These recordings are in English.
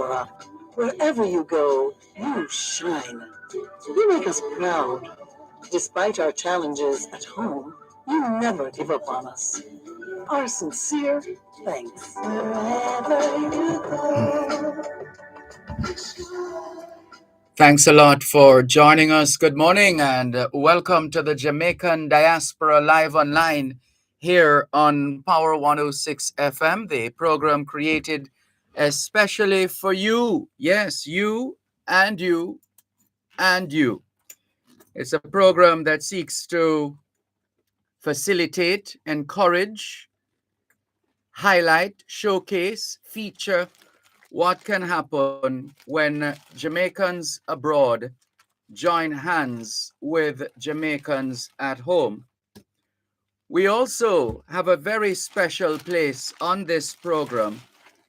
Diaspora. Wherever you go, you shine. You make us proud. Despite our challenges at home, you never give up on us. Our sincere thanks. Wherever you go. Thanks a lot for joining us. Good morning and welcome to the Jamaican Diaspora Live Online here on Power 106 FM, the program created especially for you. Yes, you and you and you. It's a program that seeks to facilitate, encourage, highlight, showcase, feature what can happen when Jamaicans abroad join hands with Jamaicans at home. We also have a very special place on this program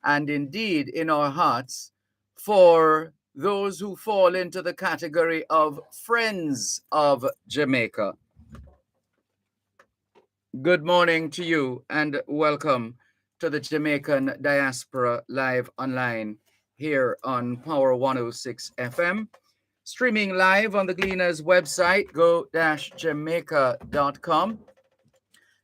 and indeed in our hearts for those who fall into the category of Friends of Jamaica. Good morning to you and welcome to the Jamaican Diaspora Live Online here on Power 106 FM. Streaming live on the Gleaners website, go-jamaica.com.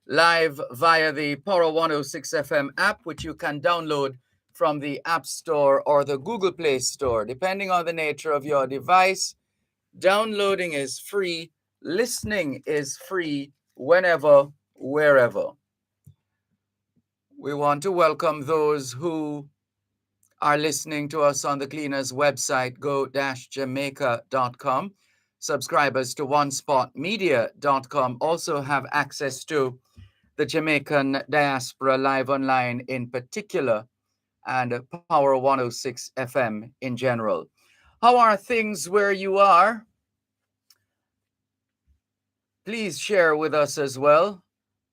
Live via the Power 106 FM app, which you can download from the App Store or the Google Play Store, depending on the nature of your device. Downloading is free. Listening is free whenever, wherever. We want to welcome those who are listening to us on the Cleaners website, go-jamaica.com. Subscribers to onespotmedia.com also have access to the Jamaican Diaspora Live Online in particular and Power 106 FM in general. How are things where you are? Please share with us as well,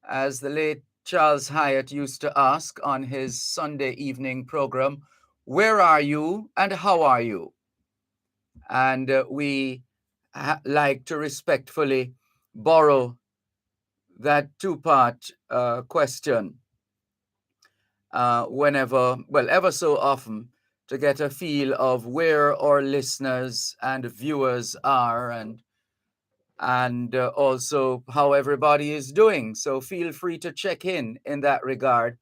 as the late Charles Hyatt used to ask on his Sunday evening program, where are you and how are you? And we like to respectfully borrow that two-part question ever so often, to get a feel of where our listeners and viewers are and also how everybody is doing. So feel free to check in that regard.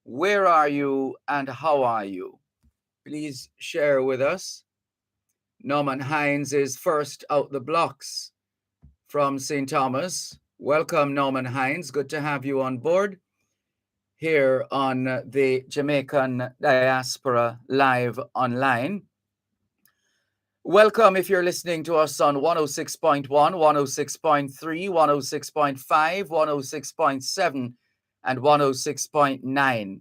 Where are you and how are you? Please share with us. Norman Hines is first out the blocks from St. Thomas. Welcome, Norman Hines. Good to have you on board here on the Jamaican Diaspora Live Online. Welcome if you're listening to us on 106.1, 106.3, 106.5, 106.7, and 106.9.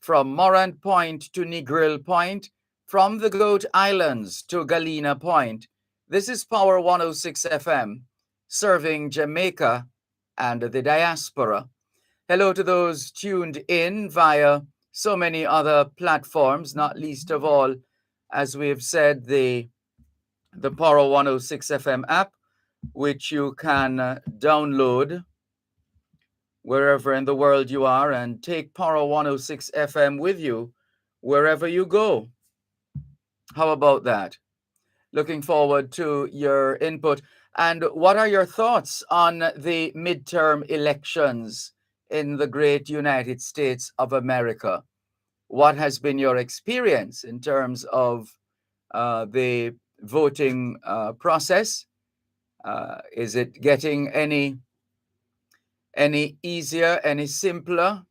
From Morant Point to Negril Point, from the Goat Islands to Galena Point. This is Power 106 FM, serving Jamaica and the diaspora. Hello to those tuned in via so many other platforms, not least of all, as we have said, the Power 106 FM app, which you can download wherever in the world you are and take Power 106 FM with you wherever you go. How about that? Looking forward to your input. And what are your thoughts on the midterm elections in the great United States of America? What has been your experience in terms of the voting process? Is it getting any easier, any simpler?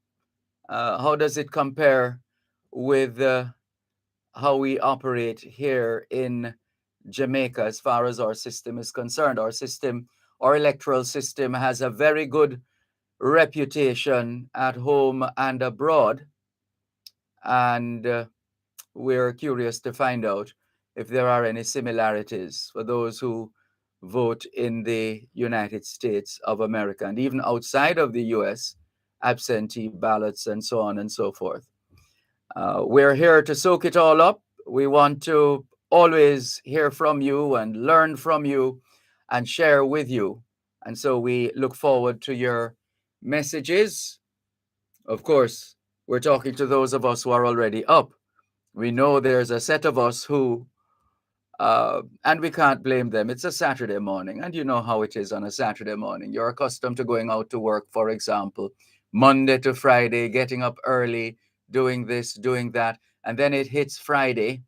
How does it compare with how we operate here in Jamaica as far as our system is concerned? Our electoral system has a very good reputation at home and abroad. And we're curious to find out if there are any similarities for those who vote in the United States of America and even outside of the US, absentee ballots and so on and so forth. We're here to soak it all up. We want to always hear from you and learn from you and share with you. And so we look forward to your messages. Of course, we're talking to those of us who are already up We know there's a set of us who, and we can't blame them. It's a Saturday morning, and you know how it is on a Saturday morning. You're accustomed to going out to work, for example, Monday to Friday, getting up early, doing this, doing that, and then it hits Friday,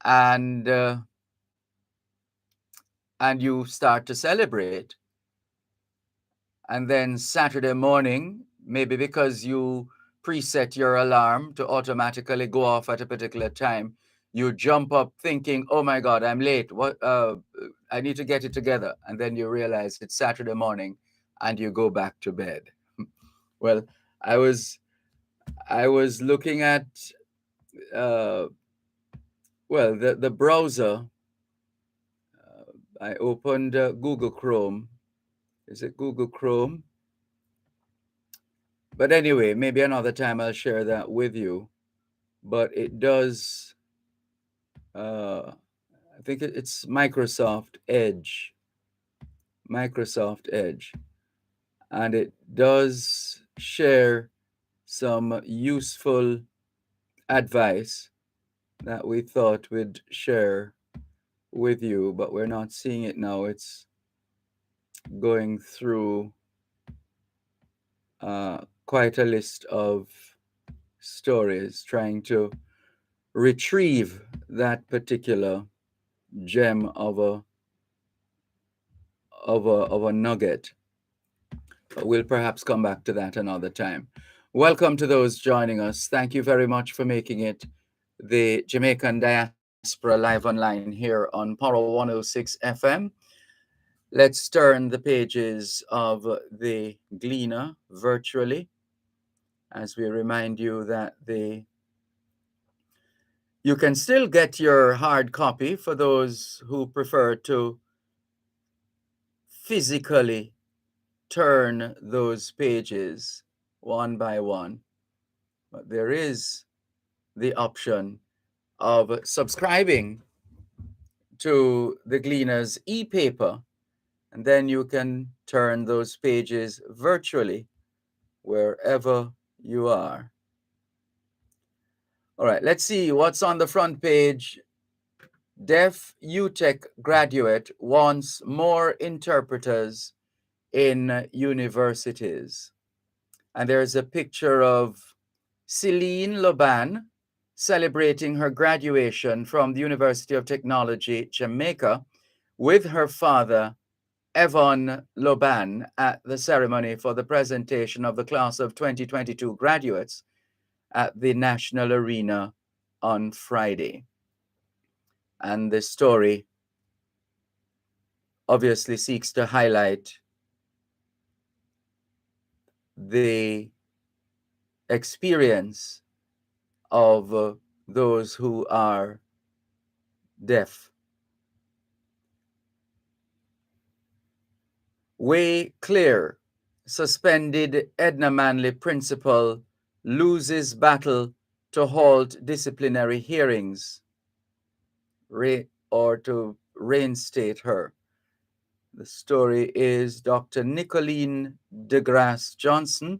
and uh, and you start to celebrate. And then Saturday morning, maybe because you preset your alarm to automatically go off at a particular time, you jump up thinking, "Oh my God, I'm late. What? I need to get it together." And then you realize it's Saturday morning, and you go back to bed. Well, I was I was looking at uh, the browser. I opened Google Chrome. Is it Google Chrome? But anyway, maybe another time I'll share that with you. But it does, I think it's Microsoft Edge, and it does share some useful advice that we thought we'd share with you, but we're not seeing it now. It's going through quite a list of stories, trying to retrieve that particular gem of a nugget. But we'll perhaps come back to that another time. Welcome to those joining us. Thank you very much for making it the Jamaican Diaspora live online here on Power 106 FM. Let's turn the pages of the Gleaner virtually as we remind you that you can still get your hard copy for those who prefer to physically turn those pages one by one. But there is the option of subscribing to the Gleaner's e-paper, and then you can turn those pages virtually wherever you are. All right, let's see what's on the front page. Deaf UTech graduate wants more interpreters in universities. And there's a picture of Celine Loban celebrating her graduation from the University of Technology, Jamaica, with her father, Evan Loban, at the ceremony for the presentation of the class of 2022 graduates at the National Arena on Friday. And this story obviously seeks to highlight the experience of those who are deaf. Way clear, suspended Edna Manley principal loses battle to halt disciplinary hearings or to reinstate her. The story is Dr. Nicolene DeGrasse Johnson,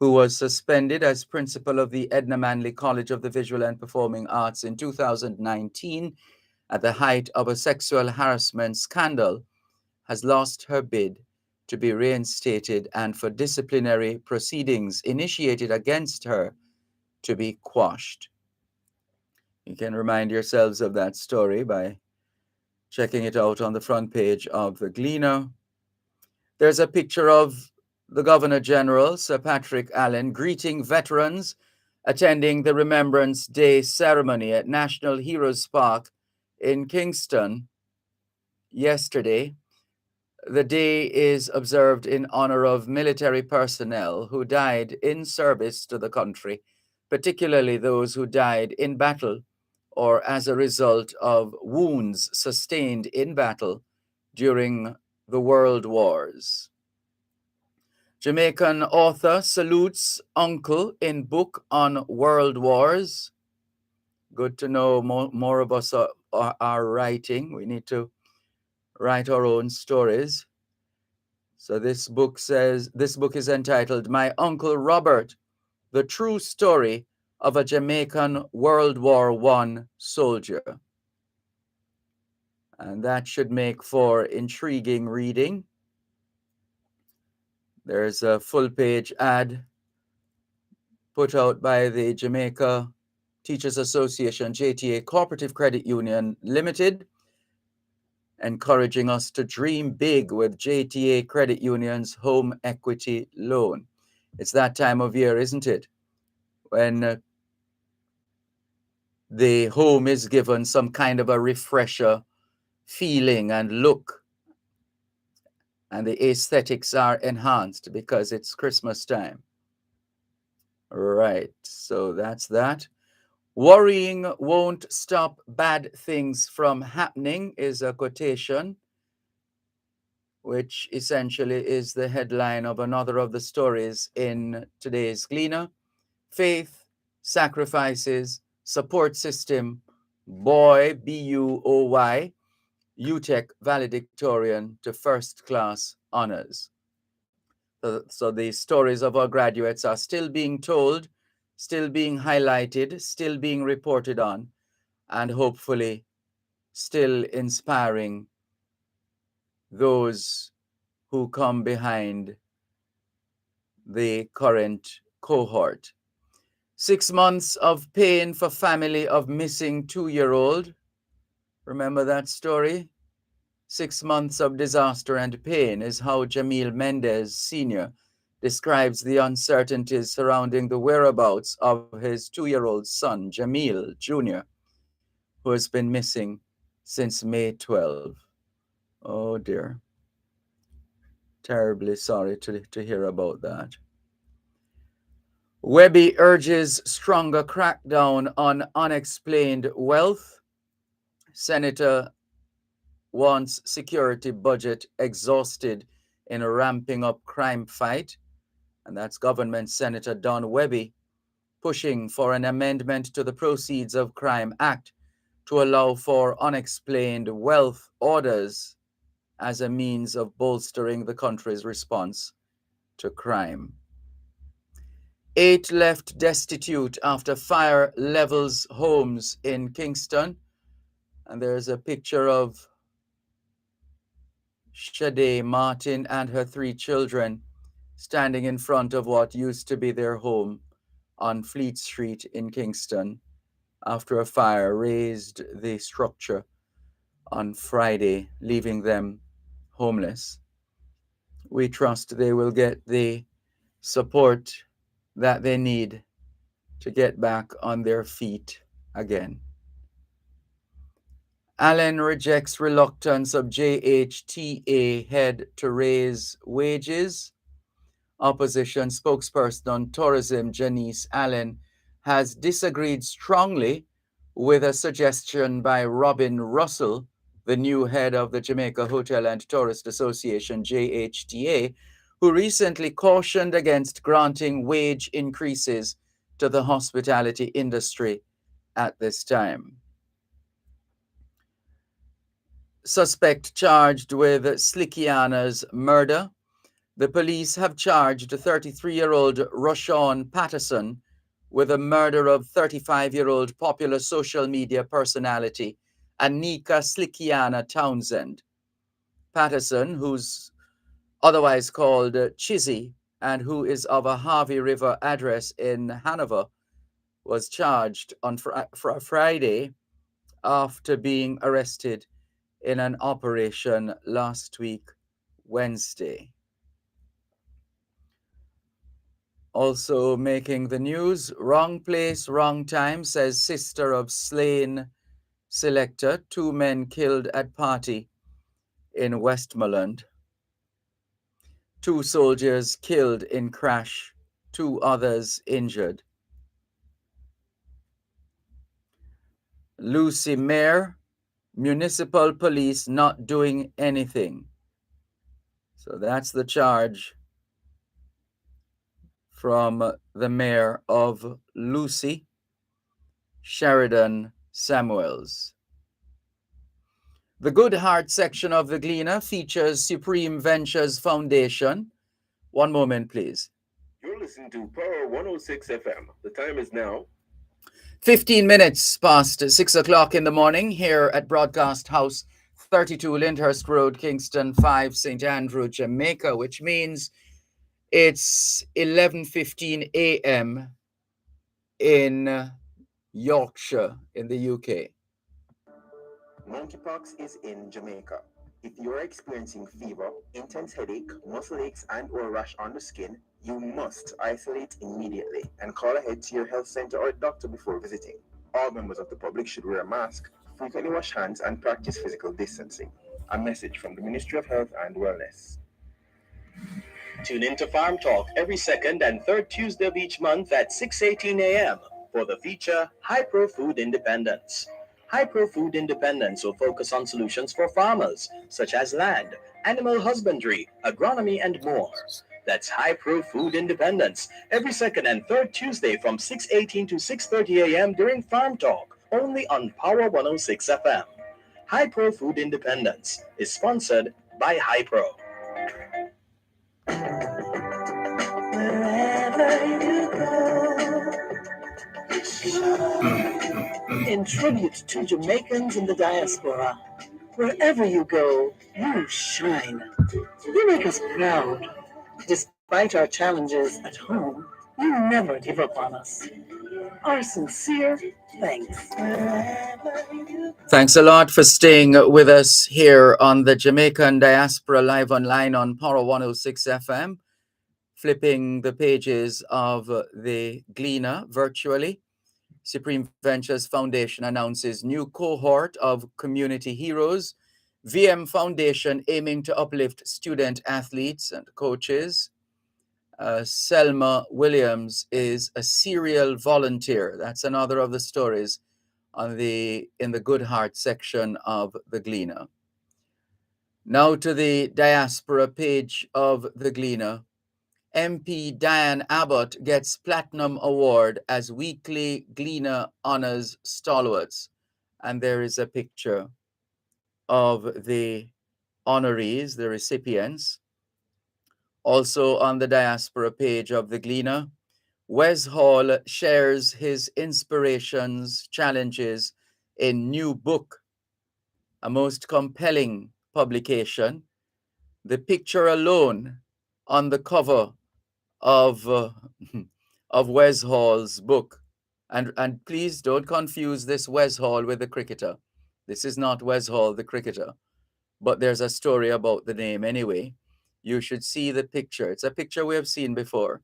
who was suspended as principal of the Edna Manley College of the Visual and Performing Arts in 2019 at the height of a sexual harassment scandal, has lost her bid to be reinstated and for disciplinary proceedings initiated against her to be quashed. You can remind yourselves of that story by checking it out on the front page of the Gleaner. There's a picture of the Governor General, Sir Patrick Allen, greeting veterans attending the Remembrance Day ceremony at National Heroes Park in Kingston yesterday. The day is observed in honor of military personnel who died in service to the country, particularly those who died in battle or as a result of wounds sustained in battle during the World Wars. Jamaican author salutes uncle in book on world wars. Good to know more of us are writing. We need to write our own stories. So this book is entitled My Uncle Robert, The True Story of a Jamaican World War I soldier. And that should make for intriguing reading. There's a full-page ad put out by the Jamaica Teachers Association, JTA Cooperative Credit Union Limited, encouraging us to dream big with JTA Credit Union's home equity loan. It's that time of year, isn't it? When the home is given some kind of a refresher feeling and look, and the aesthetics are enhanced because it's Christmas time. Right, so that's that. Worrying won't stop bad things from happening is a quotation, which essentially is the headline of another of the stories in today's Gleaner. Faith, sacrifices, support system, boy, B-U-O-Y, UTEC valedictorian to first class honors. So the stories of our graduates are still being told, still being highlighted, still being reported on, and hopefully still inspiring those who come behind the current cohort. 6 months of pain for family of missing 2-year-old. Remember that story? 6 months of disaster and pain is how Jamil Mendez Sr. describes the uncertainties surrounding the whereabouts of his 2-year-old son, Jamil Jr., who has been missing since May 12. Oh dear. Terribly sorry to hear about that. Webby urges stronger crackdown on unexplained wealth. Senator wants security budget exhausted in a ramping up crime fight. And that's Government Senator Don Webby pushing for an amendment to the Proceeds of Crime Act to allow for unexplained wealth orders as a means of bolstering the country's response to crime. 8 left destitute after fire levels homes in Kingston. And there's a picture of Shade Martin and her 3 children standing in front of what used to be their home on Fleet Street in Kingston after a fire razed the structure on Friday, leaving them homeless. We trust they will get the support that they need to get back on their feet again. Allen rejects reluctance of JHTA head to raise wages. Opposition spokesperson on tourism, Janice Allen, has disagreed strongly with a suggestion by Robin Russell, the new head of the Jamaica Hotel and Tourist Association, JHTA, who recently cautioned against granting wage increases to the hospitality industry at this time. Suspect charged with Slickiana's murder. The police have charged 33-year-old Rashawn Patterson with the murder of 35-year-old popular social media personality Anika Slickiana Townsend. Patterson, who's otherwise called Chizzy and who is of a Harvey River address in Hanover, was charged on Friday after being arrested in an operation last week, Wednesday. Also making the news, wrong place, wrong time, says sister of slain selector. 2 men killed at party in Westmoreland. 2 soldiers killed in crash, 2 others injured. Lucy Mayor, municipal police not doing anything. So that's the charge from the mayor of Lucy, Sheridan Samuels. The Good Heart section of the Gleaner features Supreme Ventures Foundation. One moment, please. You're listening to Power 106 FM. The time is now 15 minutes past 6 o'clock in the morning here at Broadcast House 32 Lyndhurst Road, Kingston 5, St. Andrew, Jamaica, which means it's 11:15 a.m. in Yorkshire in the UK. Monkeypox is in Jamaica. If you are experiencing fever, intense headache, muscle aches, and/or rash on the skin, you must isolate immediately and call ahead to your health center or doctor before visiting. All members of the public should wear a mask, frequently wash hands, and practice physical distancing. A message from the Ministry of Health and Wellness. Tune in to Farm Talk every second and third Tuesday of each month at 6:18 a.m. for the feature Hypro Food Independence. Hypro Food Independence will focus on solutions for farmers, such as land, animal husbandry, agronomy, and more. That's Hypro Food Independence every second and third Tuesday from 6:18 to 6:30 a.m. during Farm Talk, only on Power 106 FM. Hypro Food Independence is sponsored by Hypro. Wherever you go, in tribute to Jamaicans in the diaspora, wherever you go, you shine. You make us proud. Despite our challenges at home, you never give up on us. Our sincere thanks. Thanks a lot for staying with us here on the Jamaican Diaspora Live Online on Power 106 FM, flipping the pages of the Gleaner virtually. Supreme Ventures Foundation announces new cohort of community heroes. VM Foundation aiming to uplift student athletes and coaches. Selma Williams is a serial volunteer. That's another of the stories in the Good Heart section of the Gleaner. Now to the diaspora page of the Gleaner. MP Diane Abbott gets Platinum Award as weekly Gleaner honors stalwarts. And there is a picture of the honorees, the recipients. Also on the diaspora page of the Gleaner, Wes Hall shares his inspirations, challenges in new book, a most compelling publication. The picture alone on the cover of Wes Hall's book, and please don't confuse this Wes Hall with the cricketer. This is not Wes Hall, the cricketer, but there's a story about the name anyway. You should see the picture. It's a picture we have seen before,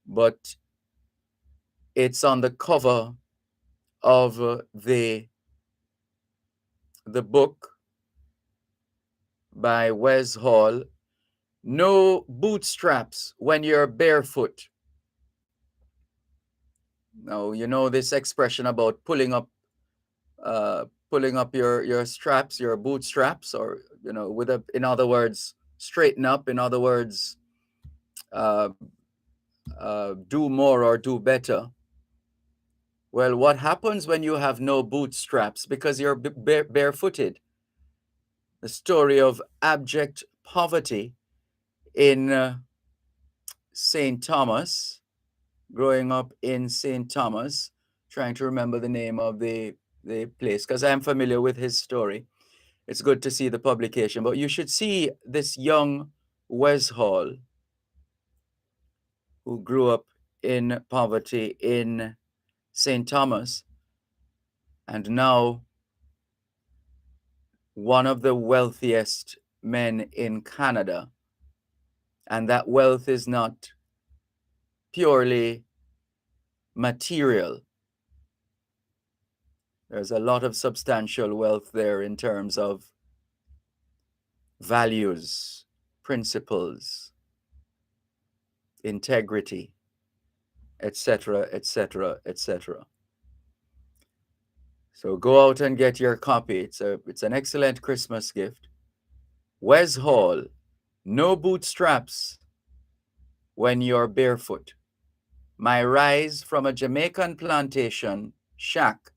but it's on the cover of the book by Wes Hall. No bootstraps when you're barefoot. Now, you know this expression about pulling up your straps, your bootstraps, or in other words, straighten up. In other words, do more or do better. Well, what happens when you have no bootstraps because you're barefooted? The story of abject poverty in St. Thomas, growing up in St. Thomas, trying to remember the name of the place because I'm familiar with his story. It's good to see the publication, but you should see this young Wes Hall who grew up in poverty in St. Thomas and now one of the wealthiest men in Canada. And that wealth is not purely material. There's a lot of substantial wealth there in terms of values, principles, integrity, etc., etc., etc. So go out and get your copy. It's an excellent Christmas gift. Wes Hall, No Bootstraps When You're Barefoot. My rise from a Jamaican plantation shack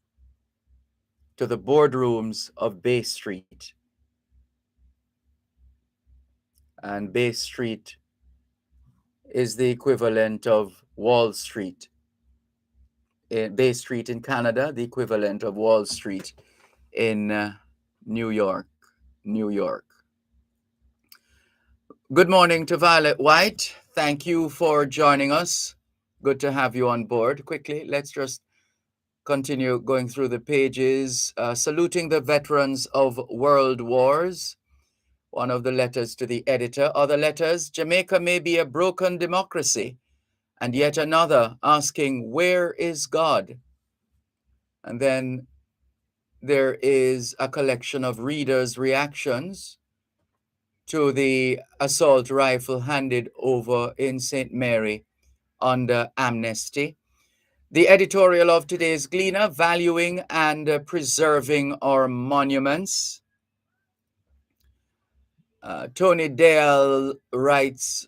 to the boardrooms of Bay Street. And Bay Street is the equivalent of Wall Street Bay Street in Canada, the equivalent of Wall Street in New York. Good morning to Violet White. Thank you for joining us. Good to have you on board. Quickly, let's just continue going through the pages. Saluting the veterans of world wars. One of the letters to the editor. Other letters, Jamaica may be a broken democracy. And yet another asking, where is God? And then there is a collection of readers' reactions to the assault rifle handed over in St. Mary under amnesty. The editorial of today's Gleaner, valuing and preserving our monuments. Tony Dale writes,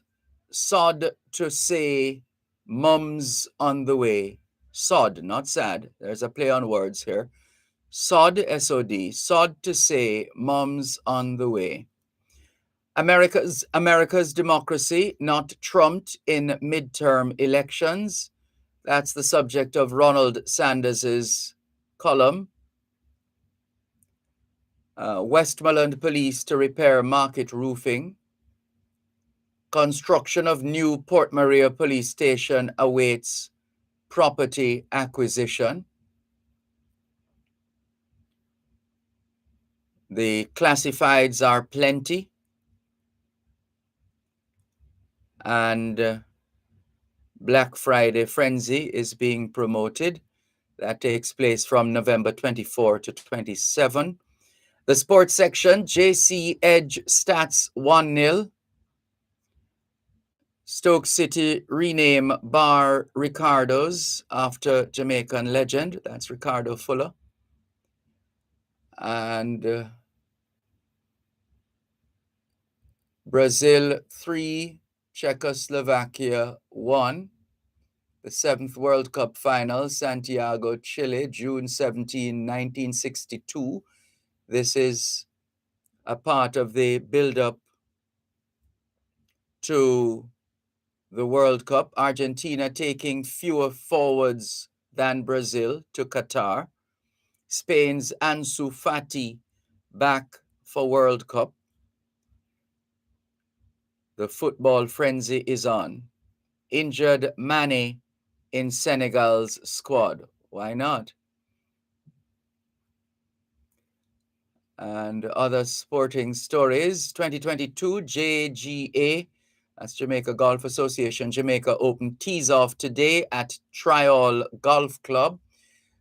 sod to say, mum's on the way. Sod, not sad. There's a play on words here. Sod, S-O-D, sod to say, mum's on the way. America's democracy not trumped in midterm elections. That's the subject of Ronald Sanders's column. Westmoreland Police to repair market roofing. Construction of new Port Maria Police Station awaits property acquisition. The classifieds are plenty. And Black Friday Frenzy is being promoted. That takes place from November 24 to 27. The sports section, JC Edge stats 1-0. Stoke City rename bar Ricardo's after Jamaican legend. That's Ricardo Fuller. And Brazil 3, Czechoslovakia 1. The 7th World Cup final, Santiago, Chile, June 17, 1962. This is a part of the build-up to the World Cup. Argentina taking fewer forwards than Brazil to Qatar. Spain's Ansu Fati back for World Cup. The football frenzy is on. Injured Mane in Senegal's squad. Why not? And other sporting stories. 2022 JGA, that's Jamaica Golf Association, Jamaica Open tees off today at Trial Golf Club.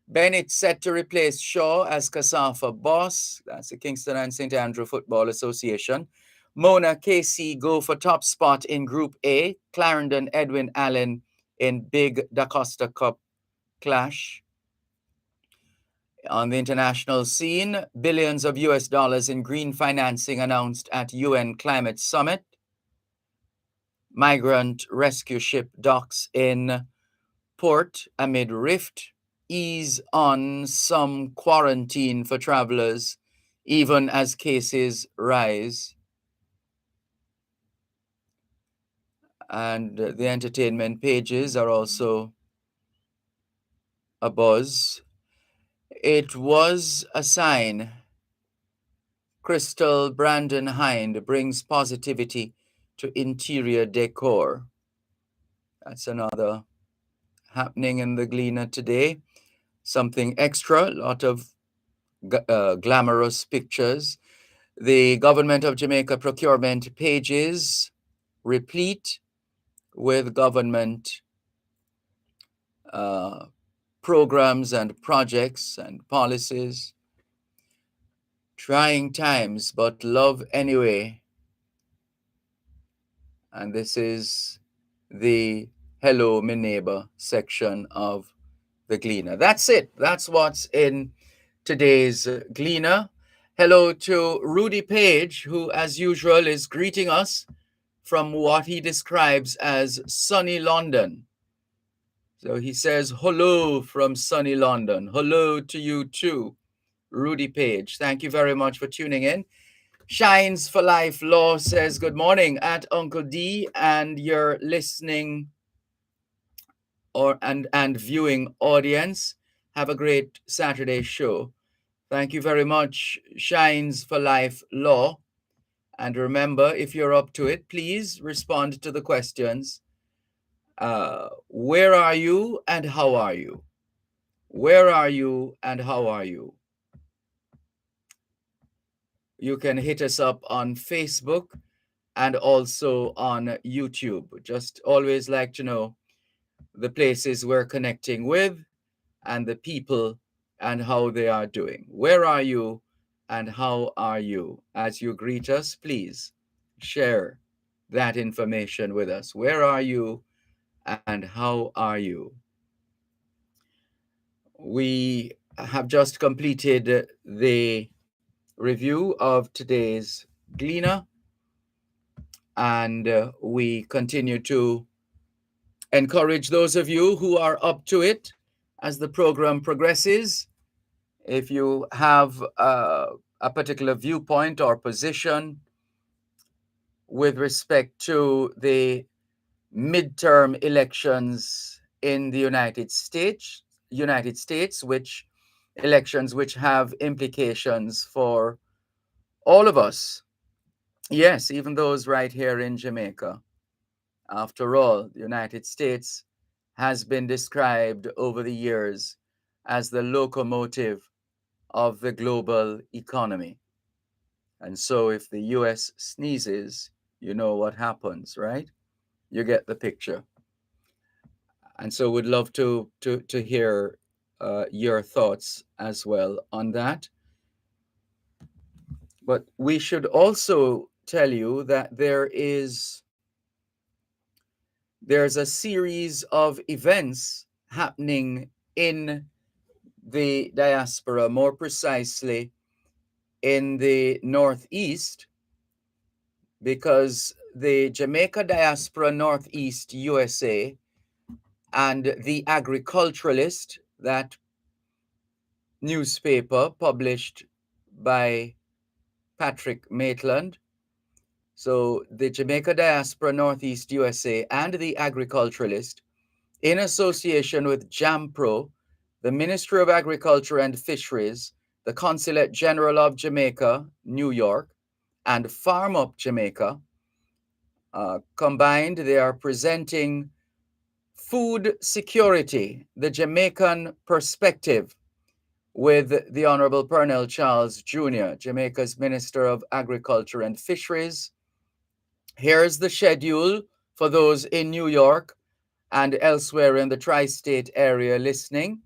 Bennett set to replace Shaw as Kasafa boss. That's the Kingston and St. Andrew Football Association. Mona Casey go for top spot in Group A. Clarendon Edwin Allen in Big Da Costa Cup clash. On the international scene, billions of US dollars in green financing announced at UN Climate Summit. Migrant rescue ship docks in port amid rift. Ease on some quarantine for travelers, even as cases rise. And the entertainment pages are also abuzz. It was a sign. Crystal Brandon Hind brings positivity to interior decor. That's another happening in the Gleaner today. Something extra, a lot of glamorous pictures. The Government of Jamaica procurement pages replete with government programs and projects and policies. Trying times, but love anyway. And this is the Hello, My Neighbor section of the Gleaner. That's it. That's what's in today's Gleaner. Hello to Rudy Page, who, as usual, is greeting us from what he describes as sunny London. So he says, hello from sunny London. Hello to you too, Rudy Page. Thank you very much for tuning in. Shines for Life Law says, good morning at Uncle D, and you're listening and viewing audience. Have a great Saturday show. Thank you very much, Shines for Life Law. And remember, if you're up to it, please respond to the questions. Where are you and how are you? Where are you and how are you? You can hit us up on Facebook and also on YouTube. Just always like to know the places we're connecting with and the people and how they are doing. Where are you and how are you? As you greet us, please share that information with us. Where are you and how are you? We have just completed the review of today's Gleaner, and we continue to encourage those of you who are up to it as the program progresses. If you have a particular viewpoint or position with respect to the midterm elections in the United States, which elections which have implications for all of us. Yes, even those right here in Jamaica. After all, the United States has been described over the years as the locomotive of the global economy. And so if the US sneezes, you know what happens, right? You get the picture. And so we'd love to hear your thoughts as well on that. But we should also tell you that there's a series of events happening in the diaspora, more precisely in the Northeast, because the Jamaica Diaspora Northeast USA and the Agriculturalist, that newspaper published by Patrick Maitland. So the Jamaica Diaspora Northeast USA and the Agriculturalist, in association with JAMPRO, the Ministry of Agriculture and Fisheries, the Consulate General of Jamaica, New York, and Farm Up Jamaica, combined, they are presenting Food Security, the Jamaican Perspective, with the Honorable Pernell Charles Jr., Jamaica's Minister of Agriculture and Fisheries. Here's the schedule for those in New York and elsewhere in the tri-state area listening.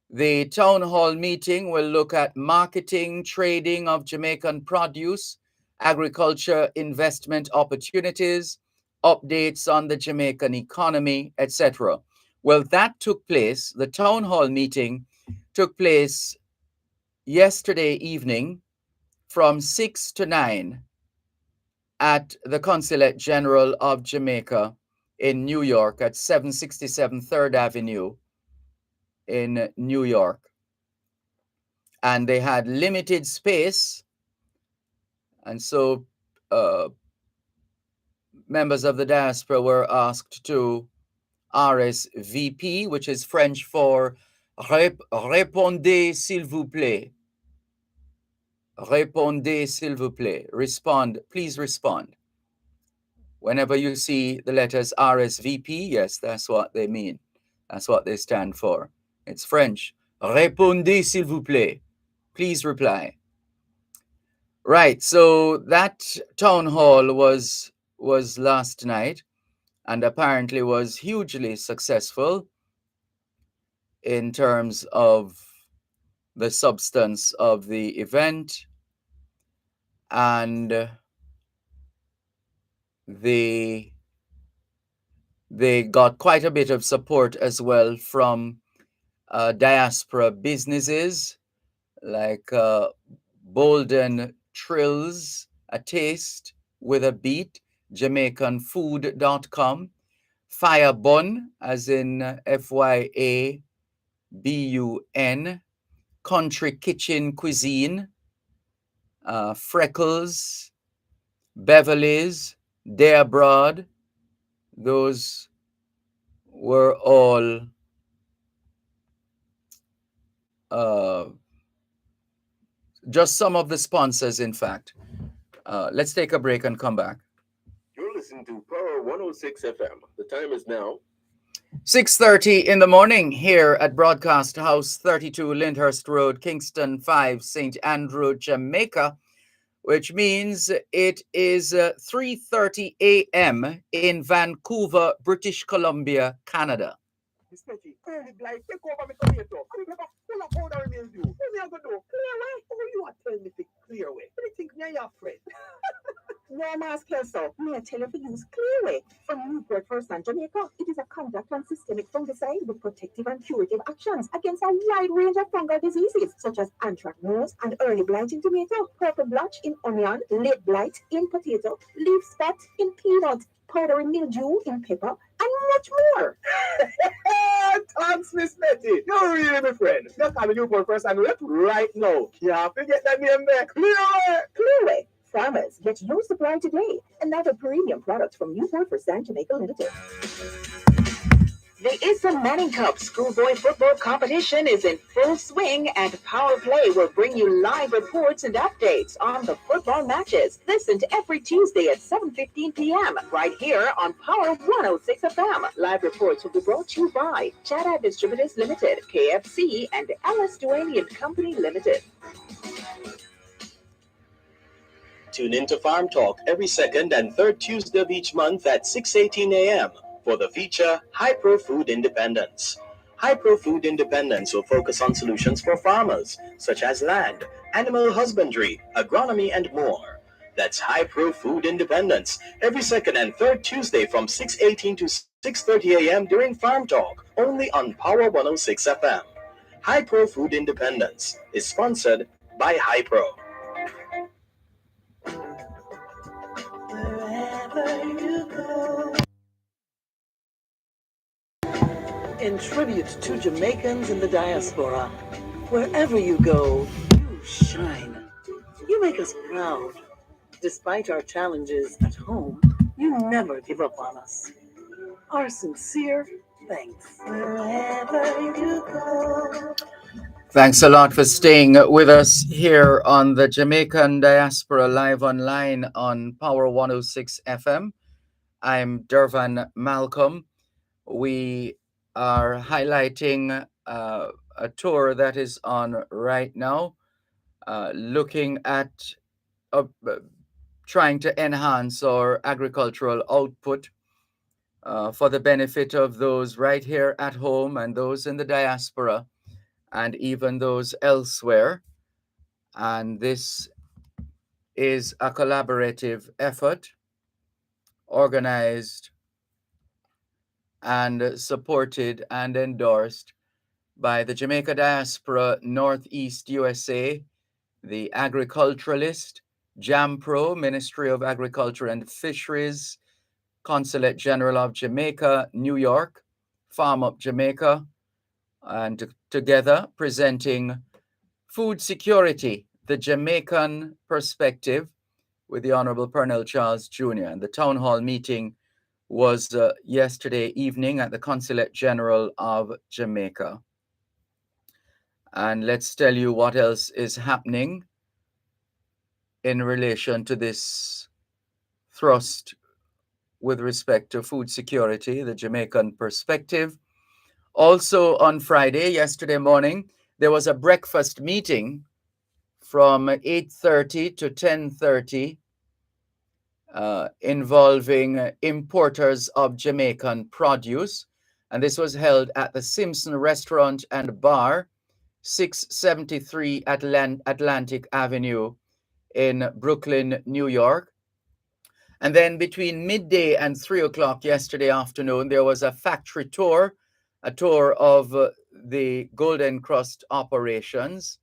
The town hall meeting will look at marketing, trading of Jamaican produce, agriculture investment opportunities, updates on the Jamaican economy, etc. Well, that took place, the town hall meeting took place yesterday evening from 6 to 9 at the Consulate General of Jamaica in New York at 767 3rd Avenue in New York. And they had limited space. And so members of the diaspora were asked to RSVP, which is French for Répondez s'il vous plaît. Répondez s'il vous plaît. Respond, please respond. Whenever you see the letters RSVP, yes, that's what they mean. That's what they stand for. It's French. Répondez s'il vous plaît. Please reply. Right, so that town hall was last night and apparently was hugely successful in terms of the substance of the event, and they got quite a bit of support as well from diaspora businesses like Bolden Trills, A Taste with a Beat, JamaicanFood.com, Fire Bun, as in FYABUN, Country Kitchen Cuisine, Freckles, Beverly's, Day Abroad. Those were all just some of the sponsors, in fact. Let's take a break and come back. You're listening to Power 106 FM. The time is now 6:30 in the morning here at Broadcast House 32 Lyndhurst Road, Kingston 5, St. Andrew, Jamaica, which means it is 3:30 a.m. in Vancouver, British Columbia, Canada. Miss Betty, early blight, take over my tomato. I mean, full of powder remains you. What me I gonna do? Clear away? Oh, you are telling me to clear away. What do you think me and your friend? No mask here, so. May I tell you to use Clearway from Newport First and Jamaica. It is a contact and systemic fungicide with protective and curative actions against a wide range of fungal diseases such as anthracnose and early blight in tomato, purple blotch in onion, late blight in potato, leaf spot in peanut, powdery mildew in pepper, and much more. Thanks, Miss Betty. You're really my friend. Just have a Newport First and Rep right now. Yeah, forget that name there. Clearway. Clearway. Farmers, get your supply today. Another premium product from Newport First and Jamaica Limited. The Issa Manning Cup schoolboy football competition is in full swing, and Power Play will bring you live reports and updates on the football matches. Listen to every Tuesday at 7:15 p.m. right here on Power 106 FM. Live reports will be brought to you by Chada Distributors Limited, KFC, and Alice Duane and Company Limited. Tune in to Farm Talk every second and third Tuesday of each month at 6:18 a.m. for the feature High-Pro Food Independence. High-Pro Food Independence will focus on solutions for farmers, such as land, animal husbandry, agronomy, and more. That's High-Pro Food Independence every second and third Tuesday from 6:18 to 6:30 a.m. during Farm Talk, only on Power 106 FM. High-Pro Food Independence is sponsored by High-Pro. Wherever you go. In tribute to Jamaicans in the diaspora, wherever you go, you shine. You make us proud. Despite our challenges at home, you never give up on us. Our sincere thanks. Wherever you go. Thanks a lot for staying with us here on the Jamaican Diaspora live online on Power 106 FM. I'm Dervan Malcolm. We are highlighting a tour that is on right now, looking at trying to enhance our agricultural output for the benefit of those right here at home and those in the diaspora and even those elsewhere. And this is a collaborative effort organized and supported and endorsed by the Jamaica Diaspora Northeast USA, the Agriculturalist, JAMPRO, Ministry of Agriculture and Fisheries, Consulate General of Jamaica, New York, Farm Up Jamaica, and together presenting Food Security, the Jamaican Perspective, with the Honorable Pernell Charles Jr. And the town hall meeting was yesterday evening at the Consulate General of Jamaica. And let's tell you what else is happening in relation to this thrust with respect to food security, the Jamaican Perspective. Also on Friday, yesterday morning, there was a breakfast meeting from 8:30 to 10:30 involving importers of Jamaican produce. And this was held at the Simpson Restaurant and Bar, 673 Atlantic Avenue in Brooklyn, New York. And then between midday and 3 o'clock yesterday afternoon, there was a factory tour, a tour of the Golden Crust operations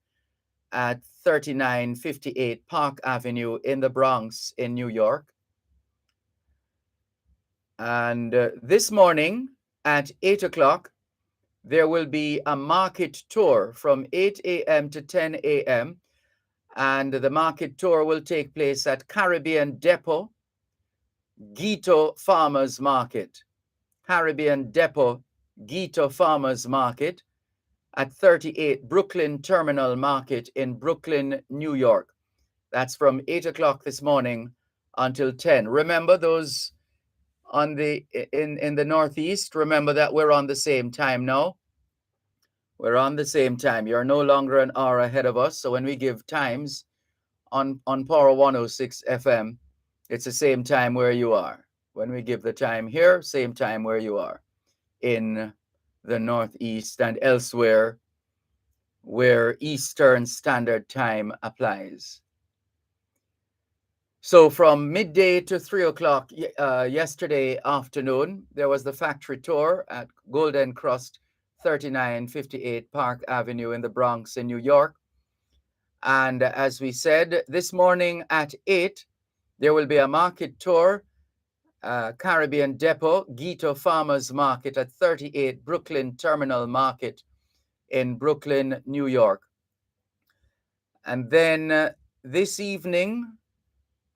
at 3958 Park Avenue in the Bronx in New York. And this morning at 8 o'clock, there will be a market tour from 8 a.m. to 10 a.m. And the market tour will take place at Caribbean Depot, Gito Farmers Market. Caribbean Depot Gito Farmers Market at 38 Brooklyn Terminal Market in Brooklyn, New York. That's from 8 o'clock this morning until 10. Remember those in the Northeast, remember that we're on the same time now. We're on the same time. You're no longer an hour ahead of us. So when we give times on Power 106 FM, it's the same time where you are. When we give the time here, same time where you are in the Northeast and elsewhere where Eastern Standard Time applies. So from midday to 3 o'clock yesterday afternoon, there was the factory tour at Golden Crust 3958 Park Avenue in the Bronx in New York. And as we said, this morning at 8, there will be a market tour, Caribbean Depot, Gito Farmers Market at 38 Brooklyn Terminal Market in Brooklyn, New York. And then this evening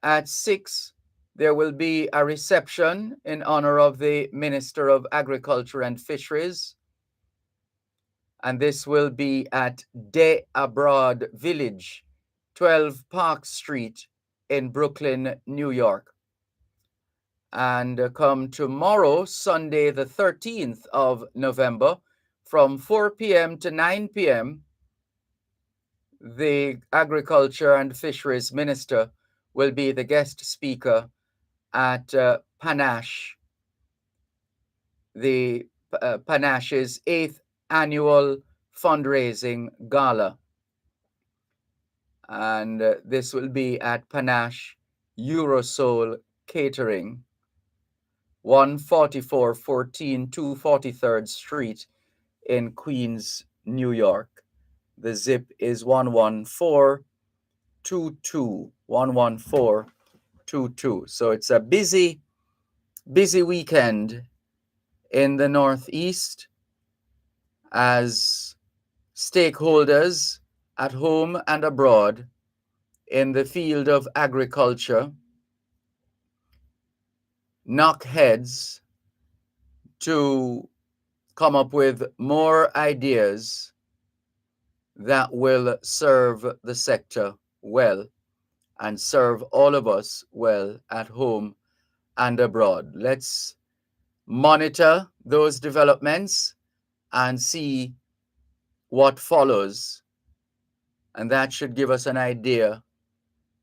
at 6, there will be a reception in honor of the Minister of Agriculture and Fisheries. And this will be at De Abroad Village, 12 Park Street in Brooklyn, New York. And come tomorrow, Sunday, the 13th of November, from 4 p.m. to 9 p.m., the Agriculture and Fisheries Minister will be the guest speaker at Panache, the Panache's 8th annual fundraising gala. And this will be at Panache Eurosoul Catering, 14414 243rd Street in Queens, New York. The zip is 11422, 11422. So it's a busy weekend in the Northeast as stakeholders at home and abroad in the field of agriculture knock heads to come up with more ideas that will serve the sector well and serve all of us well at home and abroad. Let's monitor those developments and see what follows. And that should give us an idea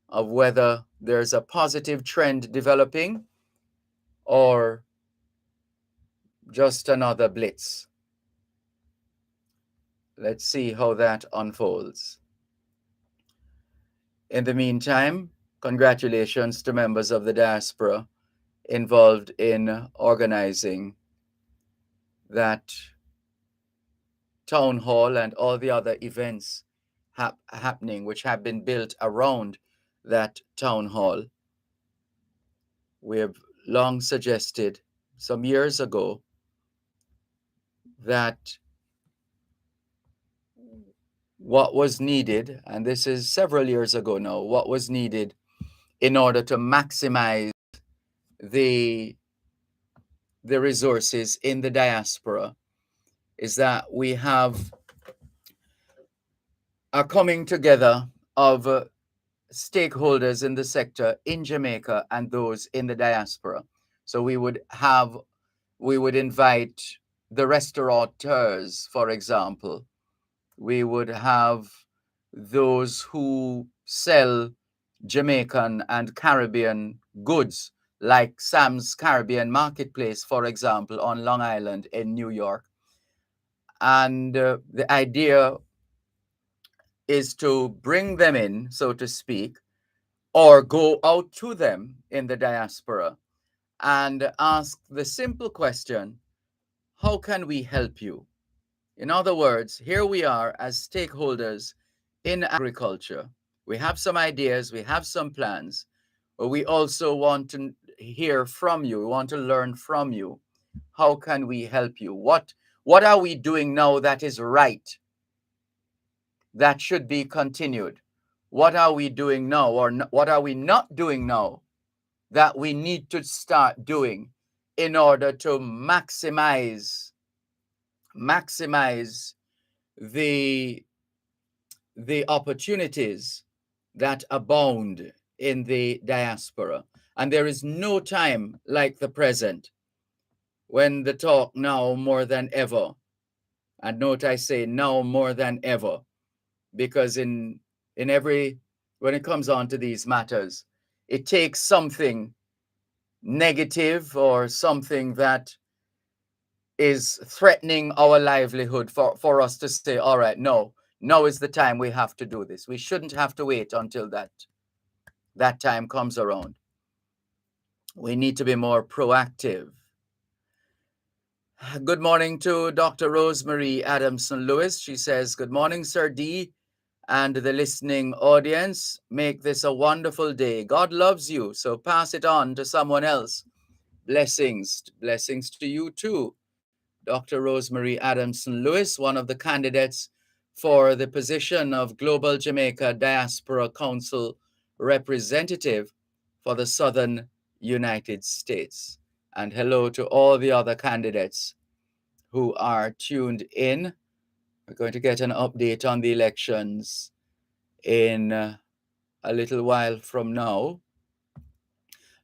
of whether there's a positive trend developing or just another blitz. Let's see how that unfolds. In the meantime, congratulations to members of the diaspora involved in organizing that town hall and all the other events happening which have been built around that town hall. We have long suggested some years ago that what was needed, and this is several years ago now, what was needed in order to maximize the resources in the diaspora is that we have a coming together of stakeholders in the sector in Jamaica and those in the diaspora. So we would invite the restaurateurs, for example. We would have those who sell Jamaican and Caribbean goods, like Sam's Caribbean Marketplace, for example, on Long Island in New York. And the idea is to bring them in, so to speak, or go out to them in the diaspora and ask the simple question, how can we help you? In other words, here we are as stakeholders in agriculture. We have some ideas, we have some plans, but we also want to hear from you. We want to learn from you. How can we help you? What are we doing now that is right, that should be continued? What are we doing now, or what are we not doing now that we need to start doing in order to maximize the opportunities that abound in the diaspora. And there is no time like the present when the talk now more than ever, and note I say now more than ever, because when it comes on to these matters, it takes something negative or something that is threatening our livelihood for us to say, all right, no, now is the time we have to do this. We shouldn't have to wait until that time comes around. We need to be more proactive. Good morning to Dr. Rosemary Adamson Lewis. She says, good morning, Sir D, and the listening audience. Make this a wonderful day. God loves you, so pass it on to someone else. Blessings to you too. Dr. Rosemary Adamson Lewis, one of the candidates for the position of Global Jamaica Diaspora Council representative for the Southern United States. And hello to all the other candidates who are tuned in. We're going to get an update on the elections in a little while from now.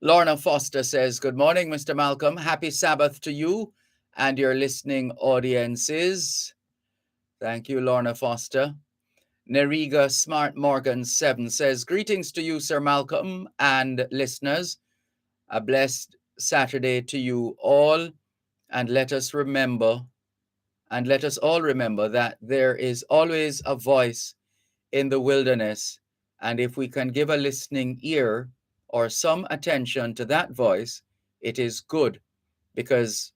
Lorna Foster says, good morning, Mr. Malcolm. Happy Sabbath to you and your listening audiences. Thank you, Lorna Foster. Neriga Smart Morgan 7 says, greetings to you, Sir Malcolm, and listeners. A blessed Saturday to you all, and let us all remember that there is always a voice in the wilderness, and if we can give a listening ear or some attention to that voice, it is good, because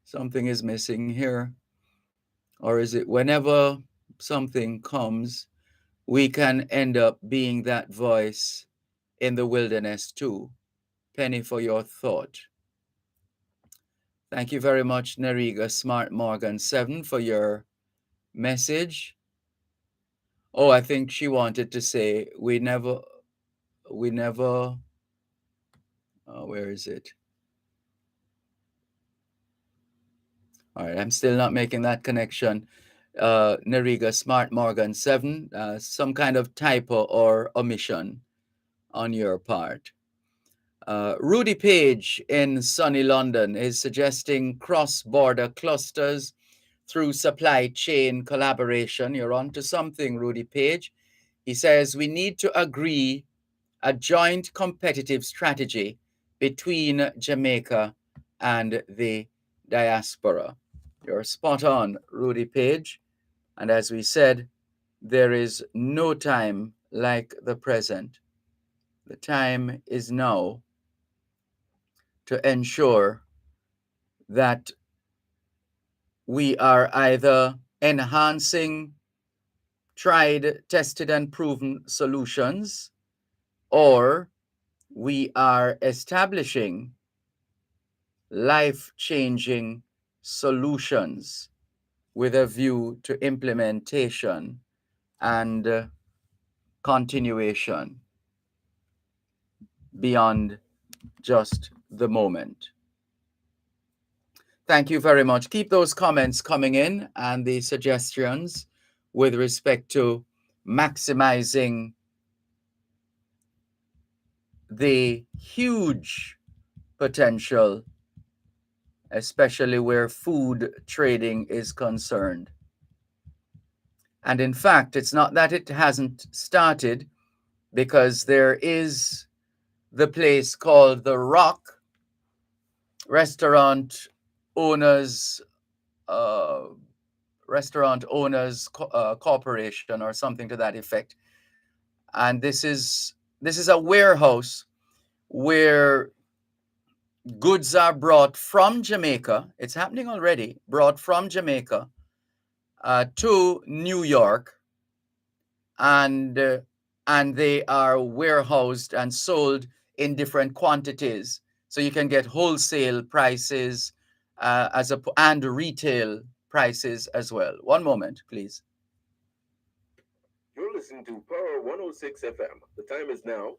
something is missing here. Or is it whenever something comes, we can end up being that voice in the wilderness too. Penny for your thought. Thank you very much, Neriga Smart Morgan 7, for your message. Oh, I think she wanted to say, where is it? All right, I'm still not making that connection. Neriga Smart Morgan 7, some kind of typo or omission on your part. Rudy Page in sunny London is suggesting cross-border clusters through supply chain collaboration. You're on to something, Rudy Page. He says we need to agree a joint competitive strategy between Jamaica and the diaspora. You're spot on, Rudy Page. And as we said, there is no time like the present. The time is now to ensure that we are either enhancing tried, tested, and proven solutions, or we are establishing life-changing solutions with a view to implementation and continuation beyond just the moment. Thank you very much. Keep those comments coming in and the suggestions with respect to maximizing the huge potential, especially where food trading is concerned. And in fact, it's not that it hasn't started, because there is the place called the Rock Restaurant Owners Corporation, or something to that effect. And this is a warehouse where goods are brought from Jamaica. It's happening already, brought from Jamaica to New York, and they are warehoused and sold in different quantities. So you can get wholesale prices and retail prices as well. One moment, please. You're listening to Power 106 FM. The time is now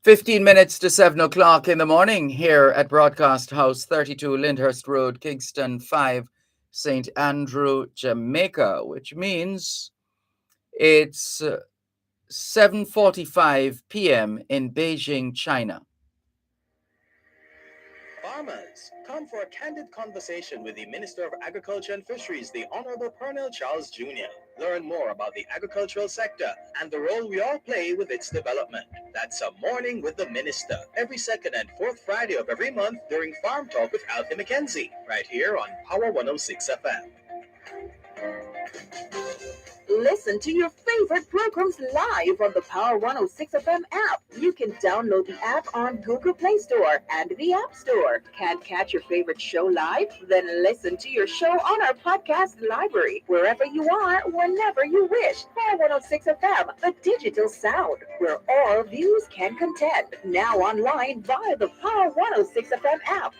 15 minutes to 7 o'clock in the morning here at Broadcast House 32 Lyndhurst Road, Kingston 5, St. Andrew, Jamaica, which means it's 7:45 p.m. in Beijing, China. Farmers, come for a candid conversation with the Minister of Agriculture and Fisheries, the Honorable Pernell Charles Jr. Learn more about the agricultural sector and the role we all play with its development. That's a Morning with the Minister, every second and fourth Friday of every month during Farm Talk with Alfie McKenzie, right here on Power 106 FM. Listen to your favorite programs live on the Power 106 FM app. You can download the app on Google Play Store and the App Store. Can't catch your favorite show live? Then listen to your show on our podcast library, wherever you are, whenever you wish. Power 106 FM, the digital sound, where all views can contend. Now online via the Power 106 FM app.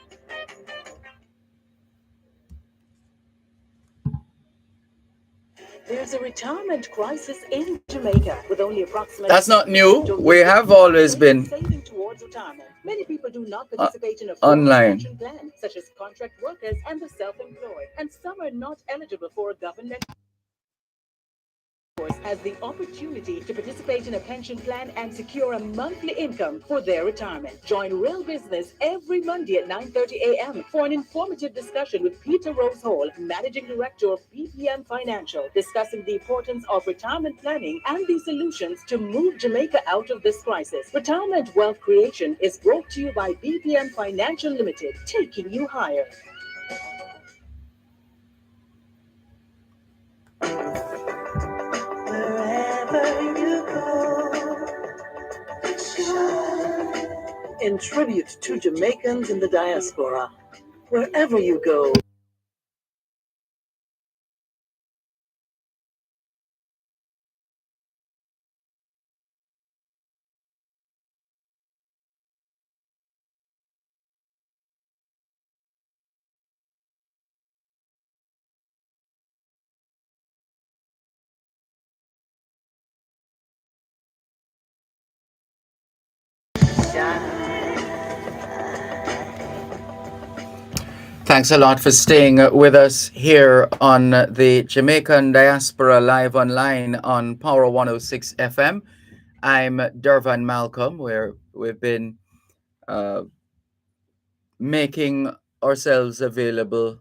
There's a retirement crisis in Jamaica with only approximately... That's not new. We have always been saving towards retirement. Many people do not participate in a online pension plan, such as contract workers and the self-employed, and some are not eligible for a government has the opportunity to participate in a pension plan and secure a monthly income for their retirement. Join Real Business every Monday at 9:30 a.m. for an informative discussion with Peter Rose Hall, Managing Director of BPM Financial, discussing the importance of retirement planning and the solutions to move Jamaica out of this crisis. Retirement Wealth Creation is brought to you by BPM Financial Limited, taking you higher. In tribute to Jamaicans in the diaspora, wherever you go. Thanks a lot for staying with us here on the Jamaican Diaspora live online on Power 106 FM. I'm Dervan Malcolm, where we've been making ourselves available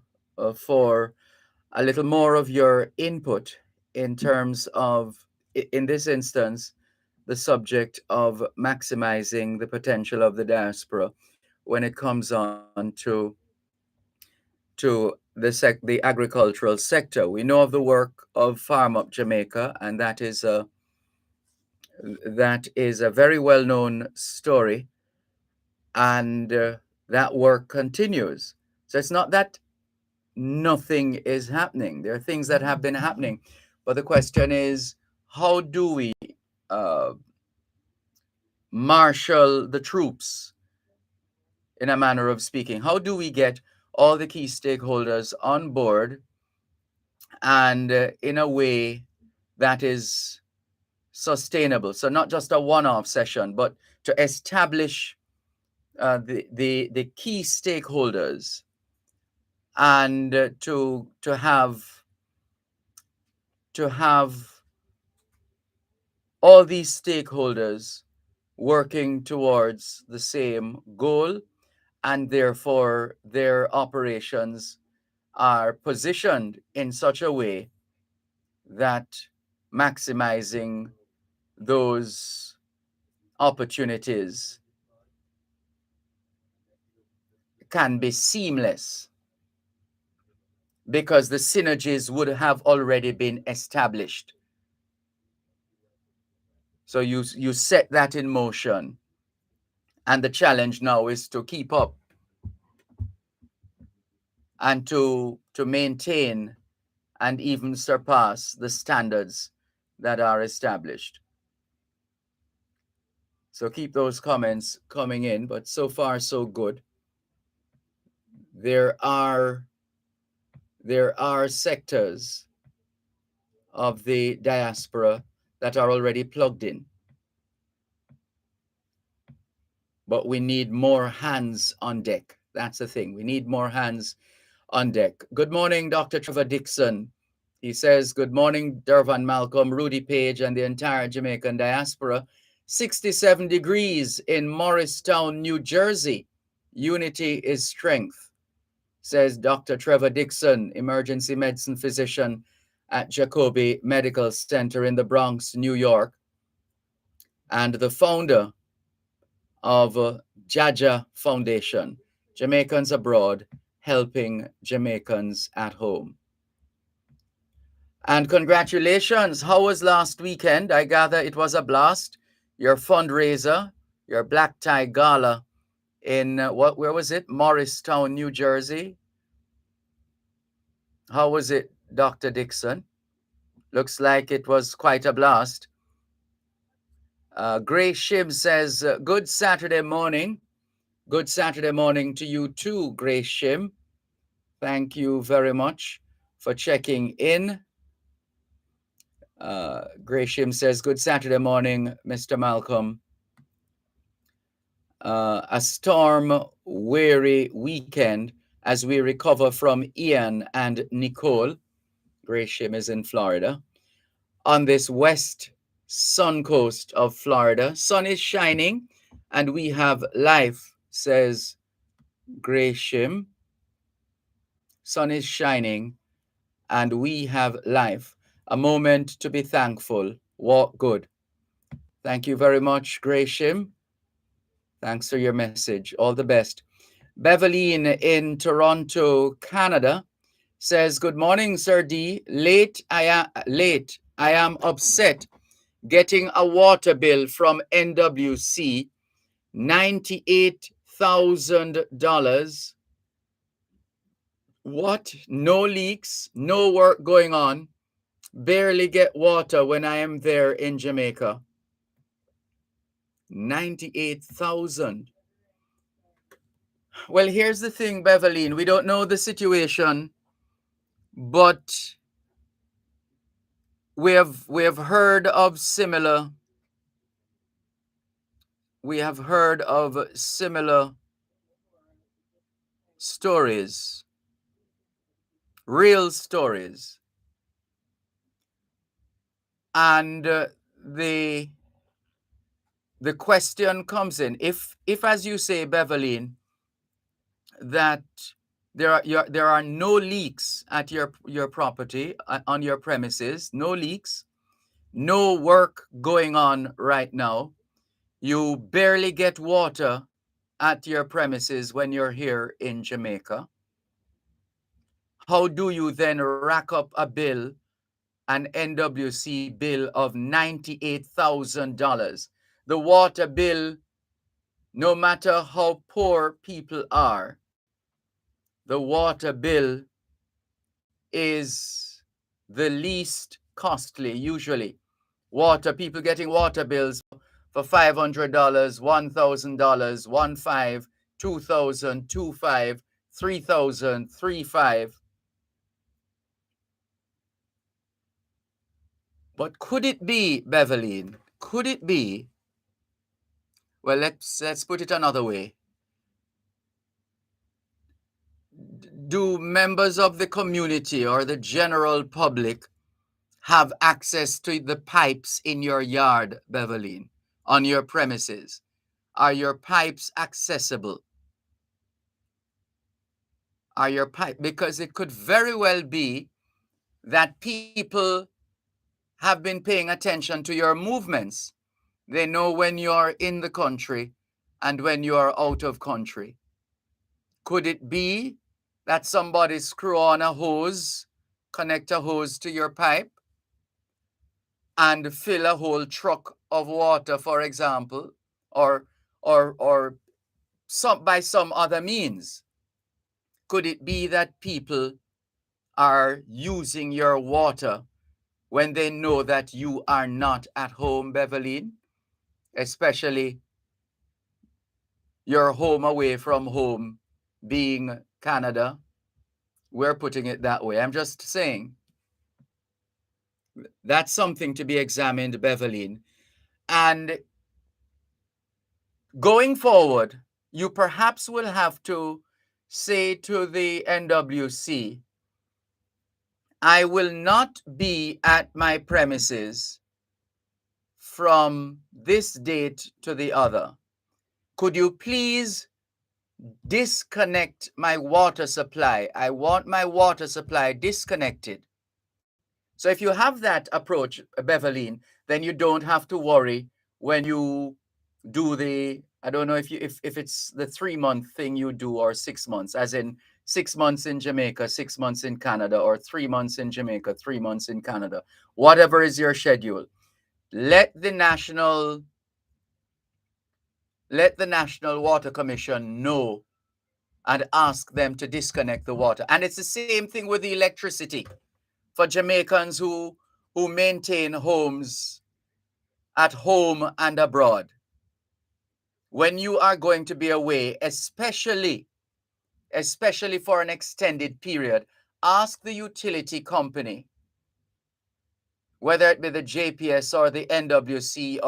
for a little more of your input in terms of, in this instance, the subject of maximizing the potential of the diaspora when it comes on to the agricultural sector. We know of the work of Farm Up Jamaica, and that is a very well-known story, and that work continues. So it's not that nothing is happening. There are things that have been happening, but the question is, how do we marshal the troops, in a manner of speaking? How do we get all the key stakeholders on board and in a way that is sustainable? So not just a one-off session, but to establish the key stakeholders and to have all these stakeholders working towards the same goal, and therefore their operations are positioned in such a way that maximizing those opportunities can be seamless, because the synergies would have already been established. So you set that in motion, and the challenge now is to keep up and to maintain and even surpass the standards that are established. So keep those comments coming in, but so far so good. There are sectors of the diaspora that are already plugged in. But we need more hands on deck. That's the thing. We need more hands on deck. Good morning, Dr. Trevor Dixon. He says, good morning, Dervan, Malcolm, Rudy Page, and the entire Jamaican diaspora. 67 degrees in Morristown, New Jersey. Unity is strength, says Dr. Trevor Dixon, emergency medicine physician at Jacobi Medical Center in the Bronx, New York, and the founder of Jaja Foundation, Jamaicans Abroad, helping Jamaicans at home. And congratulations. How was last weekend? I gather it was a blast. Your fundraiser, your black tie gala in where was it? Morristown, New Jersey. How was it, Dr. Dixon? Looks like it was quite a blast. Gray Shib says, good Saturday morning. Good Saturday morning to you too, Gray Shim. Thank you very much for checking in. Gray Shim says, good Saturday morning, Mr. Malcolm. A storm-weary weekend as we recover from Ian and Nicole. Gray Shim is in Florida. On this west sun coast of Florida, sun is shining and we have life, says Gray Shim. Sun is shining and we have life. A moment to be thankful. Walk good. Thank you very much, Gray Shim. Thanks for your message. All the best. Beveline in Toronto, Canada says, good morning, Sir D. Late. I am upset getting a water bill from NWC, $98,000. What? No leaks, no work going on. Barely get water when I am there in Jamaica. 98,000. Well, here's the thing, Beveline. We don't know the situation, but we have heard of similar. We have heard of similar stories, real stories, and the question comes in: if as you say, Beveline, that there are no leaks at your property, on your premises, no leaks, no work going on right now, you barely get water at your premises when you're here in Jamaica, how do you then rack up a bill, an NWC bill of $98,000? The water bill, no matter how poor people are, the water bill is the least costly usually. People getting water bills for $500, $1,000, $1,500, $2,000, $2,500, $3,000, $3,500. But could it be, Beveline? Could it be? Well, let's put it another way. Do members of the community or the general public have access to the pipes in your yard, Beveline, on your premises? Are your pipes accessible? Are your pipes? Because it could very well be that people have been paying attention to your movements. They know when you're in the country and when you are out of country. Could it be that somebody screw on a hose, connect a hose to your pipe, and fill a whole truck of water, for example, or by some other means? Could it be that people are using your water when they know that you are not at home, Beveline? Especially your home away from home being Canada. We're putting it that way. I'm just saying. That's something to be examined, Beverly. And going forward, you perhaps will have to say to the NWC, I will not be at my premises from this date to the other. Could you please disconnect my water supply? I want my water supply disconnected. So if you have that approach, Beverly, then you don't have to worry when you do the, I don't know if it's the 3-month thing you do, or 6 months, as in 6 months in Jamaica, 6 months in Canada, or 3 months in Jamaica, 3 months in Canada, whatever is your schedule. Let the National Water Commission know and ask them to disconnect the water. And it's the same thing with the electricity for Jamaicans who maintain homes at home and abroad. When you are going to be away, especially for an extended period, ask the utility company, whether it be the JPS or the NWC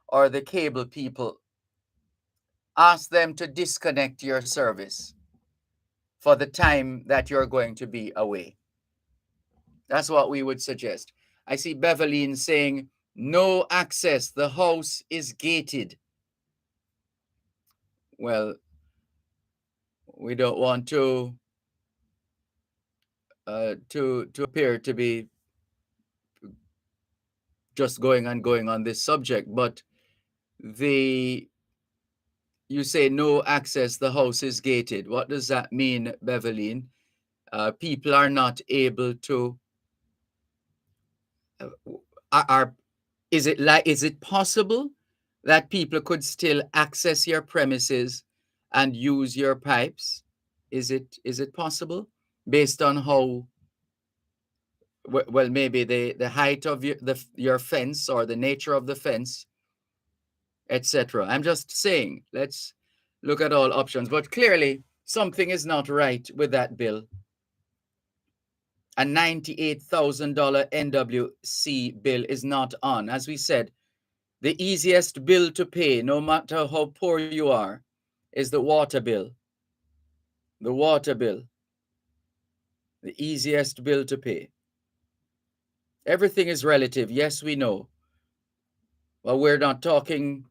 or the cable people, ask them to disconnect your service for the time that you're going to be away. That's what we would suggest. I see Beverly saying, no access, the house is gated. Well, we don't want to appear to be just going on this subject, but you say no access, the house is gated. What does that mean, Beverly? People are not able to, is it possible that people could still access your premises and use your pipes? Is it possible, based on how, well, maybe the height of your fence, or the nature of the fence, etc.? I'm just saying, let's look at all options. But clearly, something is not right with that bill. A $98,000 NWC bill is not on. As we said, the easiest bill to pay, no matter how poor you are, is the water bill. The water bill. The easiest bill to pay. Everything is relative. Yes, we know. But we're not talking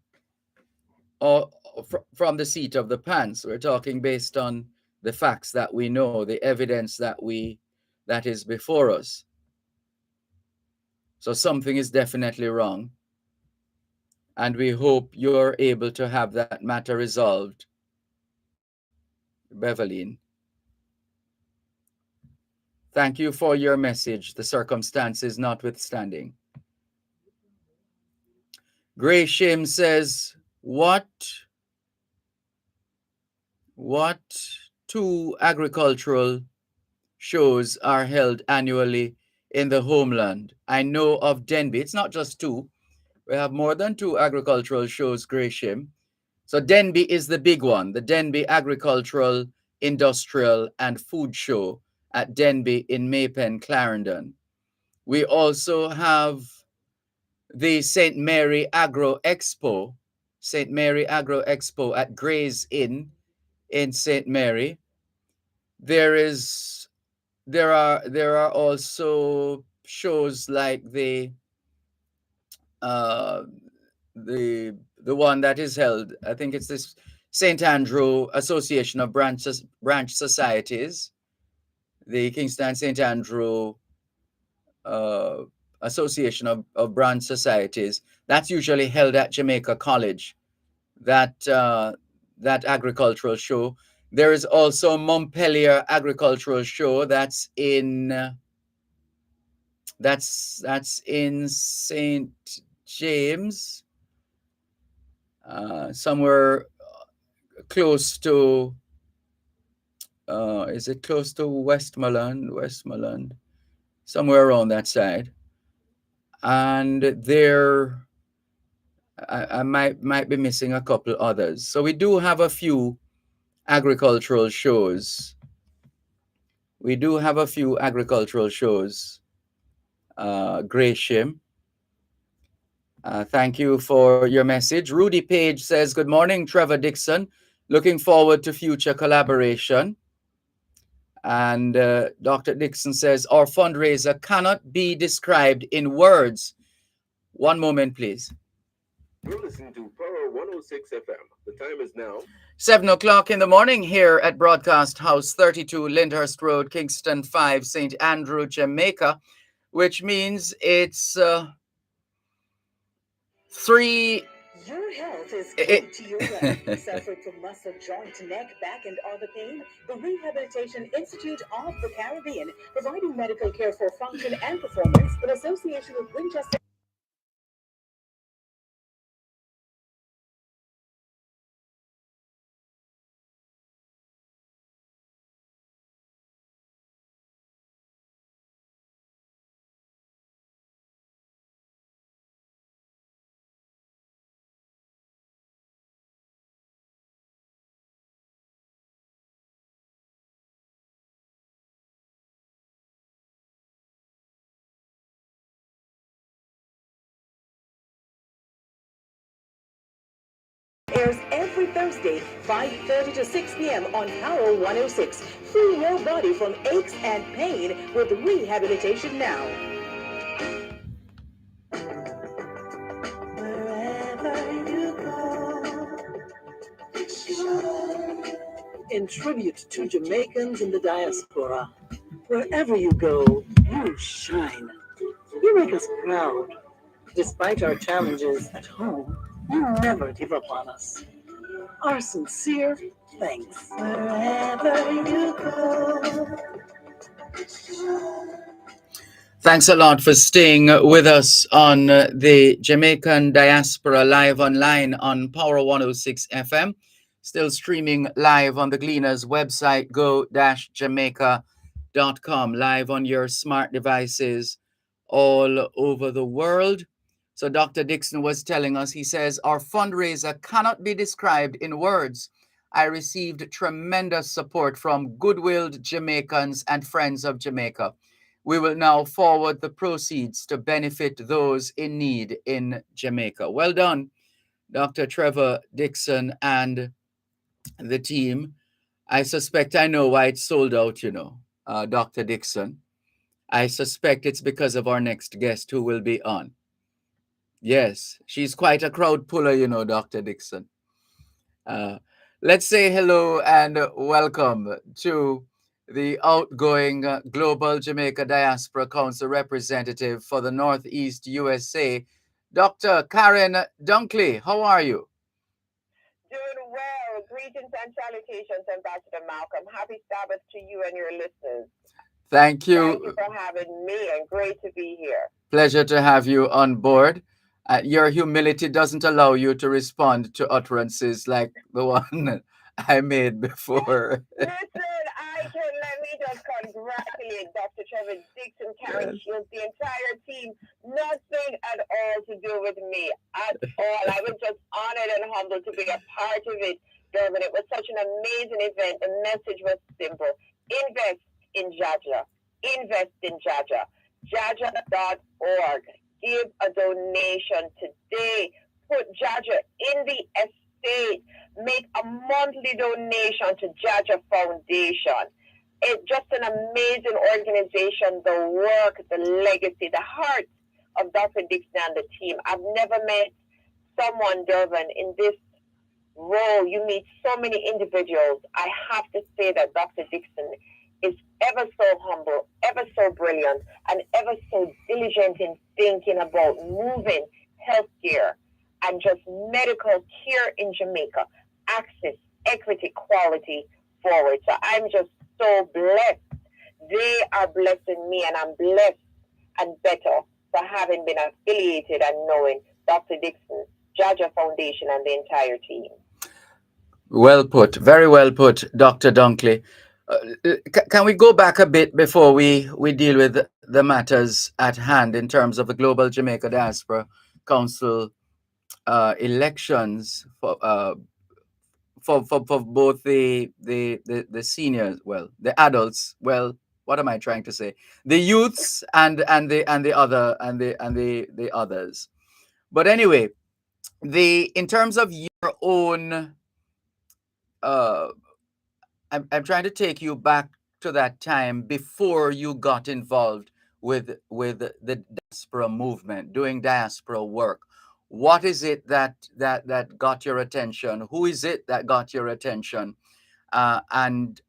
from the seat of the pants. We're talking based on the facts that we know, the evidence that is before us. So something is definitely wrong. And we hope you're able to have that matter resolved, Beverly. Thank you for your message, the circumstances notwithstanding. Gray Shim says, what 2 agricultural shows are held annually in the homeland? I know of Denby. It's not just 2. We have more than 2 agricultural shows, Gray Shim. So Denby is the big one, the Denby Agricultural, Industrial and Food Show at Denby in Maypen, Clarendon. We also have the St. Mary Agro Expo at Gray's Inn in St. Mary. There are also shows like the one that is held, I think it's this St. Andrew Association of Branch Societies, the Kingston St. Andrew Association of Branch Societies. That's usually held at Jamaica College, that agricultural show. There is also Montpelier Agricultural Show. That's in St. James, somewhere close to, is it close to Westmoreland, somewhere around that side. And there, I might be missing a couple others. So we do have a few agricultural shows. Gresham. Thank you for your message. Rudy Page says, good morning, Trevor Dixon. Looking forward to future collaboration. And Dr. Dixon says, our fundraiser cannot be described in words. One moment, please. You're listening to Power 106 FM. The time is now 7 o'clock in the morning here at Broadcast House 32 Lyndhurst Road, Kingston 5, St. Andrew, Jamaica, which means it's 3. Your health is key to your life. Suffering from muscle, joint, neck, back, and other pain? The Rehabilitation Institute of the Caribbean, providing medical care for function and performance in association with Winchester. Airs every Thursday, 5:30 to 6 p.m. on Power 106. Free your body from aches and pain with Rehabilitation Now. Wherever you go, in tribute to Jamaicans in the diaspora, wherever you go, you shine. You make us proud. Despite our challenges at home, you never give up on us. Our sincere thanks. Wherever you go. Thanks a lot for staying with us on the Jamaican Diaspora live online on Power 106 FM. Still streaming live on the Gleaners website, go-jamaica.com, live on your smart devices all over the world. So Dr. Dixon was telling us, he says, our fundraiser cannot be described in words. I received tremendous support from good-willed Jamaicans and friends of Jamaica. We will now forward the proceeds to benefit those in need in Jamaica. Well done, Dr. Trevor Dixon and the team. I suspect I know why it's sold out, Dr. Dixon. I suspect it's because of our next guest who will be on. Yes, she's quite a crowd puller, Dr. Dixon. Let's say hello and welcome to the outgoing Global Jamaica Diaspora Council representative for the Northeast USA, Dr. Karen Dunkley. How are you? Doing well. Greetings and salutations, Ambassador Malcolm. Happy Sabbath to you and your listeners. Thank you. Thank you for having me, and great to be here. Pleasure to have you on board. Your humility doesn't allow you to respond to utterances like the one I made before. Listen, let me just congratulate Dr. Trevor Dixon, Karen Shields, the entire team. Nothing at all to do with me at all. I was just honored and humbled to be a part of it, Dervan. It was such an amazing event. The message was simple. Invest in Jaja. Invest in Jaja. Jaja.org. Give a donation today. Put Jaja in the estate. Make a monthly donation to Jaja Foundation. It's just an amazing organization, the work, the legacy, the heart of Dr. Dixon and the team. I've never met someone, Dervan, in this role. You meet so many individuals. I have to say that Dr. Dixon is ever so humble, ever so brilliant, and ever so diligent in thinking about moving healthcare and just medical care in Jamaica, access, equity, quality forward. So I'm just so blessed. They are blessing me, and I'm blessed and better for having been affiliated and knowing Dr. Dixon, Jaja Foundation, and the entire team. Well put. Very well put, Dr. Dunkley. Can we go back a bit before we deal with the matters at hand in terms of the Global Jamaica Diaspora Council elections for both the seniors, well, the adults, well, what am I trying to say? The youths and the others. But anyway, in terms of your own, uh, I'm trying to take you back to that time before you got involved with the diaspora movement, doing diaspora work. What is it that got your attention? Who is it that got your attention, and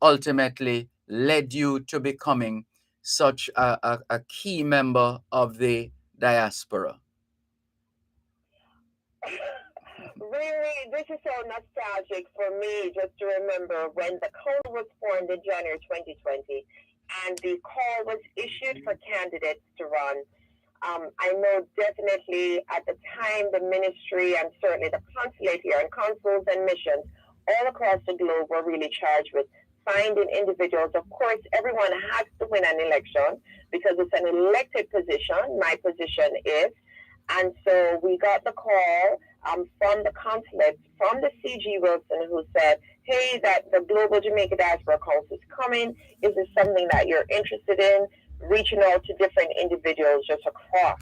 ultimately led you to becoming such a key member of the diaspora? Really, this is so nostalgic for me just to remember when the code was formed in January 2020 and the call was issued for candidates to run. I know definitely at the time the ministry and certainly the consulate here and consuls and missions all across the globe were really charged with finding individuals. Of course, everyone has to win an election because it's an elected position. My position is. And so we got the call from the consulate, from the CG Wilson, who said, hey, that the Global Jamaica Diaspora Council is coming. Is this something that you're interested in? Reaching out to different individuals just across.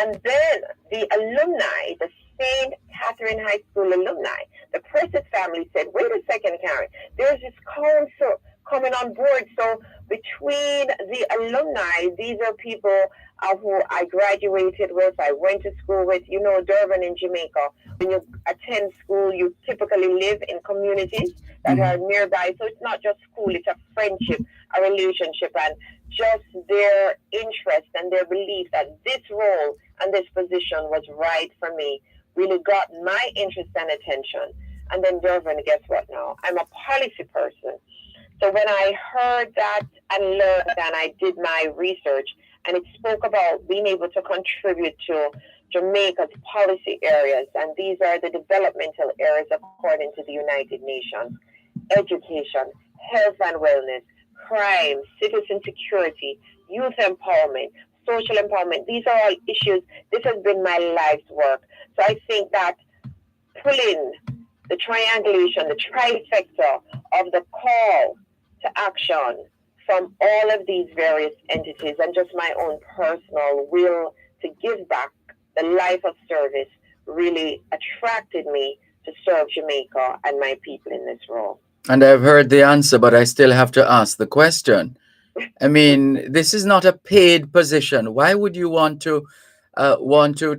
And then the alumni, the St. Catherine High School alumni, the Precious family said, wait a second, Karen, there's this council coming on board. So between the alumni, these are people who I graduated with, I went to school with, you know, Dervan in Jamaica. When you attend school, you typically live in communities that are nearby. So it's not just school, it's a friendship, a relationship, and just their interest and their belief that this role and this position was right for me really got my interest and attention. And then Dervan, guess what now? I'm a policy person. So when I heard that and learned and I did my research and it spoke about being able to contribute to Jamaica's policy areas, and these are the developmental areas according to the United Nations: education, health and wellness, crime, citizen security, youth empowerment, social empowerment. These are all issues. This has been my life's work. So I think that pulling the triangulation, the trifecta of the call to action from all of these various entities and just my own personal will to give back the life of service really attracted me to serve Jamaica and my people in this role. And I've heard the answer, but I still have to ask the question. I mean, this is not a paid position. Why would you want to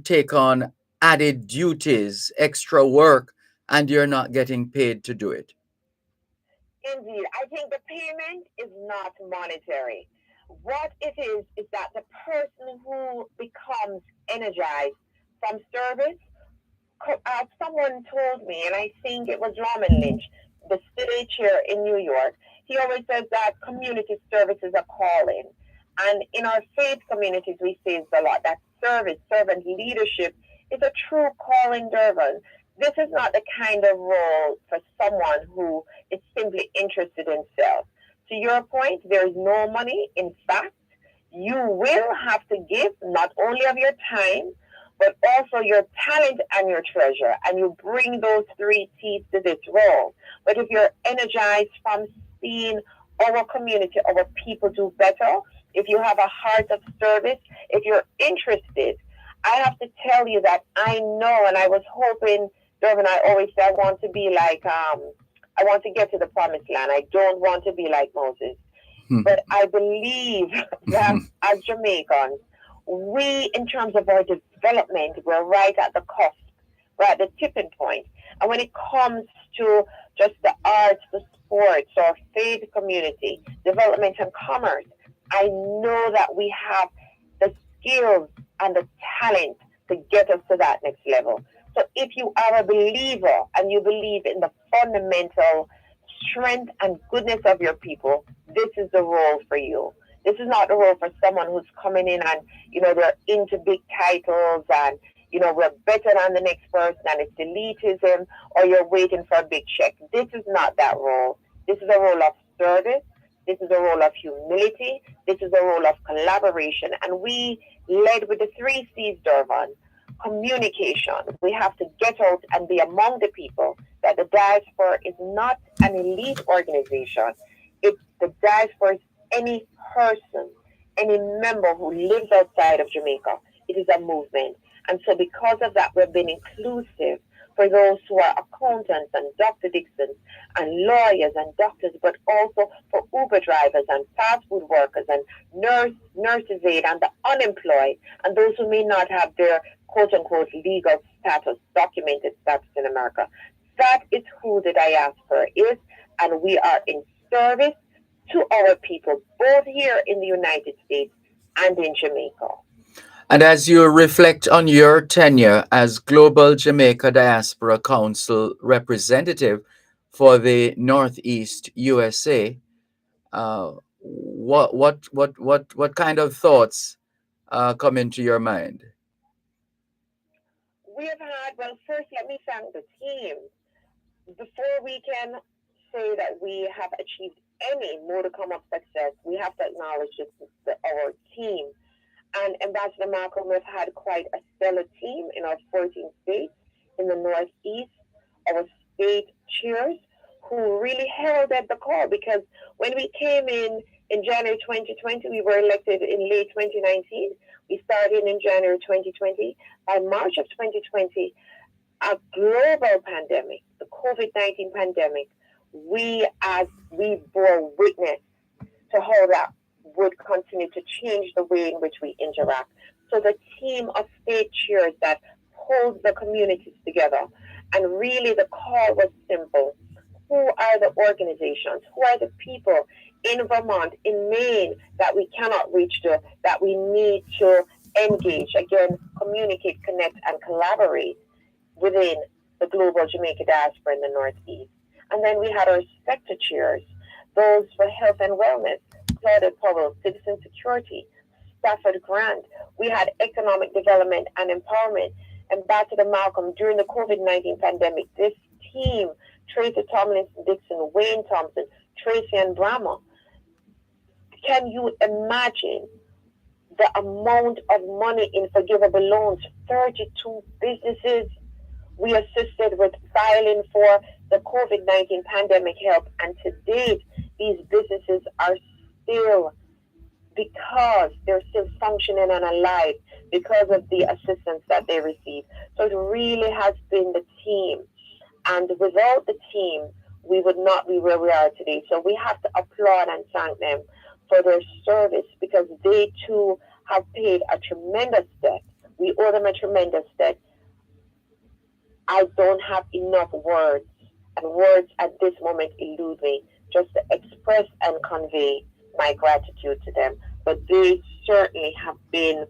take on added duties, extra work, and you're not getting paid to do it? Indeed, I think the payment is not monetary. What it is that the person who becomes energized from service, someone told me, and I think it was Raman Lynch, the city chair in New York, he always says that community service is a calling. And in our faith communities, we say a lot that service, servant leadership is a true calling, Dervan. This is not the kind of role for someone who is simply interested in self. To your point, there is no money. In fact, you will have to give not only of your time, but also your talent and your treasure. And you bring those three T's to this role. But if you're energized from seeing our community, our people do better, if you have a heart of service, if you're interested, I have to tell you that I know, and I was hoping, Dervan, I always say I want to be like, I want to get to the promised land. I don't want to be like Moses. But I believe that as Jamaicans, we, in terms of our development, we're right at the cusp, we're at the tipping point. And when it comes to just the arts, the sports, our faith community, development and commerce, I know that we have the skills and the talent to get us to that next level. So if you are a believer and you believe in the fundamental strength and goodness of your people, this is the role for you. This is not the role for someone who's coming in and, you know, they're into big titles and, you know, we're better than the next person and it's elitism, or you're waiting for a big check. This is not that role. This is a role of service. This is a role of humility. This is a role of collaboration. And we led with the 3 C's, Dervan. Communication. We have to get out and be among the people, that the diaspora is not an elite organization. The diaspora is any person, any member who lives outside of Jamaica. It is a movement. And so because of that, we've been inclusive for those who are accountants and Dr. Dixons and lawyers and doctors, but also for Uber drivers and fast food workers and nurses aid and the unemployed and those who may not have their quote-unquote legal status, documented status in America. That is who the diaspora is, and we are in service to our people, both here in the United States and in Jamaica. And as you reflect on your tenure as Global Jamaica Diaspora Council representative for the Northeast USA, what kind of thoughts come into your mind? We have had, well, first let me thank the team. Before we can say that we have achieved any modicum of success, we have to acknowledge our team. And Ambassador Malcolm, we've had quite a stellar team in our 14 states in the Northeast, our state chairs who really heralded the call, because when we came in January 2020, we were elected in late 2019. We started in January 2020. By March of 2020, a global pandemic, the COVID-19 pandemic, we bore witness to how that would continue to change the way in which we interact. So the team of state chairs that holds the communities together, and really the call was simple. Who are the organizations? Who are the people in Vermont, in Maine, that we cannot reach to, that we need to engage, again, communicate, connect, and collaborate within the global Jamaica diaspora in the Northeast? And then we had our sector chairs, those for health and wellness, Claudette Powell, citizen security, Stafford Grant. We had economic development and empowerment. Ambassador Malcolm, during the COVID-19 pandemic, this team, Tracy Tomlinson Dixon, Wayne Thompson, Tracy and Brahma. Can you imagine the amount of money in forgivable loans? 32 businesses we assisted with filing for the COVID-19 pandemic help. And to date, these businesses are still, because they're still functioning and alive because of the assistance that they receive. So it really has been the team. And without the team, we would not be where we are today. So we have to applaud and thank them for their service, because they too have paid a tremendous debt. We owe them a tremendous debt. I don't have enough words, and words at this moment elude me, just to express and convey my gratitude to them. But they certainly have been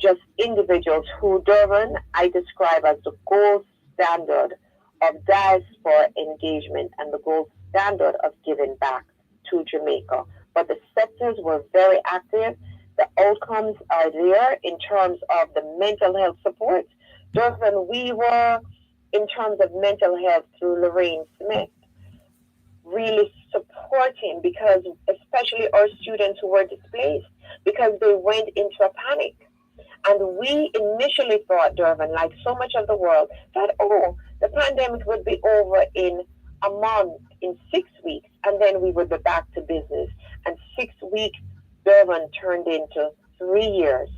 just individuals who, Dervan, I describe as the gold standard of diaspora engagement and the gold standard of giving back to Jamaica. But the sectors were very active. The outcomes are there in terms of the mental health support. Dervan, we were, in terms of mental health through Lorraine Smith, really supporting, because especially our students who were displaced, because they went into a panic. And we initially thought, Dervan, like so much of the world, that, the pandemic would be over in a month, in 6 weeks, and then we would be back to business. And 6 weeks, Dervan, turned into 3 years.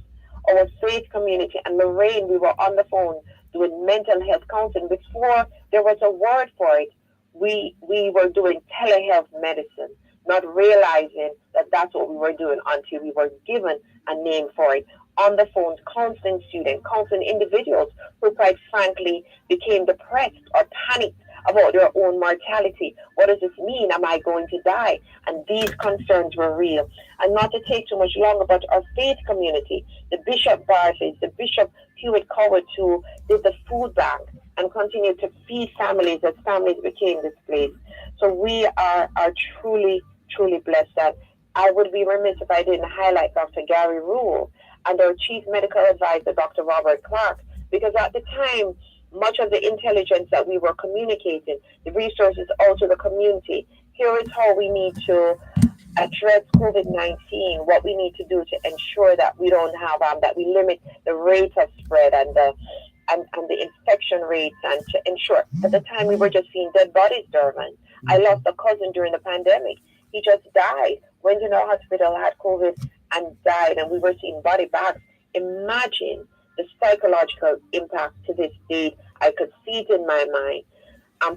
Our faith community and Lorraine, we were on the phone doing mental health counseling. Before there was a word for it, we were doing telehealth medicine, not realizing that that's what we were doing until we were given a name for it. On the phone, counseling students, counseling individuals who quite frankly became depressed or panicked about their own mortality. What does this mean? Am I going to die? And these concerns were real. And not to take too much longer, but our faith community, the Bishop Barclays, the Bishop Hewitt Coward, who did the food bank and continued to feed families as families became displaced. So we are truly, truly blessed. That I would be remiss if I didn't highlight Dr. Gary Rule and our Chief Medical Advisor, Dr. Robert Clark, because at the time, much of the intelligence that we were communicating, the resources out to the community, here is how we need to address COVID-19, what we need to do to ensure that we don't have, that we limit the rate of spread and the infection rates, and to ensure. At the time, we were just seeing dead bodies, Dervan. I lost a cousin during the pandemic. He just died. Went in our hospital, had COVID, and died. And we were seeing body bags. Imagine the psychological impact to this day. I could see it in my mind.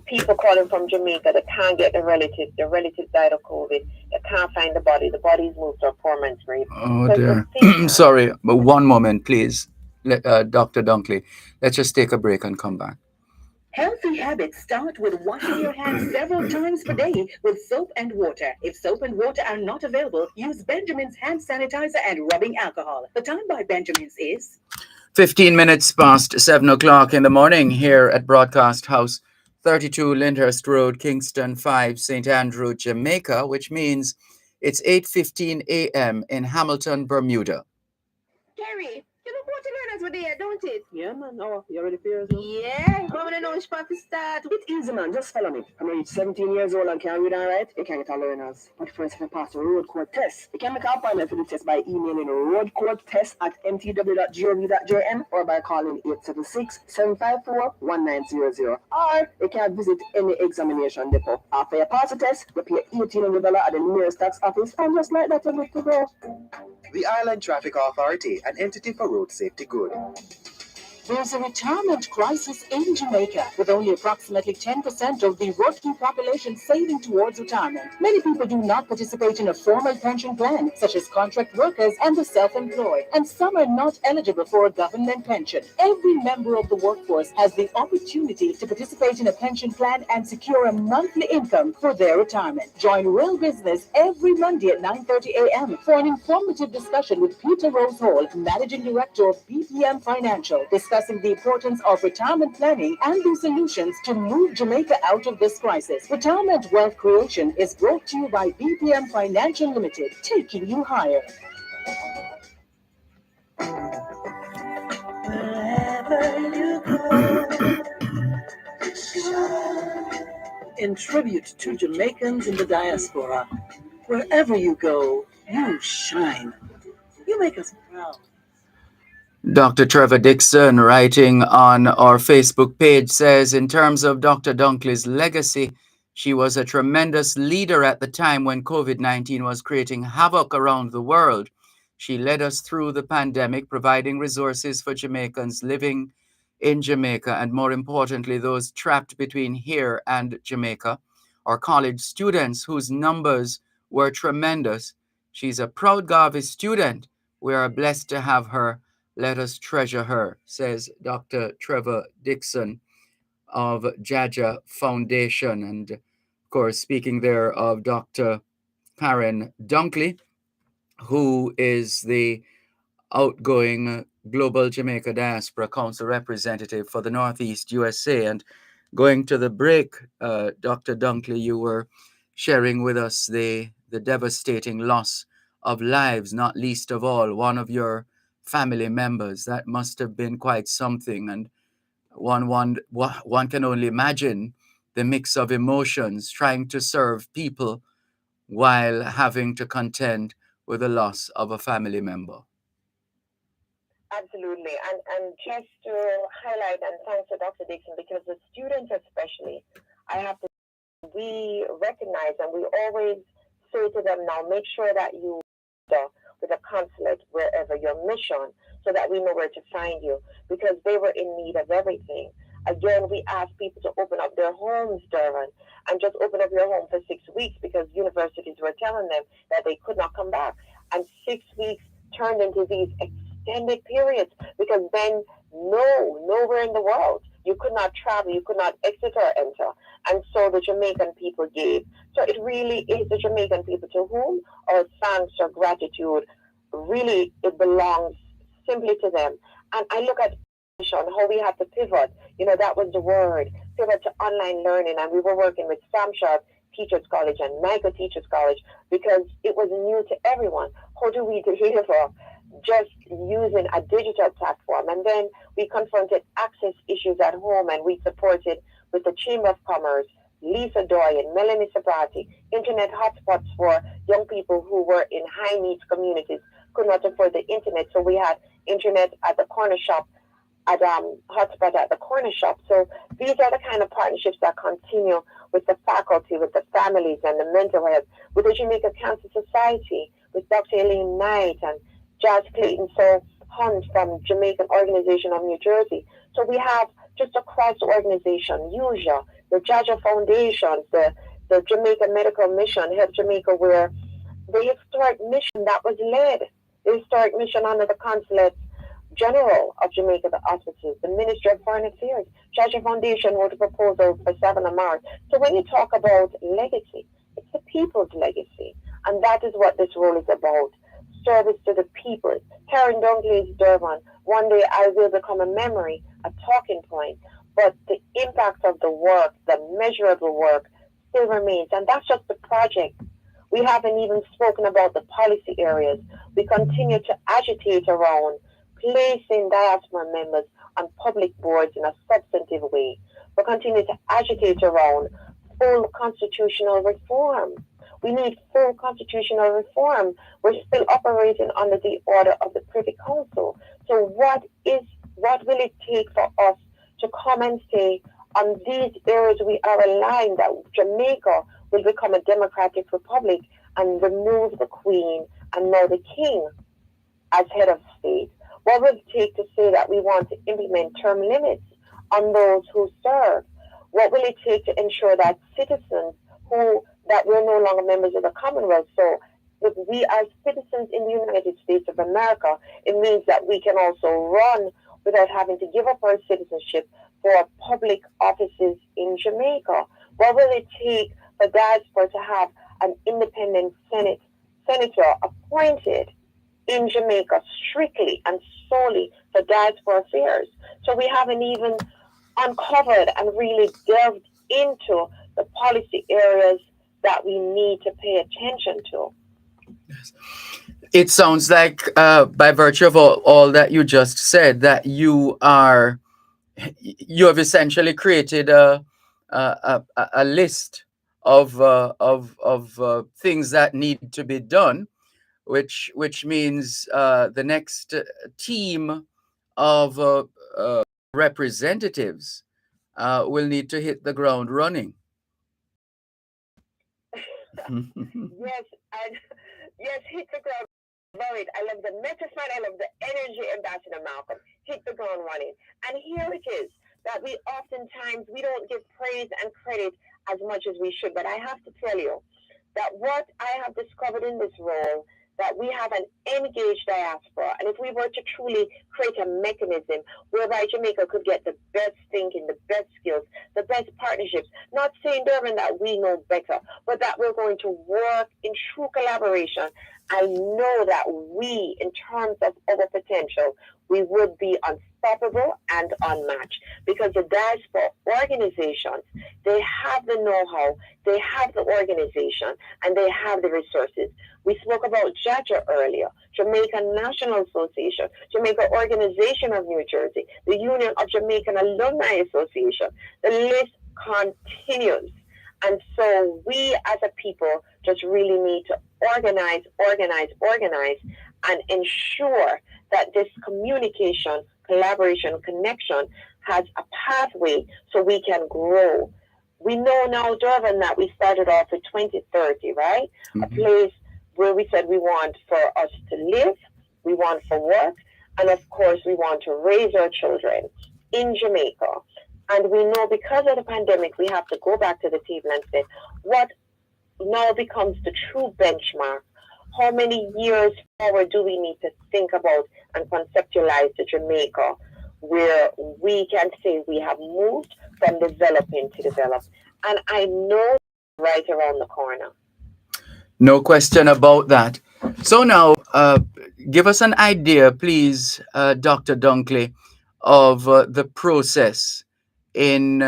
People calling from Jamaica that can't get the relatives. Their relatives died of COVID. They can't find the body. The body's moved to a poor man's grave. Oh dear. Sorry, but one moment, please, Dr. Dunkley. Let's just take a break and come back. Healthy habits start with washing your hands several times per day with soap and water. If soap and water are not available, use Benjamin's hand sanitizer and rubbing alcohol. The time by Benjamin's is 15 minutes past 7 o'clock in the morning here at Broadcast House, 32 Lyndhurst Road, Kingston 5, St. Andrew, Jamaica, which means it's 8:15 a.m. in Hamilton, Bermuda. Gary, you look what learners were there, don't it? Yeah, man. Oh, you ready for yours? Yeah, I want to know which part to start. It's easy, man. Just follow me. I'm reached 17 years old and can't read and write. You can get a learners. But first, if you pass the road code test, you can make an appointment for the test by emailing roadcodetest@mtw.gov.jm or by calling 876-754-1900. Or you can visit any examination depot. After you pass the test, you pay $1,800 at the nearest tax office, and just like that, you're good to go. The Island Traffic Authority, an entity for road safety good. There's a retirement crisis in Jamaica, with only approximately 10% of the working population saving towards retirement. Many people do not participate in a formal pension plan, such as contract workers and the self-employed, and some are not eligible for a government pension. Every member of the workforce has the opportunity to participate in a pension plan and secure a monthly income for their retirement. Join Real Business every Monday at 9:30 a.m. for an informative discussion with Peter Rose Hall, Managing Director of BPM Financial, discussing the importance of retirement planning and the solutions to move Jamaica out of this crisis. Retirement Wealth Creation is brought to you by BPM Financial Limited, taking you higher. Wherever you go, in tribute to Jamaicans in the diaspora, wherever you go, you shine. You make us proud. Dr. Trevor Dixon, writing on our Facebook page, says, in terms of Dr. Dunkley's legacy, she was a tremendous leader at the time when COVID-19 was creating havoc around the world. She led us through the pandemic, providing resources for Jamaicans living in Jamaica, and more importantly, those trapped between here and Jamaica, or college students whose numbers were tremendous. She's a proud Garvey student. We are blessed to have her. Let us treasure her, says Dr. Trevor Dixon of Jaja Foundation. And of course, speaking there of Dr. Karen Dunkley, who is the outgoing Global Jamaica Diaspora Council representative for the Northeast USA. And going to the break, Dr. Dunkley, you were sharing with us the devastating loss of lives, not least of all, one of your family members. That must have been quite something. And one can only imagine the mix of emotions trying to serve people while having to contend with the loss of a family member. Absolutely. And just to highlight and thanks to Dr. Dixon, because the students especially, we recognize and we always say to them now, make sure that you with a consulate wherever your mission so that we know where to find you, because they were in need of everything. Again, we ask people to open up their homes, Dervan, and just open up your home for 6 weeks because universities were telling them that they could not come back. And 6 weeks turned into these extended periods because then nowhere in the world. You could not travel, you could not exit or enter. And so the Jamaican people gave. So it really is the Jamaican people to whom our thanks or gratitude, really it belongs simply to them. And I look at how we had to pivot. That was the word, pivot to online learning. And we were working with Sam Sharp Teachers College and Michael Teachers College because it was new to everyone. How do we deliver just using a digital platform? And then we confronted access issues at home, and we supported with the Chamber of Commerce, Lisa Doy and Melanie Sabati, internet hotspots for young people who were in high needs communities, could not afford the internet. So we had internet at the corner shop, at hotspot at the corner shop. So these are the kind of partnerships that continue with the faculty, with the families and the mental health, with the Jamaica Cancer Society, with Dr. Elaine Knight and Jazz Clayton Hunt from Jamaican Organization of New Jersey. So we have just across the organization, UJA, the Jaja Foundations, the Jamaica Medical Mission, Help Jamaica, where the historic mission that was led, the historic mission under the Consulate General of Jamaica, the auspices, the Ministry of Foreign Affairs, Jaja Foundation wrote a proposal for 7 of March. So when you talk about legacy, it's the people's legacy. And that is what this role is about. Service to the people. Karen Dunkley's Dervan. One day I will become a memory, a talking point. But the impact of the work, the measurable work, still remains. And that's just the project. We haven't even spoken about the policy areas. We continue to agitate around placing diaspora members on public boards in a substantive way. We continue to agitate around full constitutional reform. We need full constitutional reform. We're still operating under the order of the Privy Council. So what will it take for us to come and say on these areas we are aligned that Jamaica will become a democratic republic and remove the Queen and now the King as head of state? What will it take to say that we want to implement term limits on those who serve? What will it take to ensure that citizens that we're no longer members of the Commonwealth? So if we are citizens in the United States of America, it means that we can also run without having to give up our citizenship for public offices in Jamaica. What will it take for diaspora to have an independent senator appointed in Jamaica strictly and solely for diaspora affairs? So we haven't even uncovered and really delved into the policy areas that we need to pay attention to. It sounds like, by virtue of all that you just said, that you have essentially created a list of things that need to be done, which means the next team of representatives will need to hit the ground running. Yes, hit the ground running. I love the metaphor. I love the energy, Ambassador Malcolm. Hit the ground running. And here it is that we don't give praise and credit as much as we should. But I have to tell you that what I have discovered in this role, that we have an engaged diaspora. And if we were to truly create a mechanism whereby Jamaica could get the best thinking, the best skills, the best partnerships, not saying, Dervan, that we know better, but that we're going to work in true collaboration, I know that we, in terms of our potential, we would be unstoppable and unmatched, because the diaspora organizations, they have the know-how, they have the organization, and they have the resources. We spoke about JAJA earlier, Jamaican National Association, Jamaica Organization of New Jersey, the Union of Jamaican Alumni Association. The list continues. And so we as a people just really need to organize, and ensure that this communication, collaboration, connection has a pathway so we can grow. We know now, Dervan, that we started off with 2030, right? Mm-hmm. A place where we said we want for us to live, we want for work, and of course we want to raise our children in Jamaica. And we know because of the pandemic, we have to go back to the table and say, what now becomes the true benchmark? How many years forward do we need to think about and conceptualize the Jamaica where we can say we have moved from developing to develop? And I know right around the corner. No question about that. So now, give us an idea, please, Dr. Dunkley, of the process in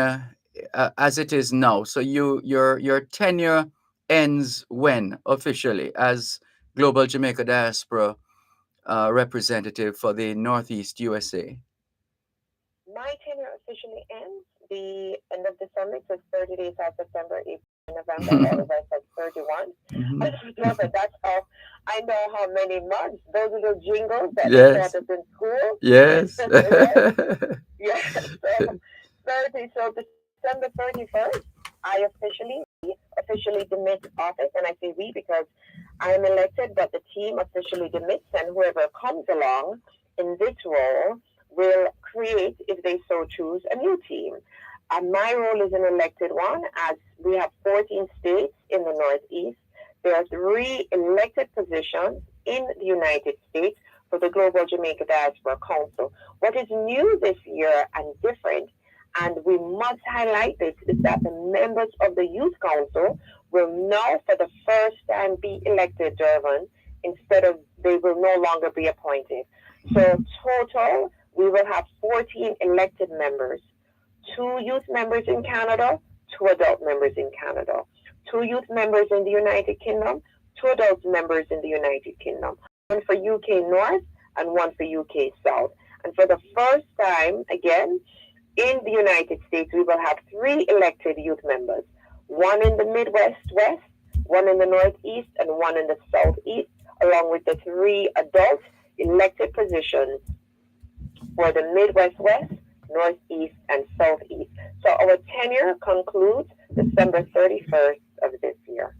as it is now. So your tenure ends when officially as Global Jamaica Diaspora representative for the Northeast USA? My tenure officially ends the end of December. So 30 days out September, April, November. All of us at 31. Mm-hmm. That's how I know how many months. Those little jingles that they taught us in school. Yes. Yes. So 30. So December 31st I officially demit office, and I say we because I am elected, but the team officially demits, and whoever comes along in this role will create, if they so choose, a new team. My role is an elected one, as we have 14 states in the Northeast. There are 3 elected positions in the United States for the Global Jamaica Diaspora Council. What is new this year and different, and we must highlight this, is that the members of the Youth Council will now for the first time be elected, Dervan, instead of they will no longer be appointed. So total, we will have 14 elected members, 2 youth members in Canada, 2 adult members in Canada, 2 youth members in the United Kingdom, 2 adult members in the United Kingdom, 1 for UK North and 1 for UK South. And for the first time, again, in the United States, we will have 3 elected youth members, 1 in the Midwest West, 1 in the Northeast, and 1 in the Southeast, along with the 3 adult elected positions for the Midwest West, Northeast, and Southeast. So our tenure concludes December 31st of this year.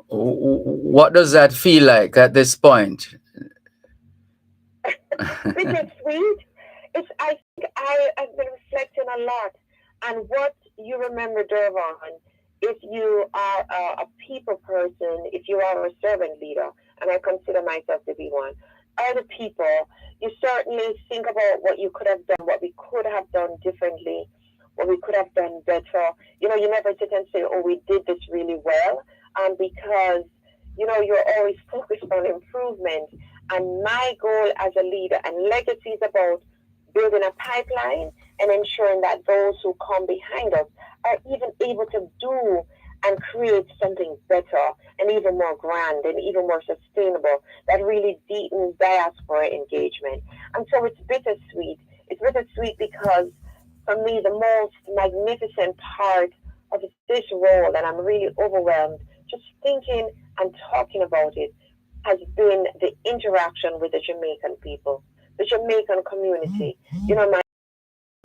What does that feel like at this point? Bittersweet. I think I've been reflecting a lot. And what you remember, Dervan, if you are a people person, if you are a servant leader, and I consider myself to be one, are the people, you certainly think about what you could have done, what we could have done differently, what we could have done better. You know, you never sit and say, oh, we did this really well, because, you know, you're always focused on improvement. And my goal as a leader, and legacy is about building a pipeline and ensuring that those who come behind us are even able to do and create something better and even more grand and even more sustainable that really deepens diaspora engagement. And so it's bittersweet. It's bittersweet because for me, the most magnificent part of this role, and I'm really overwhelmed just thinking and talking about it, has been the interaction with the Jamaican people, the Jamaican community. You know, my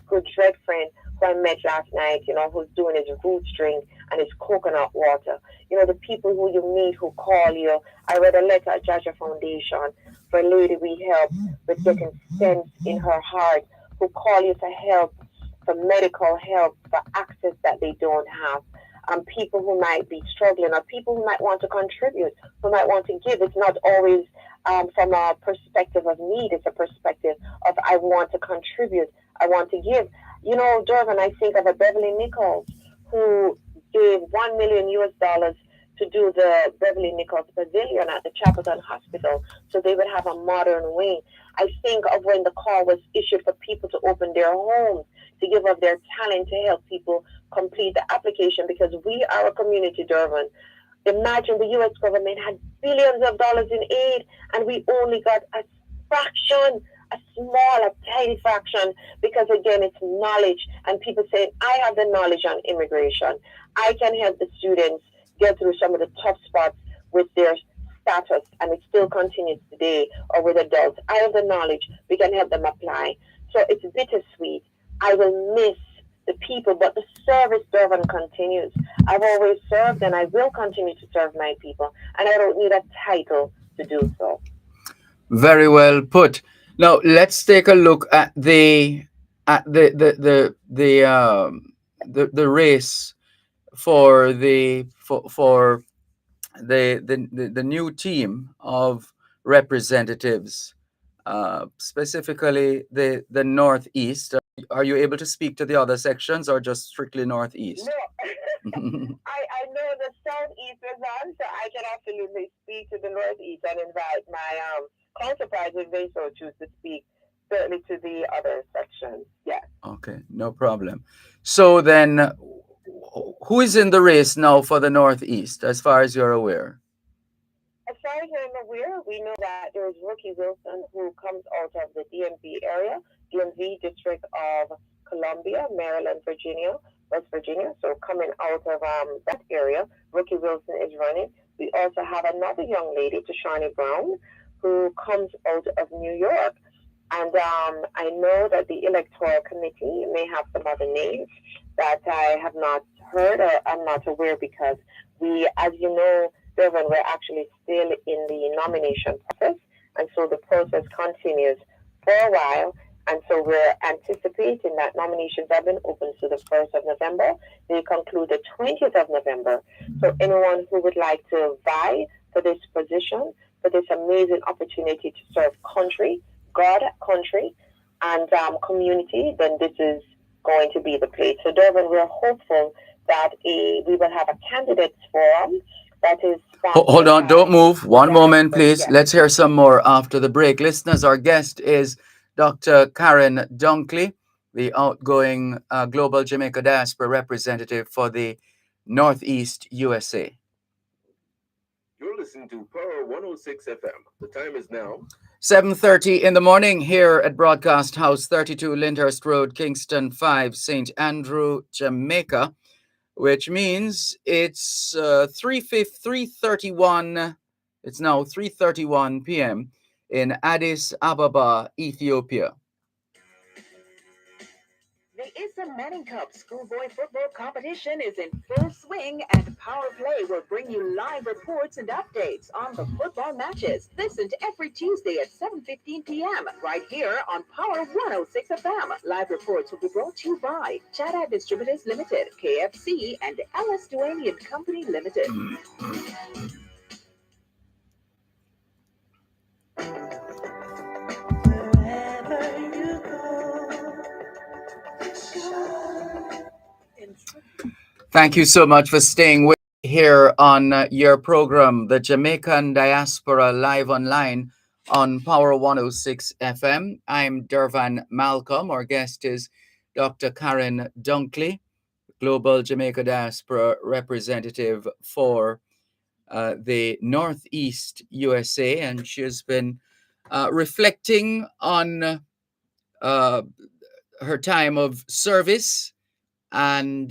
good dread friend who I met last night, you know, who's doing his roots drink and his coconut water. You know, the people who you meet who call you. I read a letter at Jaja Foundation for a lady we help with getting stents in her heart, who call you to help for medical help, for access that they don't have. People who might be struggling, or people who might want to contribute, who might want to give. It's not always from a perspective of need. It's a perspective of I want to contribute. I want to give. You know, Dervan, I think of a Beverly Nichols who gave $1 million to do the Beverly Nichols Pavilion at the Chapelton Hospital so they would have a modern wing. I think of when the call was issued for people to open their homes, to give of their talent to help people complete the application, because we are a community, Dervan. Imagine the U.S. government had billions of dollars in aid, and we only got a fraction, a small, a tiny fraction, because again, it's knowledge, and people saying, I have the knowledge on immigration. I can help the students get through some of the tough spots with their status, and it still continues today, or with adults. I have the knowledge. We can help them apply. So it's bittersweet. I will miss the people, but the service, Dervan, continues. I've always served, and I will continue to serve my people, and I don't need a title to do so. Very well put. Now let's take a look at the race for the new team of representatives, specifically the Northeast. Are you able to speak to the other sections or just strictly Northeast? No. I know the Southeast is on, so I can absolutely speak to the Northeast and invite my counterparts if they so choose to speak, certainly to the other sections. Yes. Okay, no problem. So then, who is in the race now for the Northeast, as far as you're aware? As far as I'm aware, we know that there is Rookie Wilson, who comes out of the DMV area, DMV District of Columbia, Maryland, Virginia, West Virginia. So coming out of that area, Rookie Wilson is running. We also have another young lady, Tashani Brown, who comes out of New York. And I know that the Electoral Committee may have some other names that I have not heard or I'm not aware, because we, as you know, Dervan, we're actually still in the nomination process. And so the process continues for a while. And so we're anticipating that nominations have been open to the 1st of November. They conclude the 20th of November. So anyone who would like to vie for this position, for this amazing opportunity to serve country, God, country, and community, then this is going to be the place. So Dervan, we're hopeful that we will have a candidates forum that is Hold on, don't move. One moment, please. Yes. Let's hear some more after the break. Listeners, our guest is Dr. Karen Dunkley, the outgoing Global Jamaica Diaspora representative for the Northeast USA. You're listening to Power 106 FM. The time is now 7:30 in the morning here at Broadcast House 32 Lyndhurst Road, Kingston 5, St. Andrew, Jamaica, which means it's 3:31. It's now 3:31 p.m. in Addis Ababa, Ethiopia. The Issa Manning Cup schoolboy football competition is in full swing, and Power Play will bring you live reports and updates on the football matches. Listen to every Tuesday at 7:15 p.m. right here on Power 106 FM. Live reports will be brought to you by Chada Distributors Limited, KFC, and Ellis Duane and Company Limited. Thank you so much for staying with me here on your program, the Jamaican Diaspora Live Online on Power 106 FM. I'm Dervan Malcolm. Our guest is Dr. Karen Dunkley, Global Jamaica Diaspora representative for the Northeast USA, and she has been reflecting on her time of service and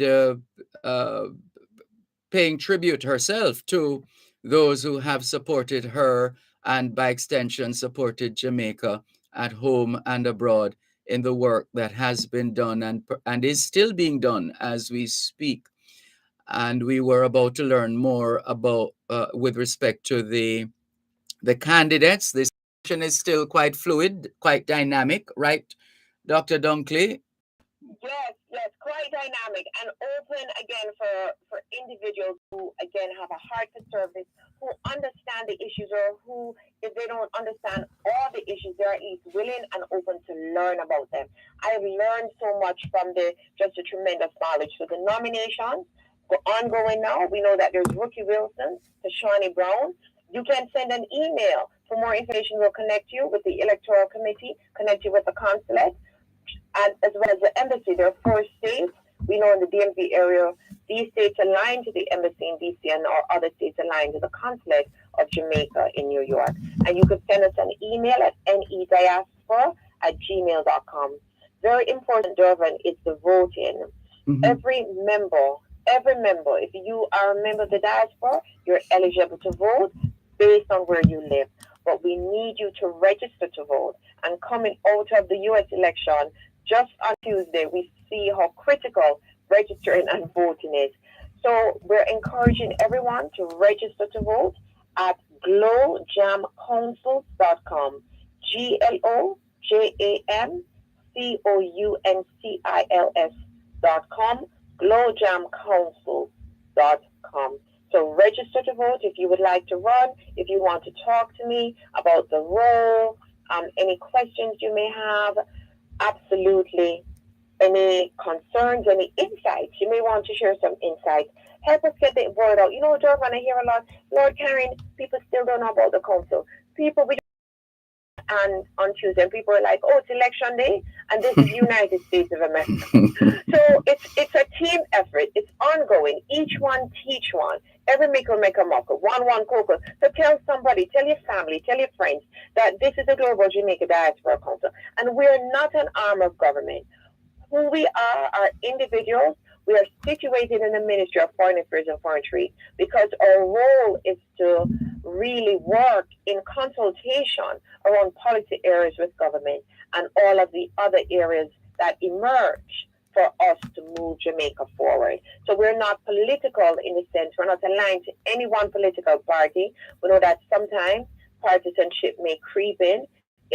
paying tribute herself to those who have supported her and by extension supported Jamaica at home and abroad in the work that has been done and is still being done as we speak. And we were about to learn more about with respect to the candidates. This election is still quite fluid, quite dynamic, right, Dr. Dunkley? Yes, quite dynamic and open again for individuals who again have a heart for service, who understand the issues, or who, if they don't understand all the issues, they're at least willing and open to learn about them. I have learned so much from just a tremendous knowledge. So the nominations are ongoing now. We know that there's Rookie Wilson to Shawnee Brown. You can send an email. For more information, we'll connect you with the Electoral Committee, connect you with the consulate, and as well as the embassy. There are 4 states. We know in the DMV area, these states align to the embassy in DC, and our other states align to the consulate of Jamaica in New York. And you could send us an email at nediaspora@gmail.com. Very important, Dervan, is the voting. Mm-hmm. Every member, if you are a member of the diaspora, you're eligible to vote based on where you live. But we need you to register to vote. And coming out of the U.S. election, just on Tuesday, we see how critical registering and voting is. So we're encouraging everyone to register to vote at glowjamcouncils.com. glowjamcouncils.com. glowjamcouncils.com. So register to vote if you would like to run, if you want to talk to me about the role, any questions you may have, absolutely, any concerns, any insights. You may want to share some insights. Help us get the word out. You know, Dervan, I hear a lot, Lord Karen, people still don't know about the council. And on Tuesday, people are like, oh, it's election day, and this is United States of America. So it's a team effort. It's ongoing. Each one teach one. Every maker make a mucker. One cocoa. So tell somebody, tell your family, tell your friends that this is the Global Jamaica Diaspora Council, and we are not an arm of government. Who we are individuals. We are situated in the Ministry of Foreign Affairs and Foreign Trade because our role is to really work in consultation around policy areas with government. and all of the other areas that emerge for us to move Jamaica forward. So we're not political in the sense, we're not aligned to any one political party. We know that sometimes partisanship may creep in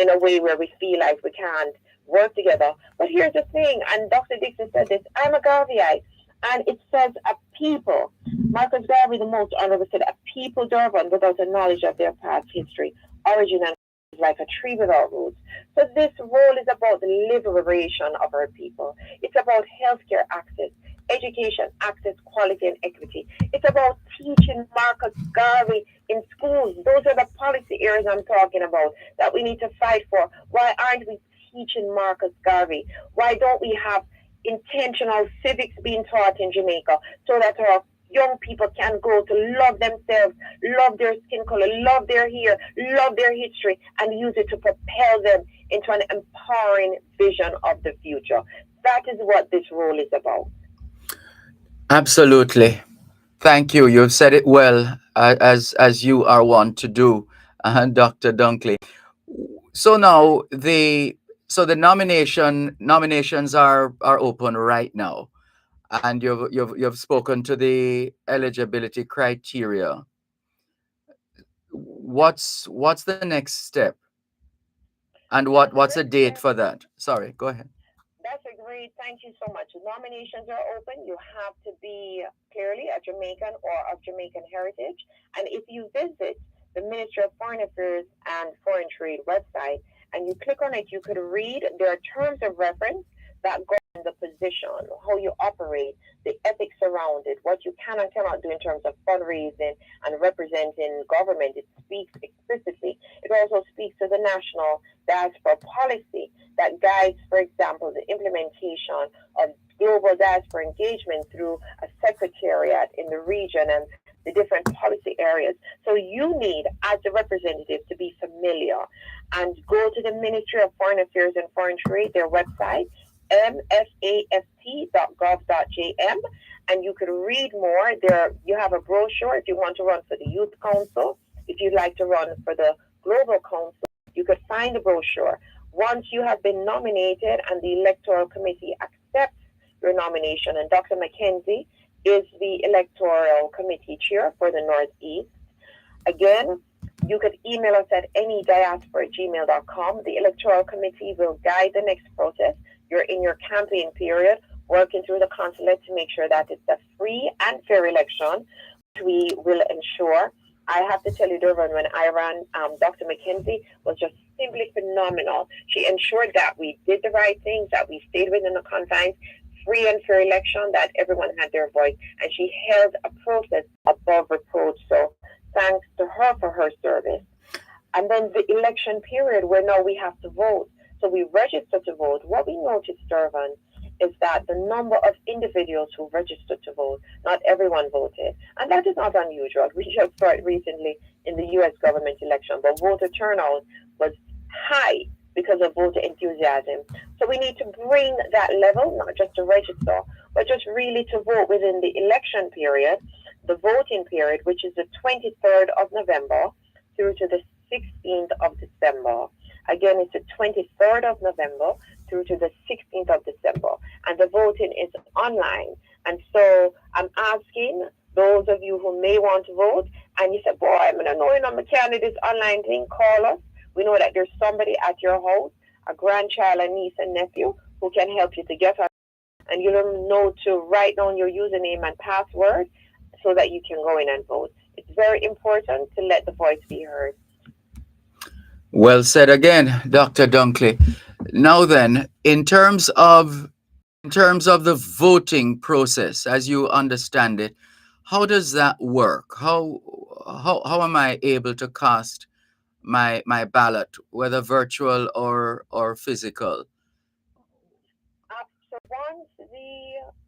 a way where we feel like we can't work together. But here's the thing, and Dr. Dixon said this, I'm a Garveyite, and it says a people. Marcus Garvey, the most honorable, said a people, Dervan, without a knowledge of their past history, origin, and is like a tree without roots. So this role is about the liberation of our people. It's about healthcare access, education access, quality, and equity. It's about teaching Marcus Garvey in schools. Those are the policy areas I'm talking about that we need to fight for. Why aren't we teaching Marcus Garvey? Why don't we have intentional civics being taught in Jamaica so that our young people can grow to love themselves, love their skin color, love their hair, love their history, and use it to propel them into an empowering vision of the future. That is what this role is about. Absolutely. Thank you. You've said it well, as you are one to do, Dr. Dunkley. So now the nominations are open right now, and you've spoken to the eligibility criteria. What's the next step, and what's the date for that? Sorry, go ahead. That's a great, thank you so much. Nominations are open. You have to be clearly a Jamaican or of Jamaican heritage. And if you visit the Ministry of Foreign Affairs and Foreign Trade website and you click on it, you could read their terms of reference that govern the position, how you operate, the ethics around it, what you can and cannot do in terms of fundraising and representing government. It speaks explicitly. It also speaks to the national diaspora policy that guides, for example, the implementation of global diaspora engagement through a secretariat in the region and the different policy areas. So you need, as a representative, to be familiar and go to the Ministry of Foreign Affairs and Foreign Trade, their website, mfaft.gov.jm, and you can read more. There, you have a brochure if you want to run for the Youth Council. If you'd like to run for the Global Council, you could find the brochure. Once you have been nominated and the Electoral Committee accepts your nomination, and Dr. Mackenzie is the Electoral Committee Chair for the Northeast. Again, you could email us at anydiaspora@gmail.com. The Electoral Committee will guide the next process. You're in your campaign period, working through the consulate to make sure that it's a free and fair election, which we will ensure. I have to tell you, Dervan, when I ran, Dr. Mackenzie was just simply phenomenal. She ensured that we did the right things, that we stayed within the confines, free and fair election, that everyone had their voice, and she held a process above reproach. So thanks to her for her service. And then the election period where now we have to vote. So we register to vote. What we noticed, Dervan, is that the number of individuals who registered to vote, not everyone voted. And that is not unusual. We just saw it recently in the U.S. government election, but voter turnout was high because of voter enthusiasm. So we need to bring that level, not just to register, but just really to vote within the election period, the voting period, which is the 23rd of November through to the 16th of December. Again, it's the 23rd of November through to the 16th of December. And the voting is online. And so I'm asking those of you who may want to vote, and you say, boy, I'm going to know my candidate's online thing, call us. We know that there's somebody at your house, a grandchild, a niece, and nephew, who can help you to get on. And you'll know to write down your username and password so that you can go in and vote. It's very important to let the voice be heard. Well said again, Dr. Dunkley. Now then, in terms of the voting process, as you understand it, how does that work? How am I able to cast my ballot, whether virtual or physical? So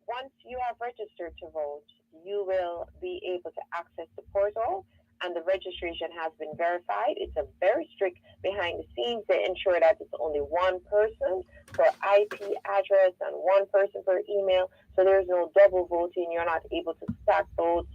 once you have registered to vote, you will be able to access the portal, and the registration has been verified. It's a very strict behind the scenes. They ensure that it's only one person per IP address and one person per email. So there's no double voting. You're not able to stack votes.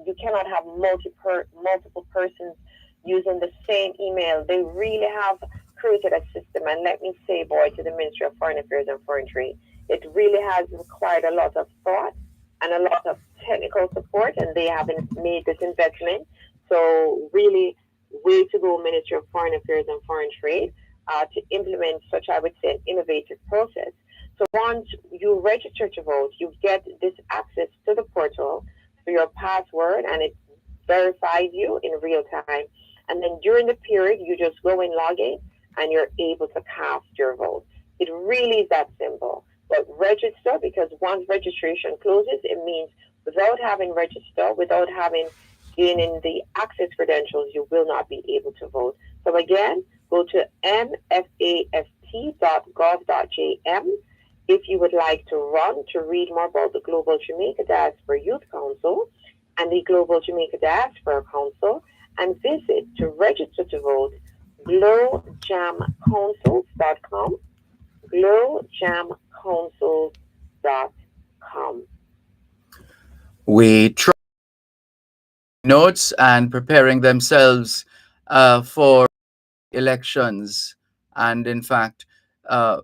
You cannot have multiple persons using the same email. They really have created a system. And let me say, boy, to the Ministry of Foreign Affairs and Foreign Trade, it really has required a lot of thought and a lot of technical support, and they haven't made this investment. So really, way to go, Ministry of Foreign Affairs and Foreign Trade, to implement such, I would say, an innovative process. So once you register to vote, you get this access to the portal for your password, and it verifies you in real time. And then during the period, you just go and log in, and you're able to cast your vote. It really is that simple. But register, because once registration closes, it means without having registered, without having gaining the access credentials, you will not be able to vote. So again, go to mfaft.gov.jm if you would like to run to read more about the Global Jamaica Diaspora Youth Council and the Global Jamaica Diaspora Council, and visit to register to vote glowjamcouncils.com, glowjamcouncils.com. We try notes and preparing themselves for elections. And in fact, I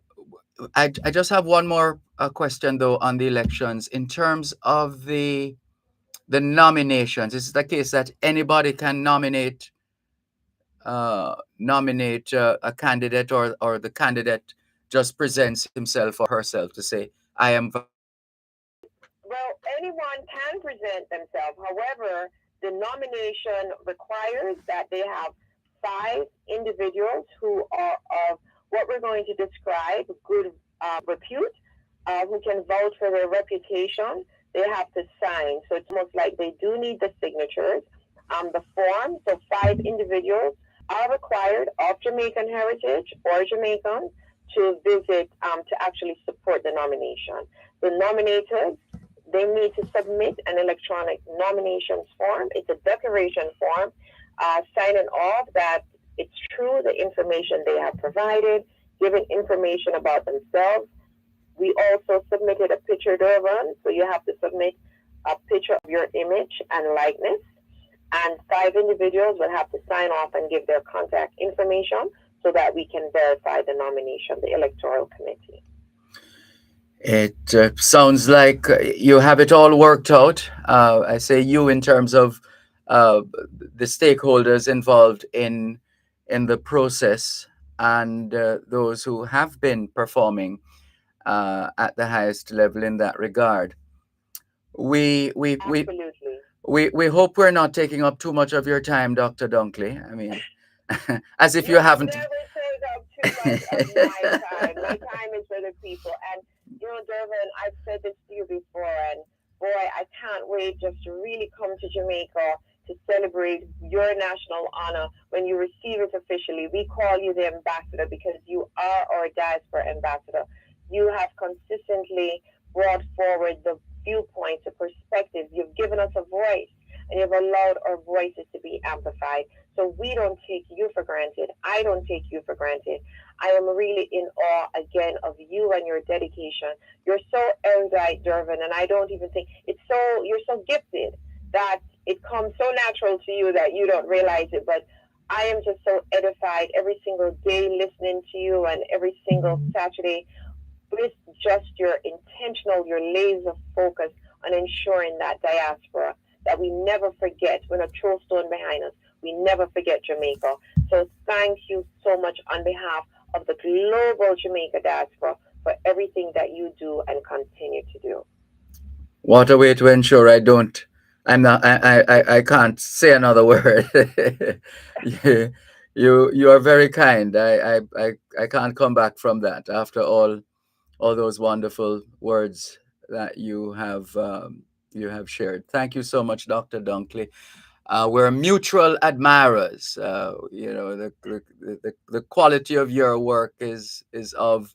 just have one more question though on the elections in terms of the nominations. Is it the case that anybody can nominate a candidate, or the candidate just presents himself or herself to say, I am? Well, anyone can present themselves. However, the nomination requires that they have 5 individuals who are of what we're going to describe good repute, who can vouch for their reputation. They have to sign. So it's almost like they do need the signatures. The form, so 5 individuals are required of Jamaican heritage or Jamaicans to visit to actually support the nomination. The nominators, they need to submit an electronic nominations form. It's a declaration form, signing off that it's true the information they have provided, giving information about themselves. We also submitted a picture, Dervan, so you have to submit a picture of your image and likeness. And 5 individuals will have to sign off and give their contact information so that we can verify the nomination, the electoral committee. It sounds like you have it all worked out. I say you in terms of the stakeholders involved in the process, and those who have been performing at the highest level in that regard. Absolutely. We hope we're not taking up too much of your time, Dr. Dunkley. I mean, as if you haven't. Never take up too much of my time. My time is for the people. And, you know, Dervan, I've said this to you before, and boy, I can't wait just to really come to Jamaica to celebrate your national honor when you receive it officially. We call you the ambassador because you are our diaspora ambassador. You have consistently brought forward the viewpoints, the perspectives. You've given us a voice, and you've allowed our voices to be amplified. So we don't take you for granted. I don't take you for granted. I am really in awe again of you and your dedication. You're so erudite, Dervan, and I don't even think you're so gifted that it comes so natural to you that you don't realize it. But I am just so edified every single day listening to you, and every single Saturday with just your your laser focus on ensuring that diaspora, that we never forget. We're not throw stone behind us. We never forget Jamaica. So thank you so much on behalf of the global Jamaica diaspora for everything that you do and continue to do. What a way to ensure I can't say another word. You are very kind. I can't come back from that after all those wonderful words that you have shared. Thank you so much, Dr. Dunkley. We're mutual admirers. The quality of your work is of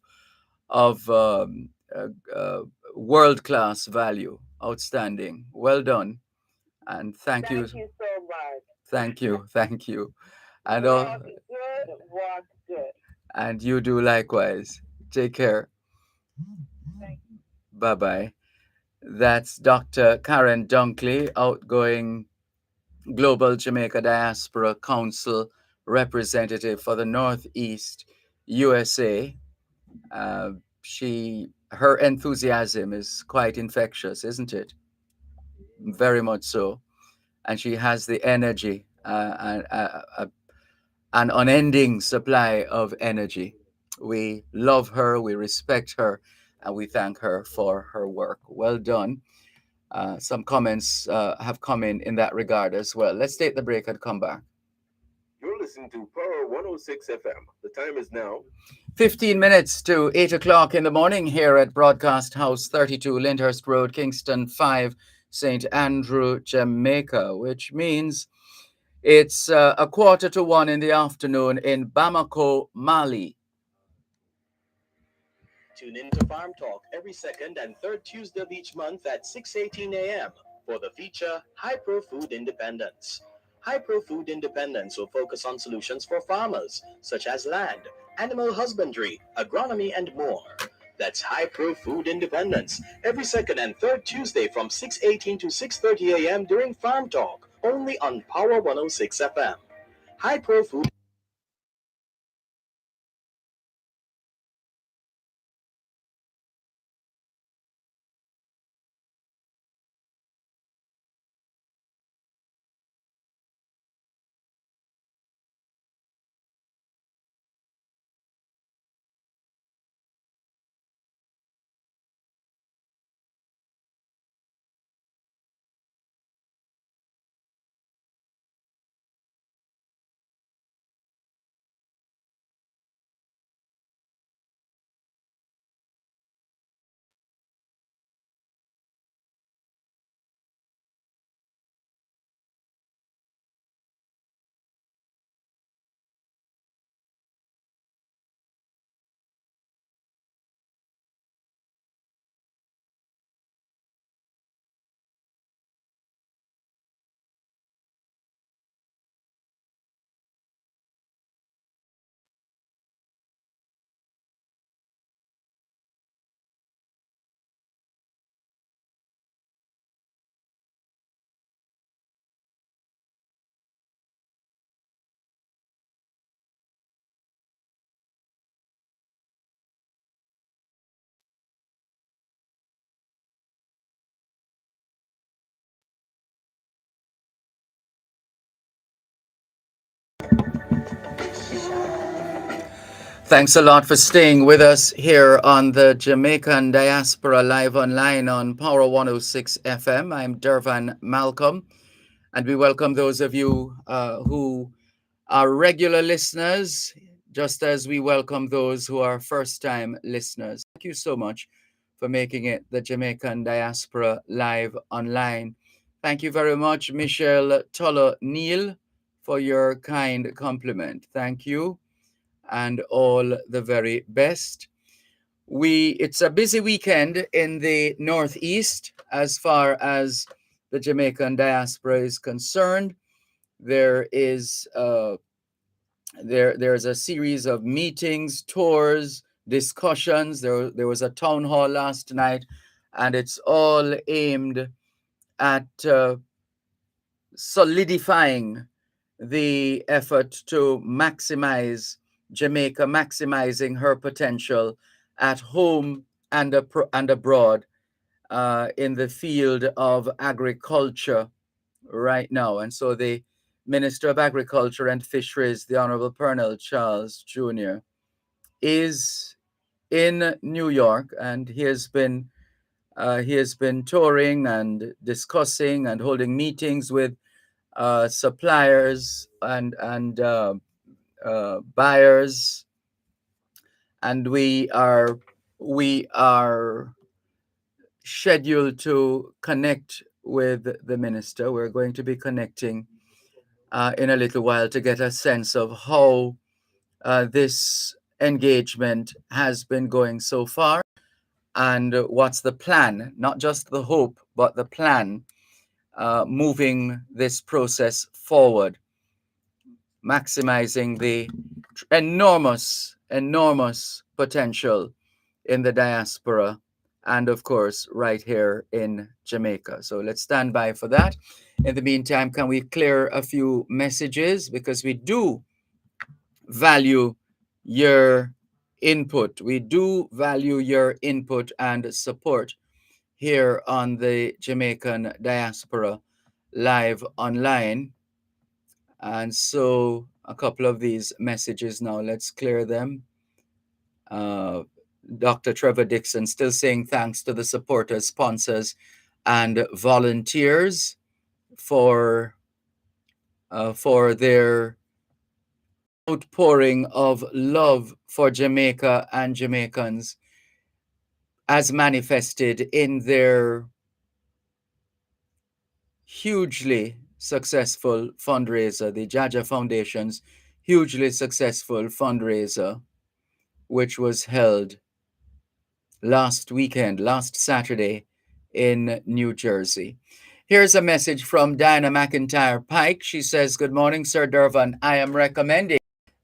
world-class value. Outstanding. Well done. And thank you. Thank you so much. Thank you. And walk good, walk good. And you do likewise. Take care. Bye-bye. That's Dr. Karen Dunkley, outgoing Global Jamaica Diaspora Council representative for the Northeast USA. Her enthusiasm is quite infectious, isn't it? Very much so. And she has the energy, an unending supply of energy. We love her, we respect her, and we thank her for her work. Well done. Some comments have come in that regard as well. Let's take the break and come back. You're listening to Power 106 FM. The time is now 15 minutes to 8 o'clock in the morning here at Broadcast House 32, Lyndhurst Road, Kingston 5, St. Andrew, Jamaica, which means it's a 1:45 in the afternoon in Bamako, Mali. Tune in to Farm Talk every second and third Tuesday of each month at 6:18 a.m. for the feature Hyper Food Independence. Hyper Food Independence will focus on solutions for farmers, such as land, animal husbandry, agronomy, and more. That's Hyper Food Independence every second and third Tuesday from 6:18 to 6:30 a.m. during Farm Talk, only on Power 106 FM. Hyper Food. Thanks a lot for staying with us here on the Jamaican Diaspora live online on Power 106 FM. I'm Dervan Malcolm, and we welcome those of you who are regular listeners, just as we welcome those who are first-time listeners. Thank you so much for making it the Jamaican Diaspora live online. Thank you very much, Michelle Tuller Neal, for your kind compliment. Thank you, and all the very best. It's a busy weekend in the Northeast as far as the Jamaican diaspora is concerned. There's a series of meetings, tours, discussions. There was a town hall last night, and it's all aimed at solidifying the effort to maximize Jamaica, maximizing her potential at home and abroad in the field of agriculture right now. And so the Minister of Agriculture and Fisheries, the Honorable Pernell Charles Jr., is in New York, and he has been touring and discussing and holding meetings with suppliers and buyers, and we are scheduled to connect with the minister. We're going to be connecting in a little while to get a sense of how this engagement has been going so far, and what's the plan, not just the hope, but the plan moving this process forward, maximizing the enormous potential in the diaspora and, of course, right here in Jamaica. So let's stand by for that. In the meantime, can we clear a few messages? Because we do value your input. We do value your input and support here on the Jamaican Diaspora Live Online. And so a couple of these messages now, let's clear them. Dr. Trevor Dixon still saying thanks to the supporters, sponsors, and volunteers for their outpouring of love for Jamaica and Jamaicans as manifested in their hugely successful fundraiser, the Jaja Foundation's hugely successful fundraiser, which was held last weekend, last Saturday in New Jersey. Here's a message from Diana McIntyre Pike. She says, "Good morning, Sir Dervan. I am recommending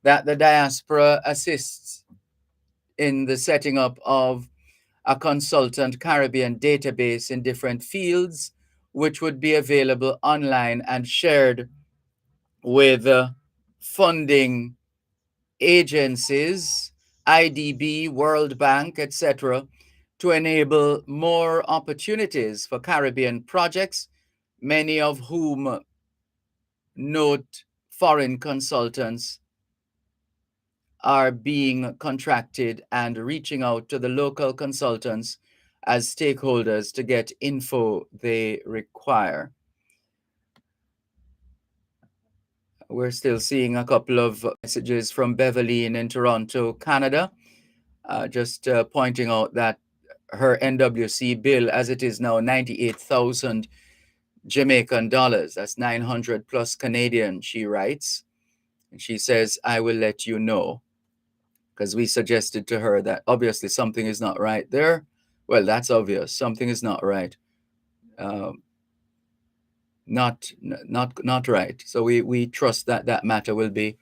that the diaspora assists in the setting up of a consultant Caribbean database in different fields, which would be available online and shared with funding agencies, IDB, World Bank, etc., to enable more opportunities for Caribbean projects, many of whom note foreign consultants are being contracted and reaching out to the local consultants as stakeholders to get info they require." We're still seeing a couple of messages from Beverly in Toronto, Canada, just pointing out that her NWC bill, as it is now, 98,000 Jamaican dollars. That's 900 plus Canadian, she writes. And she says, "I will let you know," because we suggested to her that obviously something is not right there. Well, that's obvious. Something is not right. Not right. So we trust that that matter will be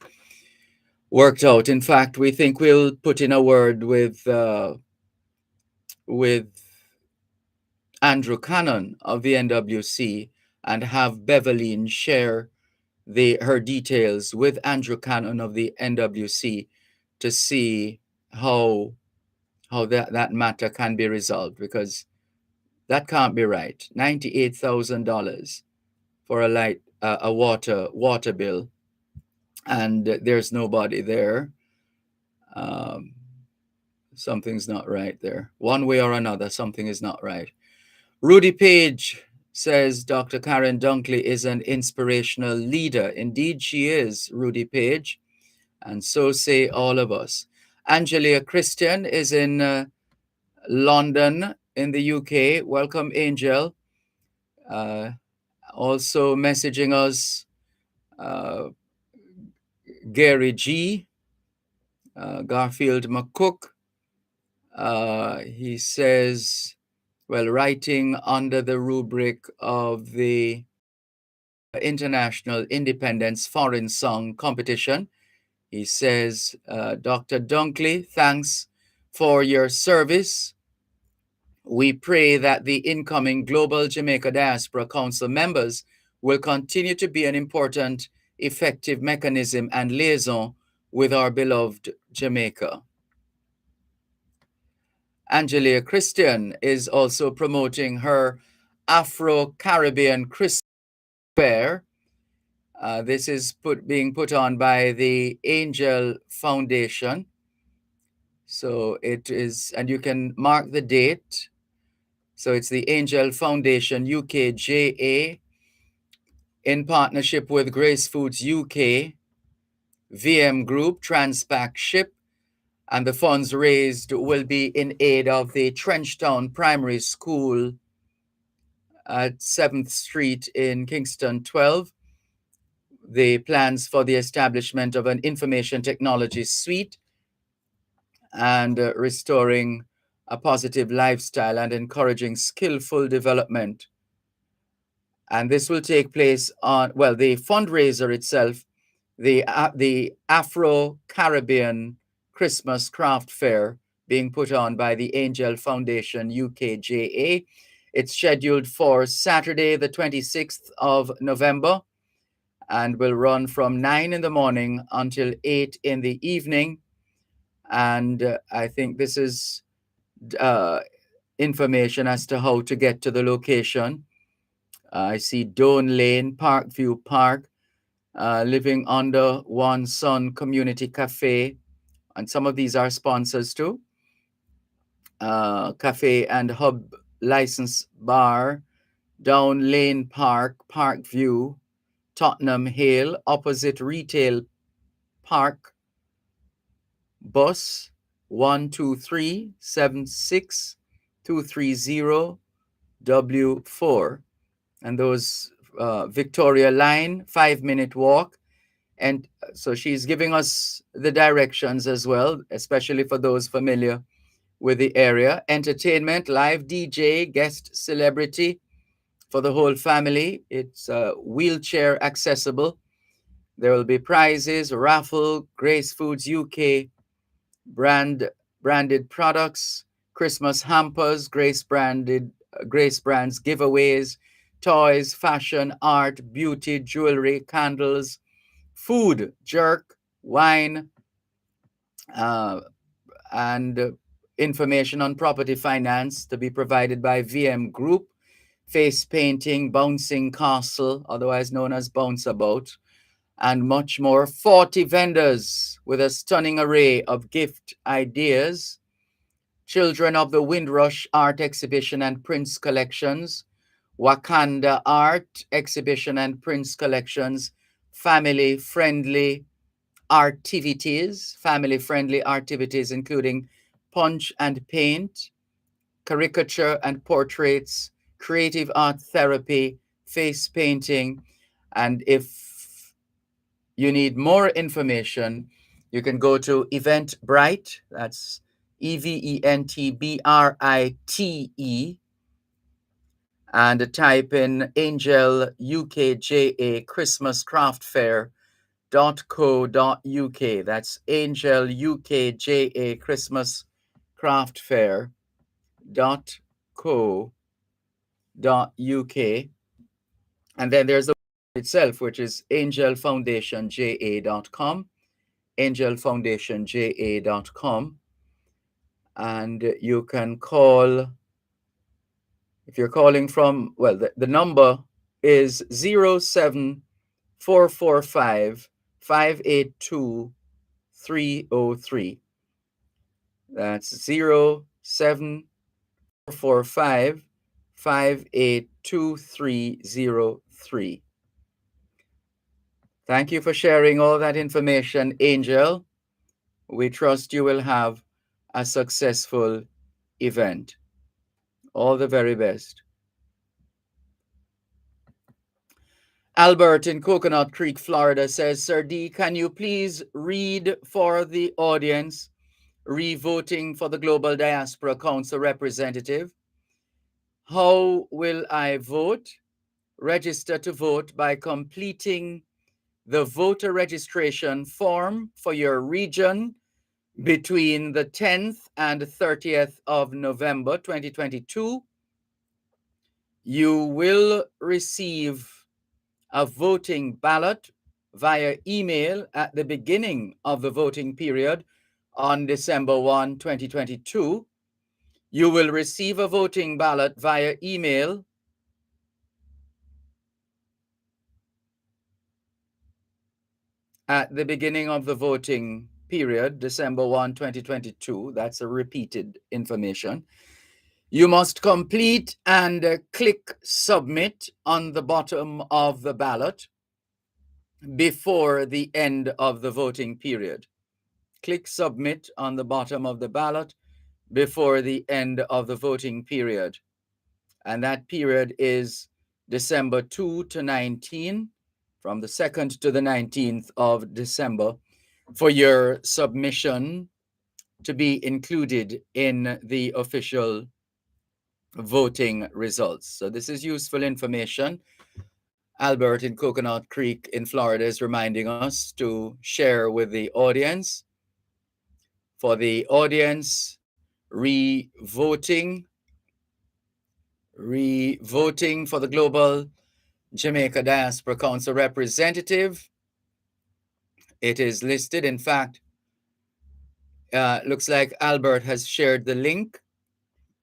worked out. In fact, we think we'll put in a word with Andrew Cannon of the NWC and have Beverly share her details with Andrew Cannon of the NWC to see how that matter can be resolved, because that can't be right. $98,000 for a water bill, and there's nobody there. Something's not right there. One way or another, something is not right. Rudy Page says Dr. Karen Dunkley is an inspirational leader. Indeed, she is, Rudy Page, and so say all of us. Angelia Christian is in London in the UK. Welcome, Angel. Also messaging us, Gary G, Garfield McCook. He says, well, writing under the rubric of the International Independence Foreign Song Competition, he says, Dr. Dunkley, thanks for your service. We pray that the incoming Global Jamaica Diaspora Council members will continue to be an important, effective mechanism and liaison with our beloved Jamaica. Angelia Christian is also promoting her Afro-Caribbean Christmas Fair. This is being put on by the Angel Foundation. So it is, and you can mark the date. So it's the Angel Foundation UKJA in partnership with Grace Foods UK, VM Group, Transpac Ship, and the funds raised will be in aid of the Trenchtown Primary School at 7th Street in Kingston 12. The plans for the establishment of an information technology suite and restoring a positive lifestyle and encouraging skillful development. And this will take place on, well, the fundraiser itself, the Afro-Caribbean Christmas Craft Fair being put on by the Angel Foundation UKJA. It's scheduled for Saturday, the 26th of November, and will run from 9 in the morning until 8 in the evening. And I think this is information as to how to get to the location. I see Doan Lane, Parkview Park, Living Under One Sun Community Cafe, and some of these are sponsors too. Cafe and Hub License Bar, Down Lane Park, Parkview, Tottenham Hale, opposite Retail Park, Bus 12376 W4. And those Victoria Line, 5-minute walk. And so she's giving us the directions as well, especially for those familiar with the area. Entertainment, live DJ, guest celebrity for the whole family. It's wheelchair accessible. There will be prizes, raffle, Grace Foods UK branded products, Christmas hampers, Grace Brands giveaways, toys, fashion, art, beauty, jewelry, candles, food, jerk, wine, and information on property finance to be provided by VM Group, face painting, bouncing castle, otherwise known as Bounce About, and much more. 40 vendors with a stunning array of gift ideas. Children of the Windrush Art Exhibition and Prints Collections, Wakanda Art Exhibition and Prints Collections, family-friendly activities, including punch and paint, caricature and portraits, creative art therapy, face painting. And if you need more information, you can go to Eventbrite, that's EVENTBRITE, and type in Angel UKJA Christmas Craft Fair.co.uk. That's Angel UKJA Christmas Craft Fair.co.uk. And then there's the website itself, which is angelfoundationja.com, angelfoundationja.com. And you can call, if you're calling from, well, the number is 07445 582 303. That's 07445 582 303. Thank you for sharing all that information, Angel. We trust you will have a successful event. All the very best. Albert in Coconut Creek, Florida says, Sir D, can you please read for the audience re-voting for the Global Diaspora Council representative? How will I vote? Register to vote by completing the voter registration form for your region between the 10th and 30th of November 2022. You will receive a voting ballot via email at the beginning of the voting period on December 1, 2022. You will receive a voting ballot via email at the beginning of the voting period, December 1, 2022. That's a repeated information. You must complete and click submit on the bottom of the ballot before the end of the voting period. Click submit on the bottom of the ballot before the end of the voting period. And that period is December 2 to 19, from the 2nd to the 19th of December, for your submission to be included in the official voting results. So this is useful information. Albert in Coconut Creek in Florida is reminding us to share with the audience. For the audience, re-voting for the Global Jamaica Diaspora Council representative. It is listed. In fact, looks like Albert has shared the link.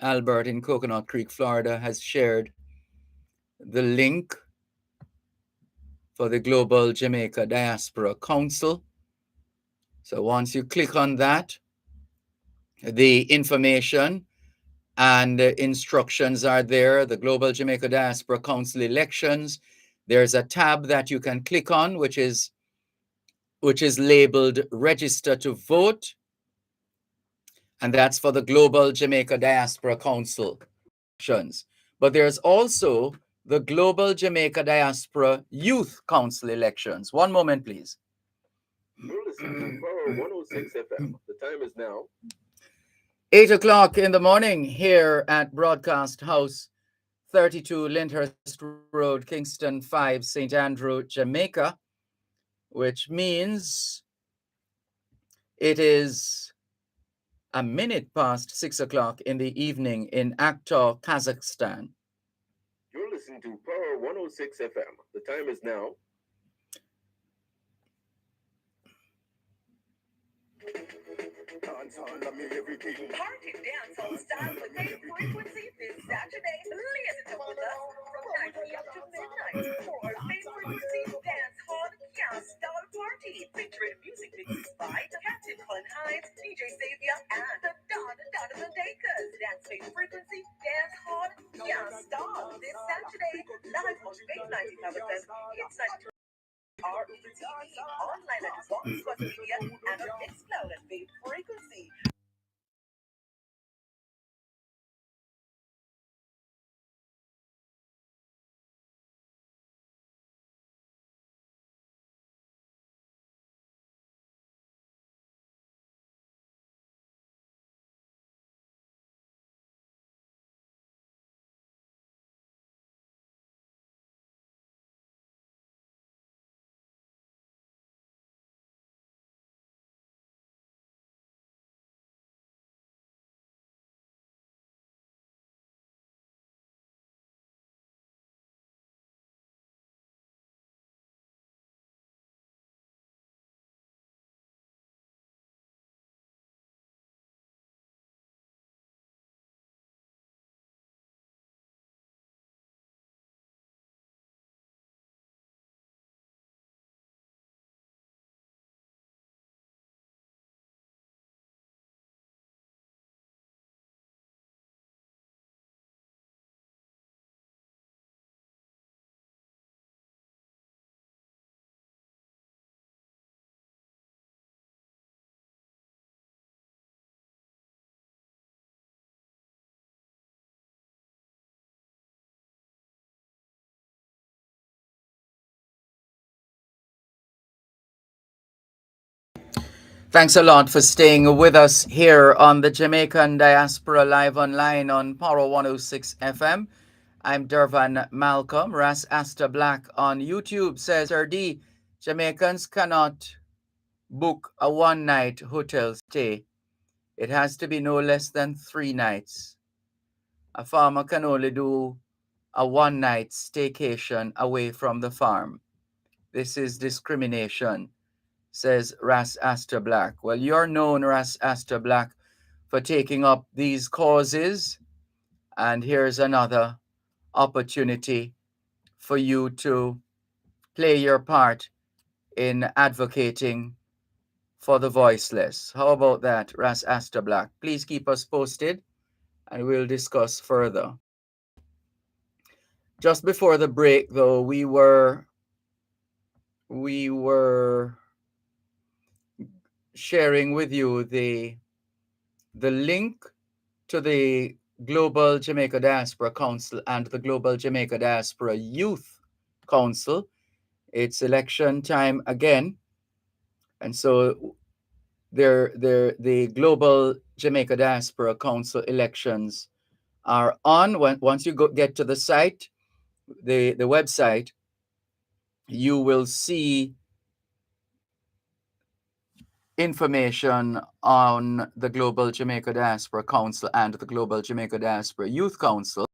Albert in Coconut Creek, Florida, has shared the link for the Global Jamaica Diaspora Council. So once you click on that, the information and instructions are there. The Global Jamaica Diaspora Council elections. There's a tab that you can click on, which is labeled Register to Vote. And that's for the Global Jamaica Diaspora Council elections. But there's also the Global Jamaica Diaspora Youth Council elections. One moment, please. You're listening to Power 106 FM. The time is now 8 o'clock in the morning here at Broadcast House, 32 Lyndhurst Road, Kingston 5, St. Andrew, Jamaica, which means it is a minute past 6 o'clock in the evening in Aktau, Kazakhstan. You're listening to Power 106 FM. The time is now Party dancehall style with a frequency this Saturday. Listen with us from 9 p.m. to midnight for Faith Frequency Dance Hall Can't Stall Party, featuring music mixes by Captain Colin Hines, DJ Xavier, and the Donovan Dakers. That's Faith Frequency Dance Hall Can't Stall this Saturday, live on Faith 95 FM. It's our TV, online at Vox Media, and on Mixcloud at Faith Frequency. Thanks a lot for staying with us here on the Jamaican Diaspora Live Online on Power 106 FM. I'm Dervan Malcolm. Ras Asta Black on YouTube says, RD, Jamaicans cannot book a one-night hotel stay. It has to be no less than 3 nights. A farmer can only do a one-night staycation away from the farm. This is discrimination, says Ras Asta Black. Well, you're known, Ras Asta Black, for taking up these causes. And here's another opportunity for you to play your part in advocating for the voiceless. How about that, Ras Asta Black? Please keep us posted and we'll discuss further. Just before the break, though, we were sharing with you the link to the Global Jamaica Diaspora Council and the Global Jamaica Diaspora Youth Council. It's election time again. And so the Global Jamaica Diaspora Council elections are on. Once you get to the site, the website, you will see information on the Global Jamaica Diaspora Council and the Global Jamaica Diaspora Youth Council.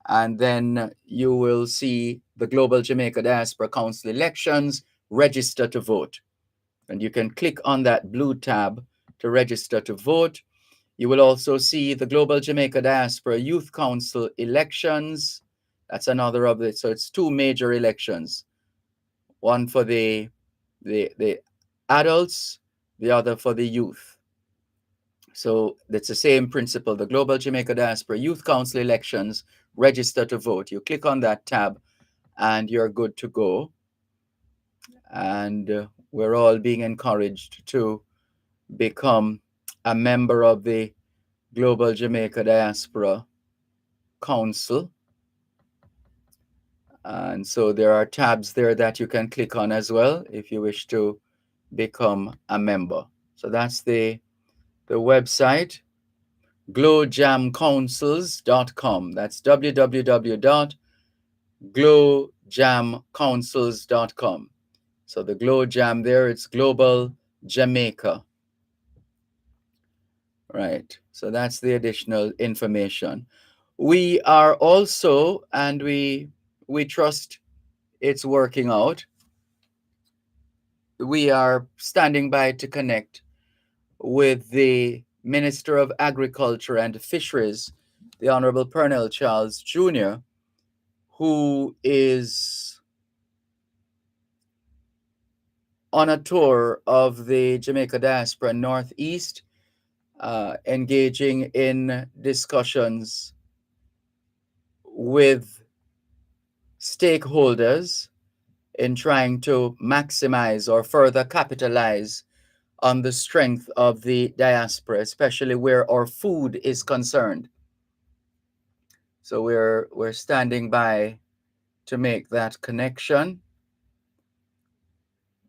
And then you will see the Global Jamaica Diaspora Council elections, register to vote. And you can click on that blue tab to register to vote. You will also see the Global Jamaica Diaspora Youth Council elections. That's another of it. So it's two major elections, one for the adults, the other for the youth. So it's the same principle, the Global Jamaica Diaspora Youth Council elections, register to vote. You click on that tab and you're good to go. And we're all being encouraged to become a member of the Global Jamaica Diaspora Council. And so there are tabs there that you can click on as well if you wish to become a member. So that's the website, glowjamcouncils.com. That's www.glowjamcouncils.com. So the Glow Jam there, it's Global Jamaica. Right. So that's the additional information. We are also, and we trust it's working out, we are standing by to connect with the Minister of Agriculture and Fisheries, the Honorable Pernell Charles Jr., who is on a tour of the Jamaica Diaspora Northeast, engaging in discussions with stakeholders in trying to maximize or further capitalize on the strength of the diaspora, especially where our food is concerned. So we're standing by to make that connection.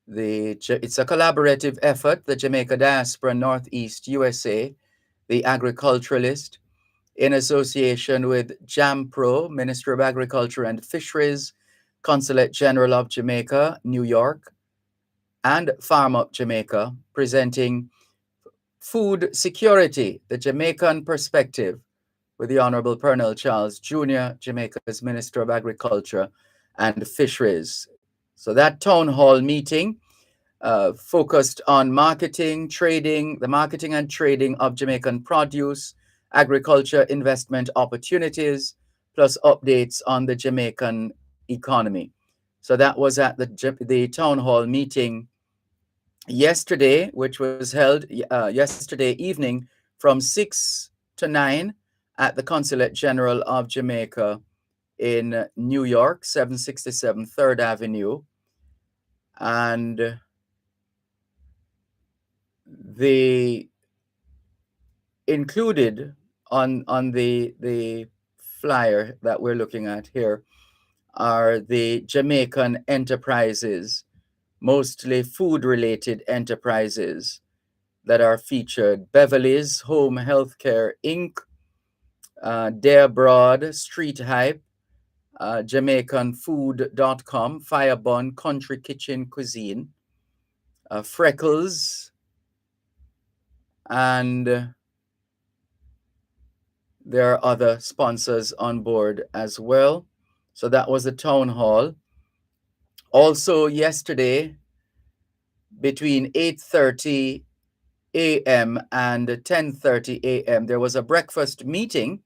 It's a collaborative effort, the Jamaica Diaspora Northeast USA, the Agriculturalist, in association with JAMPRO, Minister of Agriculture and Fisheries, Consulate General of Jamaica, New York, and Farm Up Jamaica, presenting Food Security, the Jamaican Perspective, with the Honorable Pernell Charles Jr., Jamaica's Minister of Agriculture and Fisheries. So that town hall meeting focused on marketing, trading, the marketing and trading of Jamaican produce, agriculture investment opportunities, plus updates on the Jamaican economy. So that was at the town hall meeting yesterday, which was held yesterday evening from 6 to 9 at the Consulate General of Jamaica in New York, 767 3rd Avenue. And the included on the flyer that we're looking at here are the Jamaican enterprises, mostly food-related enterprises that are featured: Beverly's Home Healthcare Inc., Dare Broad, Street Hype, JamaicanFood.com, Firebun, Country Kitchen Cuisine, Freckles, and there are other sponsors on board as well. So that was the town hall. Also yesterday, between 8:30 a.m. and 10:30 a.m., there was a breakfast meeting.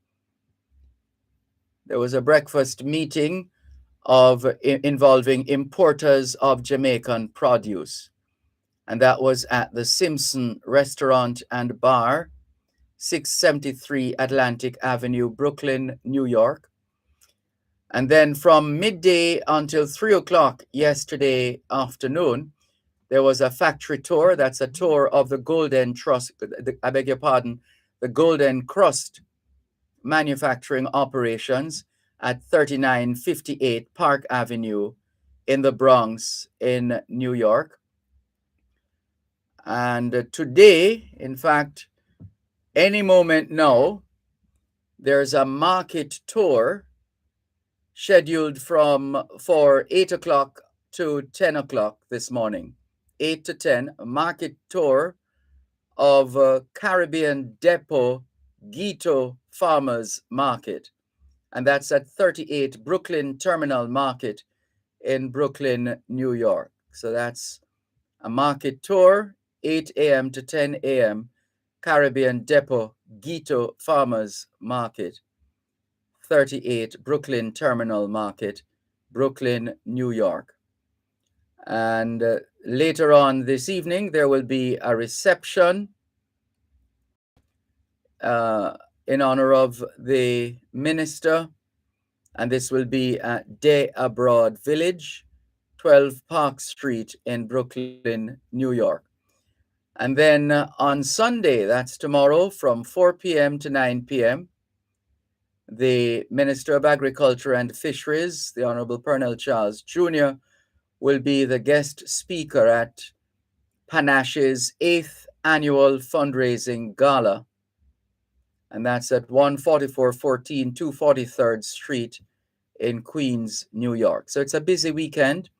There was a breakfast meeting involving importers of Jamaican produce. And that was at the Simpson Restaurant and Bar, 673 Atlantic Avenue, Brooklyn, New York. And then from midday until 3 o'clock yesterday afternoon, there was a factory tour. That's a tour of the Golden Crust, the Golden Crust manufacturing operations at 3958 Park Avenue in the Bronx in New York. And today, in fact, any moment now, there's a market tour scheduled for 8 o'clock to 10 o'clock this morning. 8 to 10, a market tour of Caribbean Depot Gito Farmers Market. And that's at 38 Brooklyn Terminal Market in Brooklyn, New York. So that's a market tour, 8 a.m. to 10 a.m., Caribbean Depot Gito Farmers Market, 38 Brooklyn Terminal Market, Brooklyn, New York. And later on this evening, there will be a reception in honor of the minister, and this will be at Day Abroad Village, 12 Park Street in Brooklyn, New York. And then on Sunday, that's tomorrow, from 4 p.m. to 9 p.m., the Minister of Agriculture and Fisheries, the Honorable Pernell Charles Jr., will be the guest speaker at Panache's 8th annual fundraising gala. And that's at 14414 243rd Street in Queens, New York. So it's a busy weekend,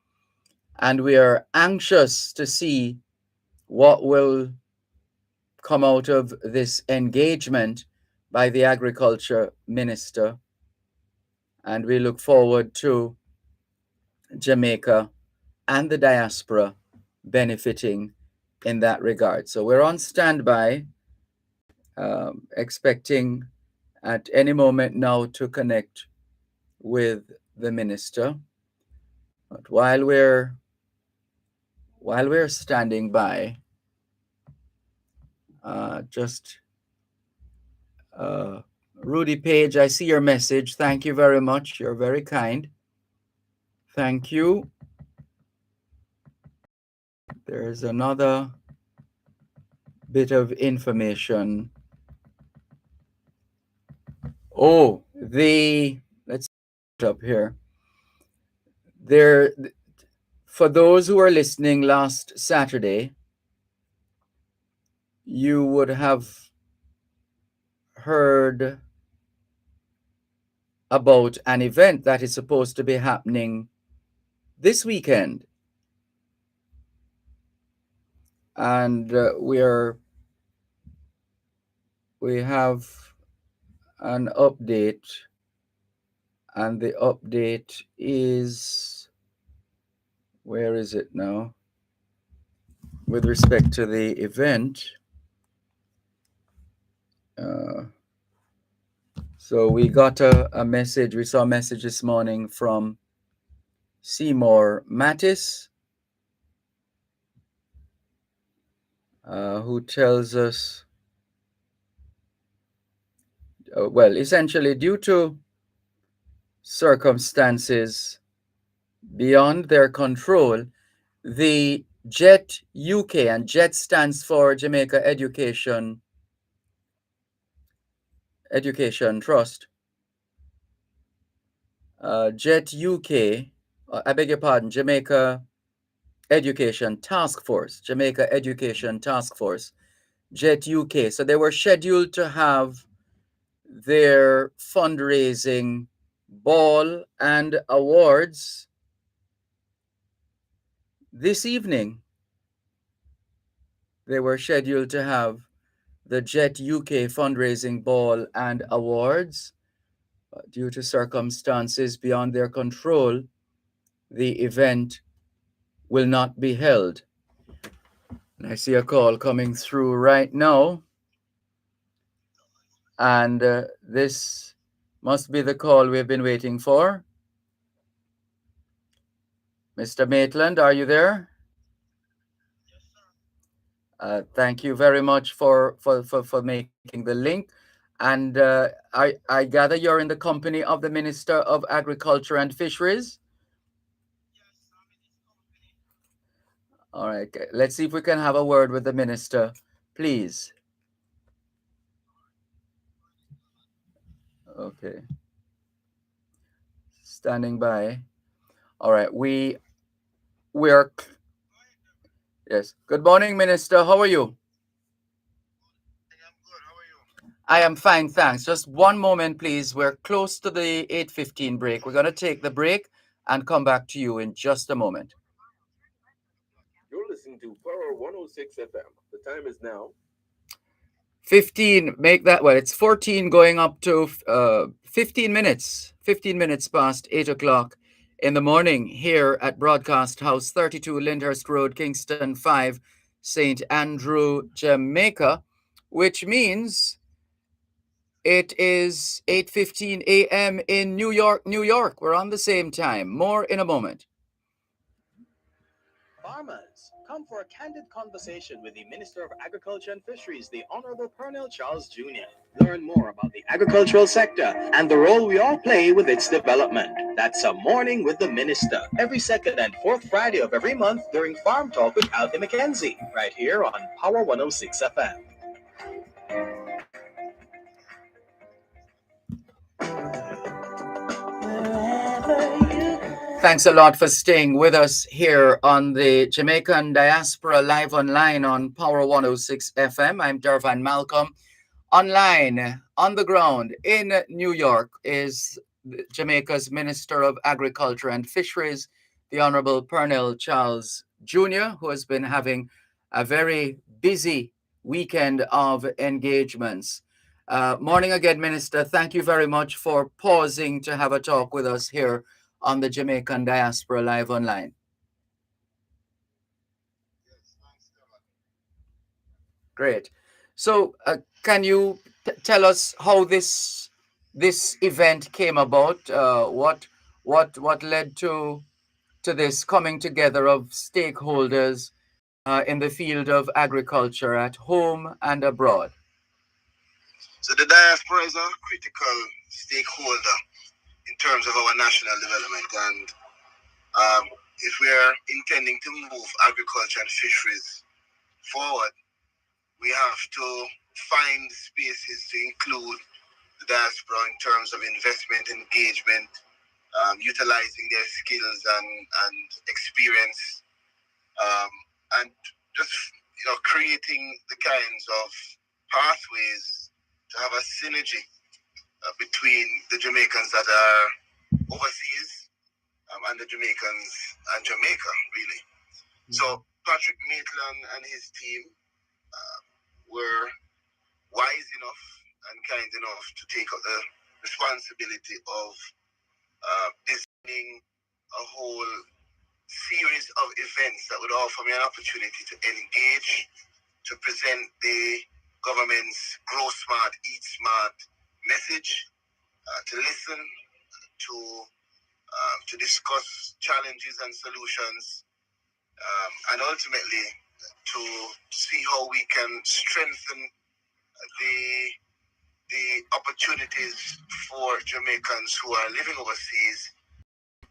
and we are anxious to see what will come out of this engagement by the Agriculture Minister. And we look forward to Jamaica and the diaspora benefiting in that regard. So we're on standby, expecting at any moment now to connect with the minister. But while we're standing by, Rudy Page, I see your message. Thank you very much. You're very kind. Thank you. There's another bit of information. Oh, let's put up here. For those who are listening last Saturday, you would have heard about an event that is supposed to be happening this weekend. And we have an update, and the update is, where is it now? With respect to the event. So we got a message, we saw a message this morning from Seymour Mattis, who tells us, well, essentially due to circumstances beyond their control, the JET UK, and JET stands for Jamaica Education Trust, JET UK, I beg your pardon, Jamaica Education Task Force, Jamaica Education Task Force, JET UK. So they were scheduled to have their fundraising ball and awards this evening. They were scheduled to have the JET UK fundraising ball and awards. Due to circumstances beyond their control, the event will not be held. And I see a call coming through right now. And this must be the call we've been waiting for. Mr. Maitland, are you there? Thank you very much for making the link. And I gather you're in the company of the Minister of Agriculture and Fisheries? All right, let's see if we can have a word with the minister, please. Okay. Standing by. All right, we're yes. Good morning, Minister. How are you? I am fine, thanks. Just one moment, please. We're close to the 8:15 break. We're going to take the break and come back to you in just a moment. You're listening to Power 106 FM. The time is now 15. Make that, well, it's 14 going up to 15 minutes. 15 minutes past 8 o'clock in the morning here at Broadcast House, 32 Lyndhurst Road, Kingston 5, St. Andrew, Jamaica, which means it is 8:15 a.m. in New York, New York. We're on the same time. More in a moment. Farmers, come for a candid conversation with the Minister of Agriculture and Fisheries, the Honorable Colonel Charles Jr. Learn more about the agricultural sector and the role we all play with its development. That's a Morning with the Minister, every second and fourth Friday of every month during Farm Talk with Alfie McKenzie, right here on Power 106 FM. Thanks a lot for staying with us here on the Jamaican Diaspora live online on Power 106 FM. I'm Dervan Malcolm. Online, on the ground in New York is Jamaica's Minister of Agriculture and Fisheries, the Honorable Colonel Charles Jr., who has been having a very busy weekend of engagements. Morning again, Minister. Thank you very much for pausing to have a talk with us here on the Jamaican Diaspora Live Online. Great. So can you tell us how this event came about? What led to this coming together of stakeholders in the field of agriculture at home and abroad? So the diaspora is a critical stakeholder in terms of our national development, and if we are intending to move agriculture and fisheries forward, we have to find spaces to include the diaspora in terms of investment, engagement, utilizing their skills and experience, and just creating the kinds of pathways to have a synergy between the Jamaicans that are overseas and the Jamaicans and Jamaica, really. Mm-hmm. So Patrick Maitland and his team were wise enough and kind enough to take up the responsibility of designing a whole series of events that would offer me an opportunity to engage, to present the government's Grow Smart, Eat Smart message, to listen, to discuss challenges and solutions, and ultimately to see how we can strengthen the opportunities for Jamaicans who are living overseas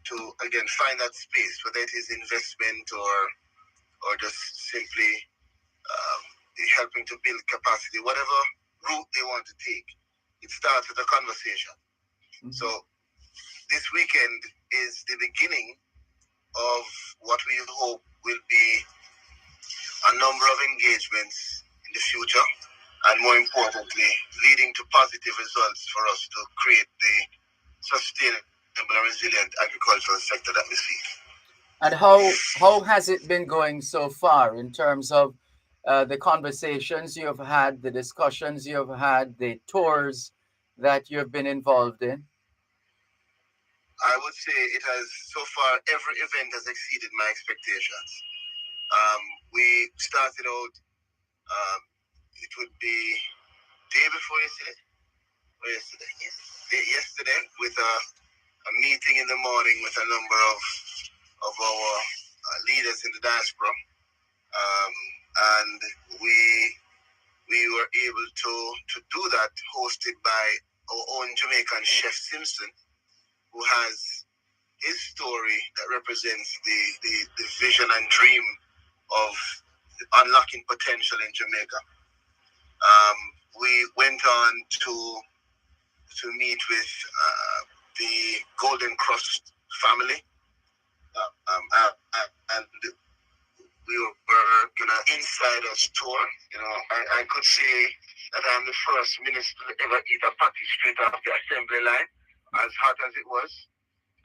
to again find that space, whether it is investment or just simply helping to build capacity, whatever route they want to take. It starts with a conversation. Mm-hmm. So this weekend is the beginning of what we hope will be a number of engagements in the future, and more importantly, leading to positive results for us to create the sustainable and resilient agricultural sector that we see. And how has it been going so far in terms of the conversations you've had, the discussions you've had, the tours that you've been involved in? I would say it has, so far, every event has exceeded my expectations. We started out, it would be day before yesterday with a meeting in the morning with a number of our leaders in the diaspora. And we were able to do that, hosted by our own Jamaican Chef Simpson, who has his story that represents the vision and dream of unlocking potential in Jamaica. We went on to meet with the Golden Crust family, and we were gonna insiders tour. I could say that I'm the first minister to ever eat a patty straight off the assembly line, as hot as it was.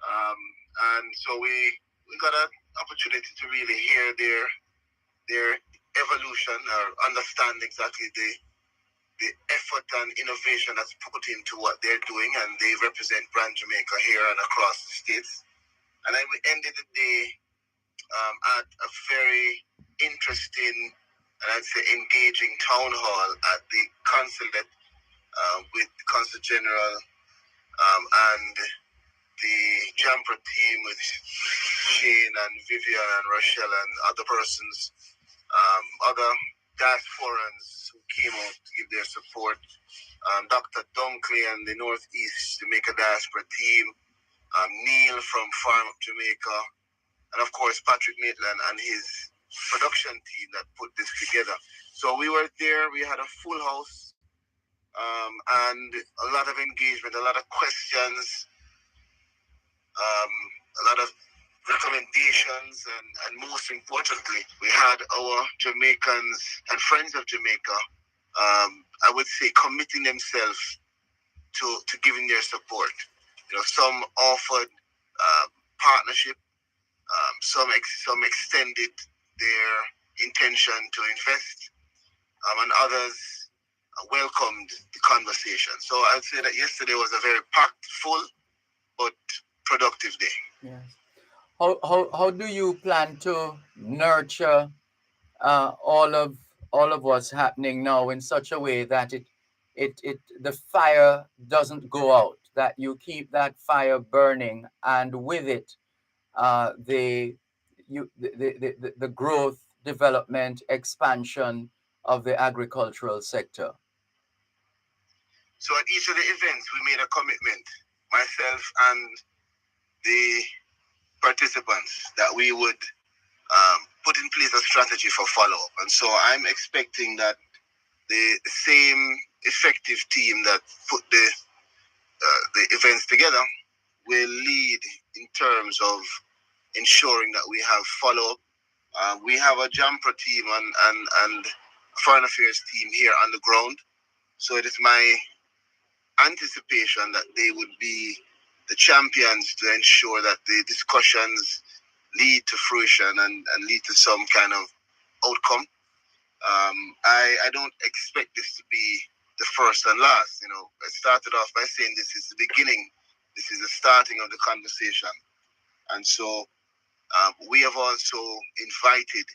And so we got an opportunity to really hear their evolution, or understand exactly the effort and innovation that's put into what they're doing, and they represent Brand Jamaica here and across the states. And then we ended the day at a very interesting and I'd say engaging town hall at the consulate with the Consul General and the Jamper team with Shane and Vivian and Rochelle and other persons, other diasporans who came out to give their support. Dr. Dunkley and the Northeast Jamaica Diaspora team, Neil from Farm Up Jamaica, and of course Patrick Maitland and his production team that put this together. So we were there, we had a full house, and a lot of engagement, a lot of questions, a lot of recommendations, and most importantly, we had our Jamaicans and friends of Jamaica, I would say, committing themselves to giving their support. You know, some offered partnership, some extended their intention to invest, and others welcomed the conversation. So I'd say that yesterday was a very packed, full, but productive day. Yes. How do you plan to nurture all of what's happening now in such a way that the fire doesn't go out, that you keep that fire burning, and with it the growth, development, expansion of the agricultural sector? So at each of the events, we made a commitment, myself and the participants, that we would put in place a strategy for follow-up. And so I'm expecting that the same effective team that put the events together will lead in terms of ensuring that we have follow-up. We have a Jamper team and foreign affairs team here on the ground. So it is my anticipation that they would be the champions to ensure that the discussions lead to fruition and lead to some kind of outcome. I don't expect this to be the first and last. You know, I started off by saying this is the beginning. This is the starting of the conversation. And so we have also invited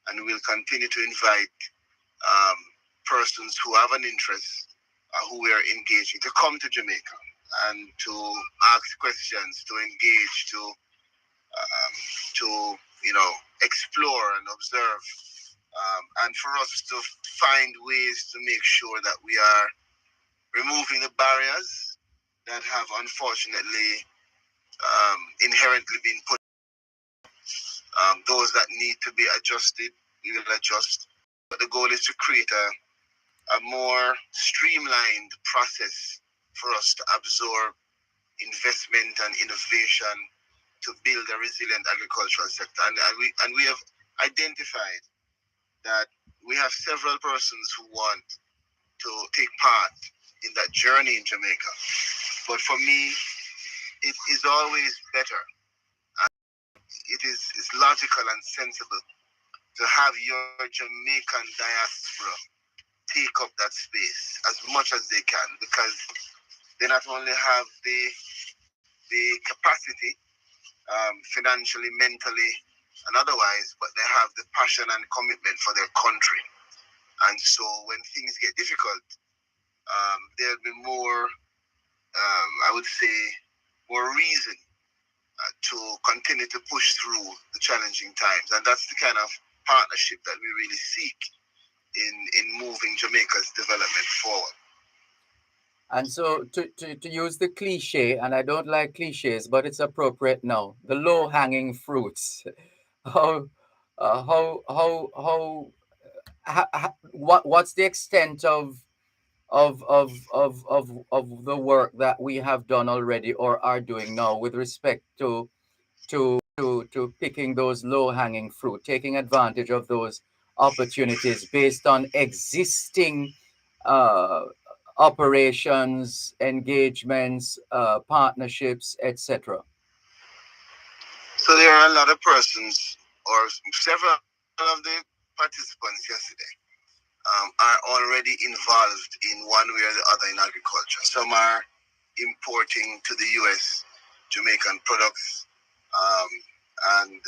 and will continue to invite persons who have an interest, who we are engaging, to come to Jamaica and to ask questions, to engage, to explore and observe, and for us to find ways to make sure that we are removing the barriers that have unfortunately inherently been put. Those that need to be adjusted, we will adjust. But the goal is to create a more streamlined process for us to absorb investment and innovation to build a resilient agricultural sector. And we have identified that we have several persons who want to take part in that journey in Jamaica. But for me, it is always better. It's logical and sensible to have your Jamaican diaspora take up that space as much as they can, because they not only have the capacity, financially, mentally, and otherwise, but they have the passion and commitment for their country. And so when things get difficult, there'll be more, I would say, more reason to continue to push through the challenging times. And that's the kind of partnership that we really seek in moving Jamaica's development forward. And so to use the cliche, and I don't like cliches, but it's appropriate now, the low-hanging fruits. What's the extent of the work that we have done already or are doing now with respect to picking those low-hanging fruit, taking advantage of those opportunities based on existing operations, engagements, partnerships, etc.? So there are a lot of persons, or several of the participants yesterday are already involved in one way or the other in agriculture. Some are importing to the U.S. Jamaican products. and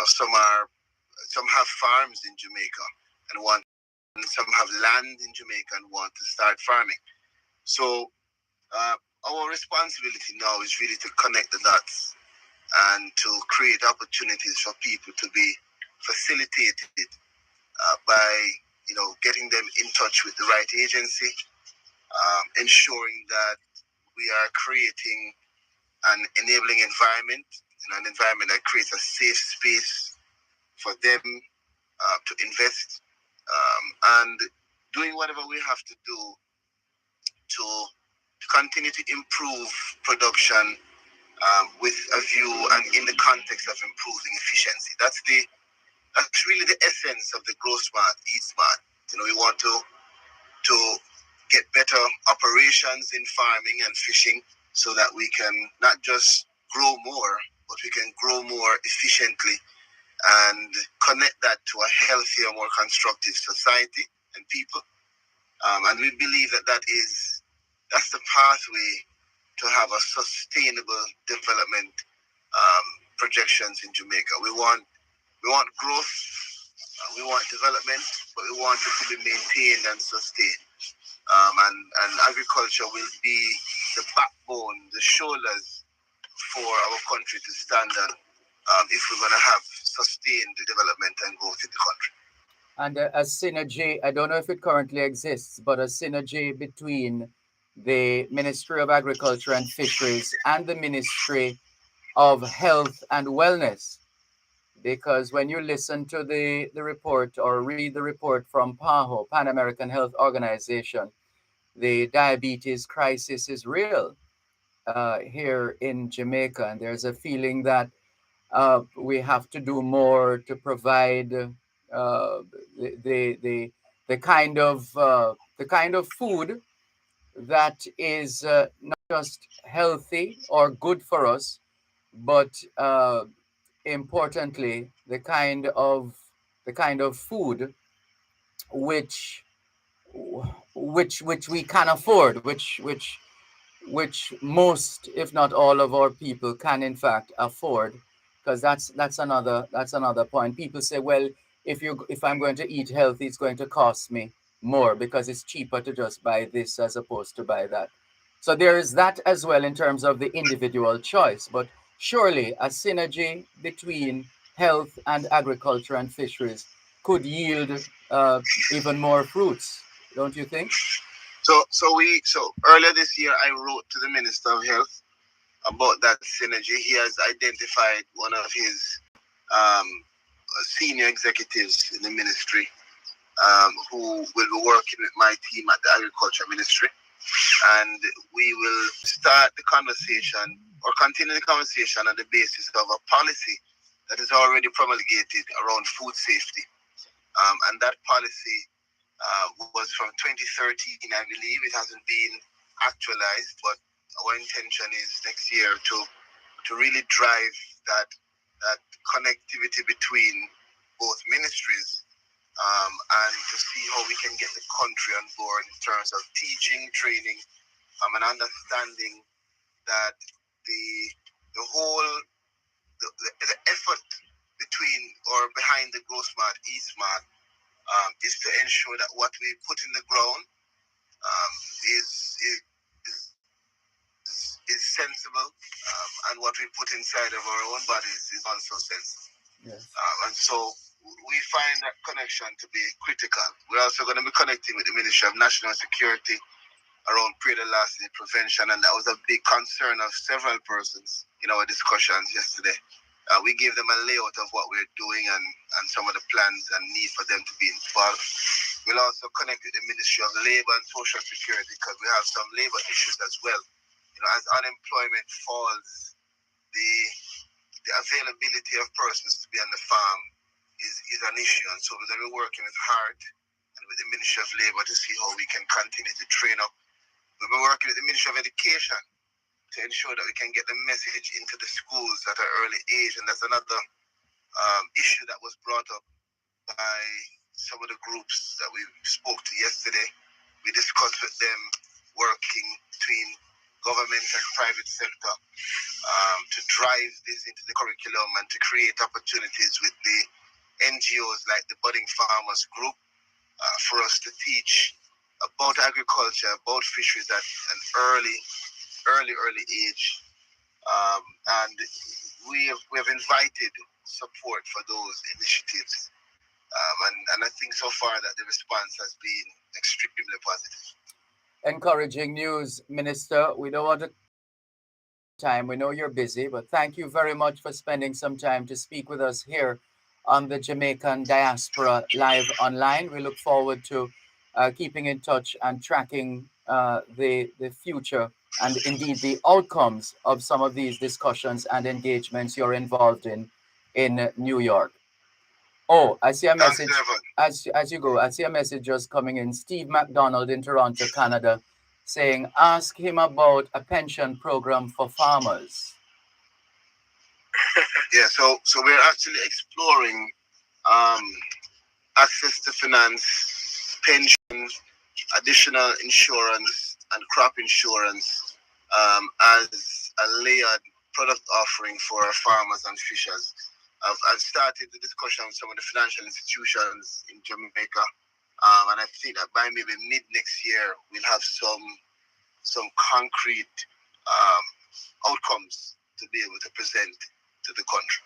some have farms in Jamaica and some have land in Jamaica and want to start farming. So our responsibility now is really to connect the dots and to create opportunities for people to be facilitated by getting them in touch with the right agency, ensuring that we are creating an enabling environment, an environment that creates a safe space for them to invest, and doing whatever we have to do to continue to improve production with a view and in the context of improving efficiency. That's really the essence of the Grow Smart, Eat Smart. We want to get better operations in farming and fishing so that we can not just grow more, but we can grow more efficiently and connect that to a healthier, more constructive society and people. And we believe that that's the pathway to have a sustainable development projections in Jamaica. We want growth, we want development, but we want it to be maintained and sustained. And agriculture will be the backbone, the shoulders for our country to stand on if we're going to have sustained development and growth in the country. And a synergy, I don't know if it currently exists, but a synergy between the Ministry of Agriculture and Fisheries and the Ministry of Health and Wellness. Because when you listen to the report or read the report from PAHO, Pan American Health Organization, the diabetes crisis is real here in Jamaica. And there's a feeling that we have to do more to provide the kind of food that is not just healthy or good for us, but importantly, the kind of food which we can afford, which most, if not all, of our people can in fact afford, because that's another point. People say, well, if I'm going to eat healthy, it's going to cost me more because it's cheaper to just buy this as opposed to buy that. So there is that as well in terms of the individual choice. But surely a synergy between health and agriculture and fisheries could yield even more fruits, don't you think? So earlier this year, I wrote to the Minister of Health about that synergy. He has identified one of his senior executives in the ministry who will be working with my team at the Agriculture Ministry. And we will start the conversation or continue the conversation on the basis of a policy that is already promulgated around food safety. And that policy was from 2013, I believe. It hasn't been actualized, but our intention is next year to really drive that connectivity between both ministries and to see how we can get the country on board in terms of teaching, training, and understanding that the whole the effort between or behind the Grow Smart, Eat Smart is to ensure that what we put in the ground is sensible, and what we put inside of our own bodies is also sensible. Yes. And so we find that connection to be critical. We're also going to be connecting with the Ministry of National Security around loss prevention, and that was a big concern of several persons in our discussions yesterday. We gave them a layout of what we're doing and some of the plans and need for them to be involved. We'll also connect with the Ministry of Labor and Social Security because we have some labor issues as well. As unemployment falls, the availability of persons to be on the farm is an issue. And so we're going to be working with HEART and with the Ministry of Labor to see how we can continue to train up. We've been working with the Ministry of Education to ensure that we can get the message into the schools at an early age. And that's another issue that was brought up by some of the groups that we spoke to yesterday. We discussed with them working between government and private sector to drive this into the curriculum and to create opportunities with the NGOs like the Budding Farmers Group for us to teach about agriculture, about fisheries at an early age. And we have invited support for those initiatives. And I think so far that the response has been extremely positive. Encouraging news, Minister. We don't want to time. We know you're busy, but thank you very much for spending some time to speak with us here on the Jamaican Diaspora Live Online. We look forward to keeping in touch and tracking the future and indeed the outcomes of some of these discussions and engagements you're involved in New York. Oh, I see a message. As you go, I see a message just coming in. Steve McDonald in Toronto, Canada, saying, ask him about a pension program for farmers. Yeah, so we're actually exploring access to finance, pension, additional insurance, and crop insurance as a layered product offering for our farmers and fishers. I've started the discussion with some of the financial institutions in Jamaica, and I think that by maybe mid next year we'll have some concrete outcomes to be able to present to the country.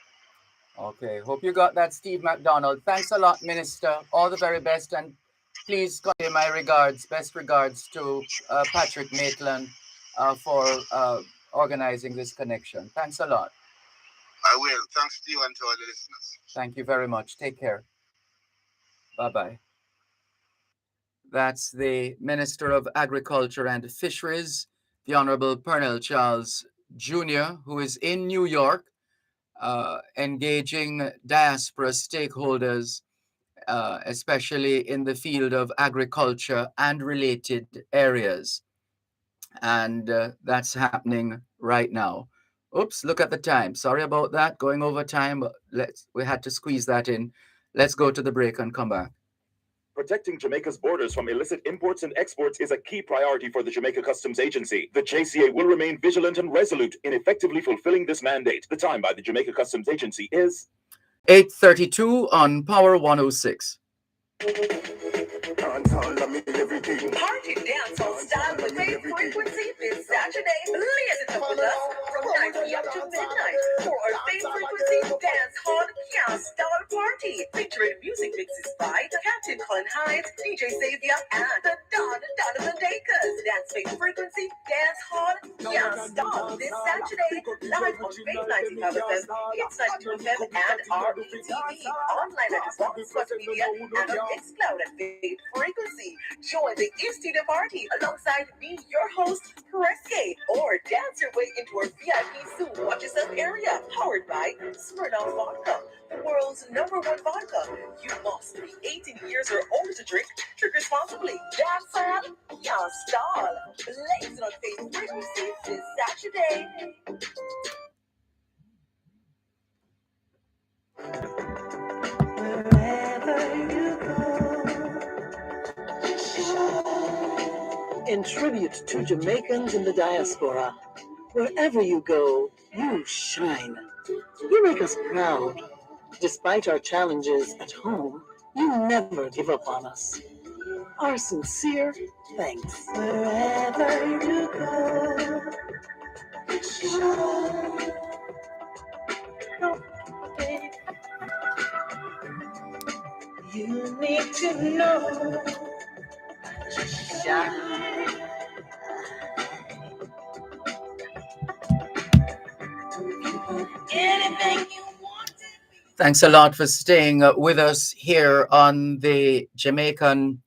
Okay, hope you got that, Steve McDonald. Thanks a lot, Minister. All the very best, and please convey my regards, best regards to Patrick Maitland for organizing this connection. Thanks a lot. I will. Thanks to you and to all the listeners. Thank you very much. Take care. Bye-bye. That's the Minister of Agriculture and Fisheries, the Honorable Pernell Charles Jr., who is in New York, engaging diaspora stakeholders, especially in the field of agriculture and related areas. And that's happening right now. Oops, look at the time. Sorry about that, going over time, but we had to squeeze that in. Let's go to the break and come back. Protecting Jamaica's borders from illicit imports and exports is a key priority for the Jamaica Customs Agency. The JCA will remain vigilant and resolute in effectively fulfilling this mandate. The time by the Jamaica Customs Agency is 8:32 on Power 106. Party dancehall style with Main Frequency this Saturday. Blaze it up with us from 9 p.m. to midnight for our Main Frequency Dancehall Can't Stall Party, featuring music mixes by Captain Colin Hyde, DJ Xavier, and the Donovan Dakers. That's Main Frequency Dancehall Can't Stall this Saturday, live on Main 95 FM, Hits 92 FM, and RETV, online at Box Media, and on Mixcloud at Main Frequency. Join the Insta party alongside me, your host, Preske, or dance your way into our VIP Soon Watch Yourself area, powered by Smirnoff Vodka, the world's #1 vodka. You must be 18 years or older to drink. Drink responsibly. That's all. Y'all stall. Blazing on Faith Frequency this Saturday. Wherever you go. In tribute to Jamaicans in the diaspora, wherever you go, you shine. You make us proud. Despite our challenges at home, you never give up on us. Our sincere thanks. Wherever you go, shine. You need to know. Shine. Anything you want. Thanks a lot for staying with us here on the Jamaican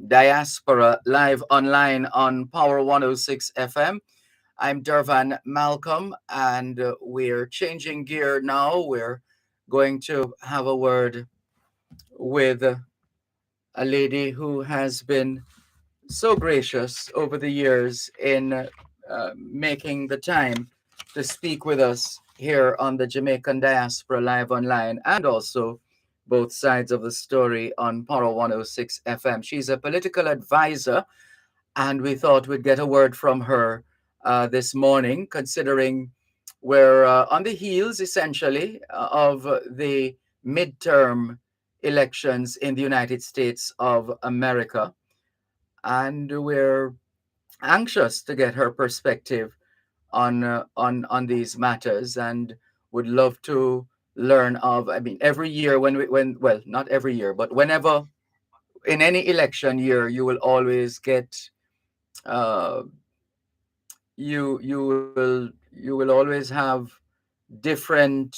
Diaspora Live Online on Power 106 FM. I'm Dervan Malcolm, and we're changing gear now. We're going to have a word with a lady who has been so gracious over the years in making the time to speak with us here on the Jamaican Diaspora Live Online, and also both sides of the story on Power 106 FM. She's a political advisor, and we thought we'd get a word from her this morning, considering we're on the heels, essentially, of the midterm elections in the United States of America. And we're anxious to get her perspective on these matters, and would love to learn of. I mean, every year when well, not every year, but whenever in any election year, you will always get uh, you will always have different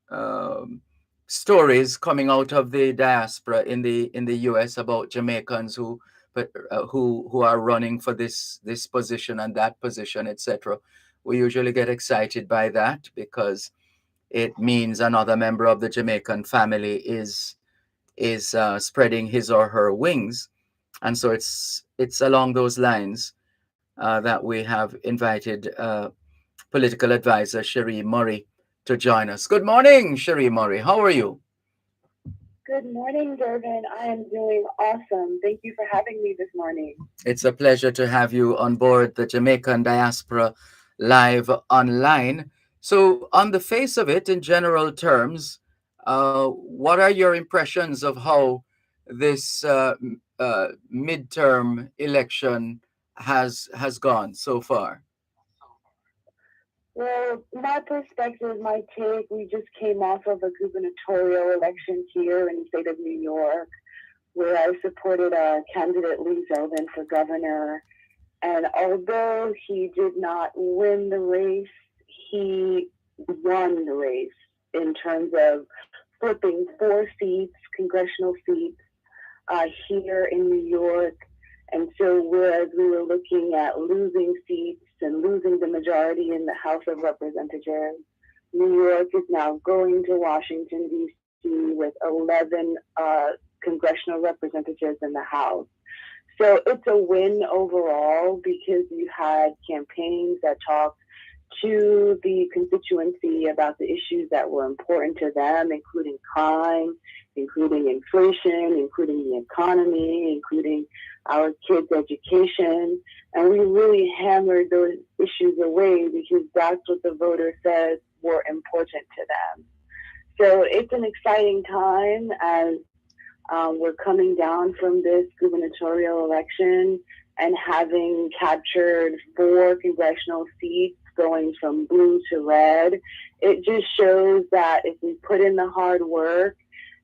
um, stories coming out of the diaspora in the U.S. about Jamaicans who are running for this position and that position, etc. We usually get excited by that because it means another member of the Jamaican family is spreading his or her wings, and so it's along those lines that we have invited political advisor Cherie Murray to join us. Good morning, Cherie Murray. How are you? Good morning, Dervan. I am doing awesome. Thank you for having me this morning. It's a pleasure to have you on board the Jamaican Diaspora Live Online. So, on the face of it, in general terms, what are your impressions of how this midterm election has gone so far? Well, my perspective, my take, we just came off of a gubernatorial election here in the state of New York, where I supported candidate Lee Zeldin for governor. And although he did not win the race, he won the race in terms of flipping 4 seats, congressional seats, here in New York. And so whereas we were looking at losing seats and losing the majority in the House of Representatives, New York is now going to Washington, D.C. with 11 congressional representatives in the House. So it's a win overall because you had campaigns that talked to the constituency about the issues that were important to them, including crime, including inflation, including the economy, including our kids' education. And we really hammered those issues away because that's what the voters said were important to them. So it's an exciting time as we're coming down from this gubernatorial election and having captured 4 congressional seats going from blue to red. It just shows that if we put in the hard work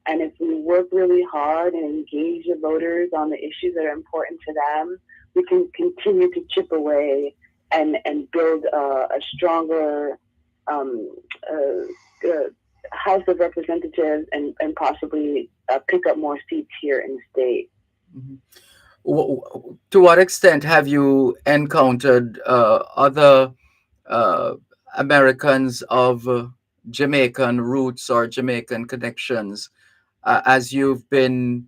and if we work really hard and engage the voters on the issues that are important to them, we can continue to chip away and build a stronger House of Representatives and possibly pick up more seats here in the state. Mm-hmm. To what extent have you encountered other Americans of Jamaican roots or Jamaican connections as you've been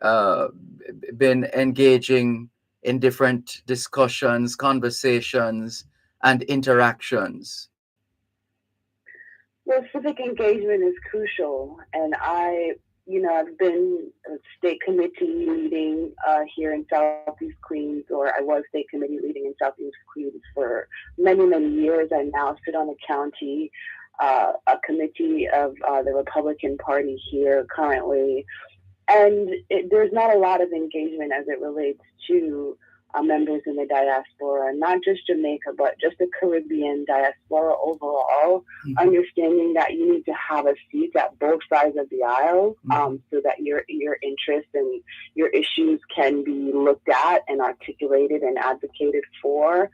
engaging in different discussions, conversations, and interactions? Well, civic engagement is crucial, and I've been a state committee leading here in Southeast Queens, or I was state committee leading in Southeast Queens for many, many years. I now sit on a county, a committee of the Republican Party here currently. And there's not a lot of engagement as it relates to members in the diaspora, not just Jamaica, but just the Caribbean diaspora overall, understanding that you need to have a seat at both sides of the aisle so that your interests and your issues can be looked at and articulated and advocated for.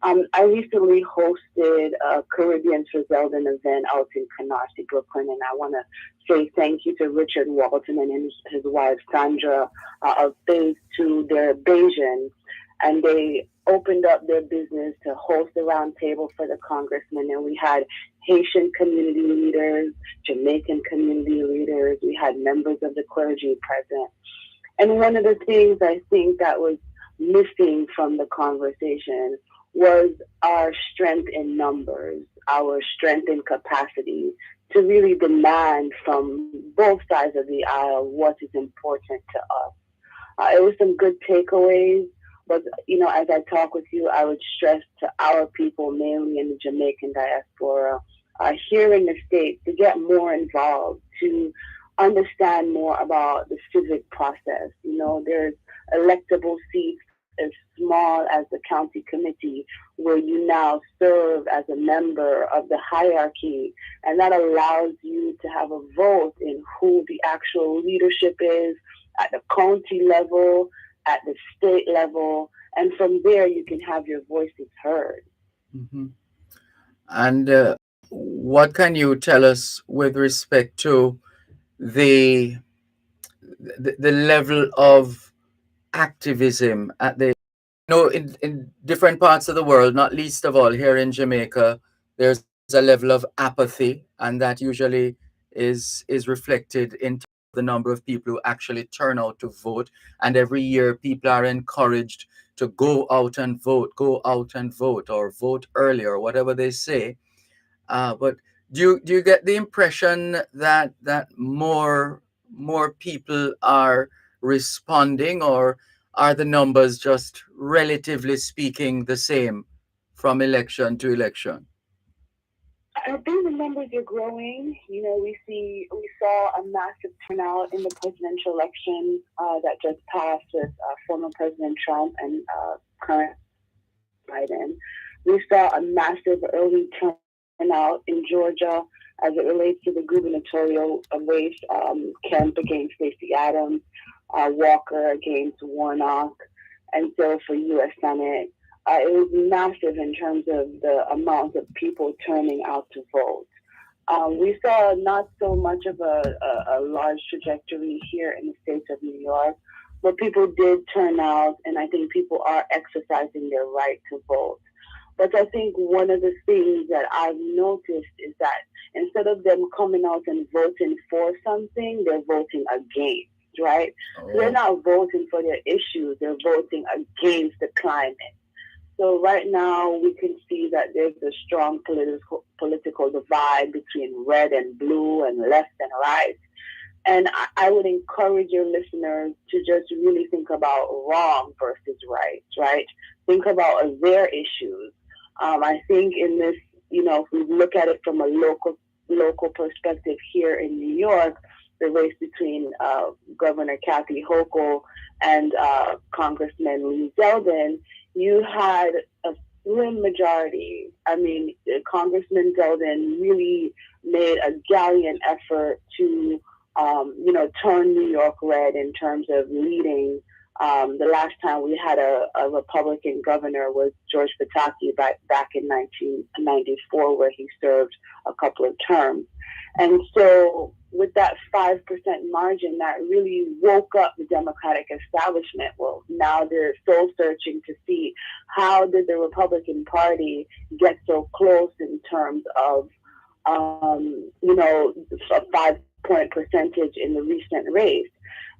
I recently hosted a Caribbean for Zeldin event out in Canarsie, Brooklyn, and I want to say thank you to Richard Walton and his wife Sandra of Phase 2. They're Bayesian, and they opened up their business to host a roundtable for the congressmen, and we had Haitian community leaders, Jamaican community leaders, we had members of the clergy present. And one of the things I think that was missing from the conversation was our strength in numbers, our strength in capacity to really demand from both sides of the aisle what is important to us. It was some good takeaways. But, as I talk with you, I would stress to our people, mainly in the Jamaican diaspora, here in the States, to get more involved, to understand more about the civic process. There's electable seats as small as the county committee, where you now serve as a member of the hierarchy, and that allows you to have a vote in who the actual leadership is at the county level, at the state level, and from there you can have your voices heard. Mm-hmm. And what can you tell us with respect to the the level of activism at the in different parts of the world, not least of all here in Jamaica, there's a level of apathy, and that usually is reflected in the number of people who actually turn out to vote. And every year people are encouraged to go out and vote, or vote early, or whatever they say. But do you get the impression that more people are responding, or are the numbers just relatively speaking the same from election to election? I think the numbers are growing. We saw a massive turnout in the presidential election that just passed with former President Trump and current Biden. We saw a massive early turnout in Georgia as it relates to the gubernatorial race, Kemp against Stacey Adams, Walker against Warnock, and so for U.S. Senate. It was massive in terms of the amount of people turning out to vote. We saw not so much of a large trajectory here in the state of New York, but people did turn out, and I think people are exercising their right to vote. But I think one of the things that I've noticed is that instead of them coming out and voting for something, they're voting against, right? Oh. So they're not voting for their issues, they're voting against the climate. So right now we can see that there's a strong political divide between red and blue and left and right. And I would encourage your listeners to just really think about wrong versus right? Think about their issues. I think in this, if we look at it from a local perspective here in New York, the race between Governor Kathy Hochul and Congressman Lee Zeldin, you had a slim majority. I mean, Congressman Zeldin really made a gallant effort to, turn New York red in terms of leading. The last time we had a Republican governor was George Pataki back in 1994, where he served a couple of terms. And so with that 5% margin, that really woke up the Democratic establishment. Well, now they're soul searching to see how did the Republican Party get so close in terms of, a 5-point percentage in the recent race.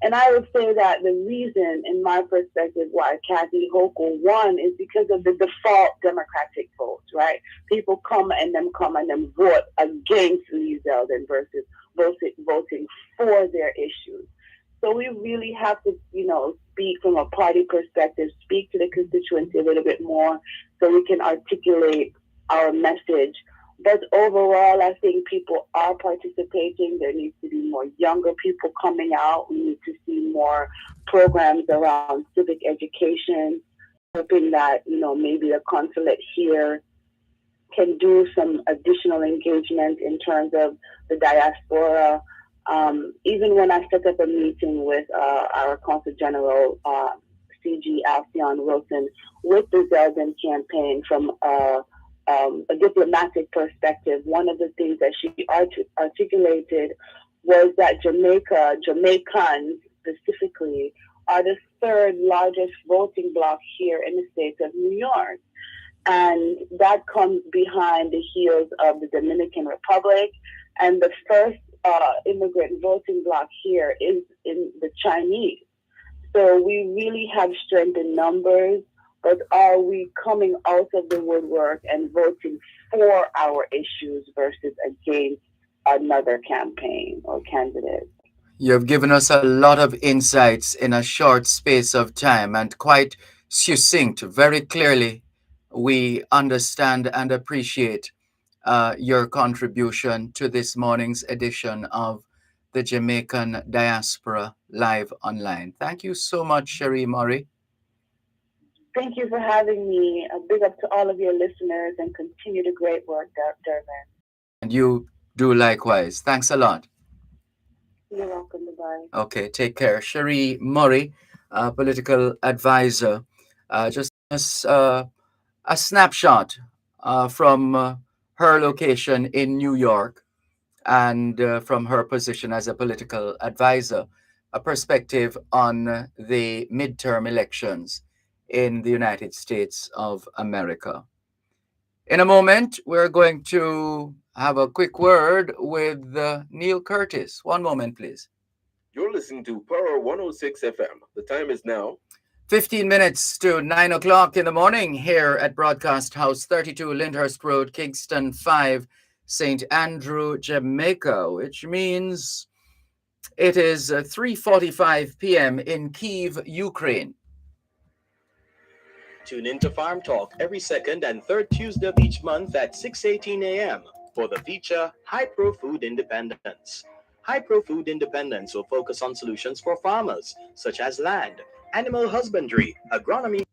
And I would say that the reason, in my perspective, why Kathy Hochul won is because of the default Democratic vote, right? People come and then vote against Lee Zeldin versus voting for their issues. So we really have to, speak from a party perspective, speak to the constituency a little bit more so we can articulate our message. But overall, I think people are participating. There needs to be more younger people coming out. We need to see more programs around civic education, hoping that, maybe the consulate here can do some additional engagement in terms of the diaspora. Even when I set up a meeting with our Consul General, CG Alcyon Wilson, with the Zeldin campaign from a diplomatic perspective, one of the things that she articulated was that Jamaicans specifically, are the third largest voting bloc here in the state of New York. And that comes behind the heels of the Dominican Republic. And the first immigrant voting bloc here is in the Chinese. So we really have strength in numbers, but are we coming out of the woodwork and voting for our issues versus against another campaign or candidate? You have given us a lot of insights in a short space of time, and quite succinct, very clearly. We understand and appreciate your contribution to this morning's edition of the Jamaican Diaspora Live Online. Thank you so much, Cherie Murray. Thank you for having me. A big up to all of your listeners and continue the great work, Dervan. And you do likewise. Thanks a lot. You're welcome. Bye-bye. Okay, take care. Cherie Murray, political advisor. Just a snapshot from her location in New York and from her position as a political advisor, a perspective on the midterm elections in the United States of America. In a moment, we're going to have a quick word with Neil Curtis. One moment, please. You're listening to Power 106 FM. The time is now 15 minutes to 9 o'clock in the morning here at Broadcast House 32 Lyndhurst Road, Kingston 5, St. Andrew, Jamaica, which means it is 3:45 p.m. in Kyiv, Ukraine. Tune in to Farm Talk every second and third Tuesday of each month at 6:18 a.m. for the feature High Pro Food Independence. High Pro Food Independence will focus on solutions for farmers, such as land, animal husbandry, agronomy.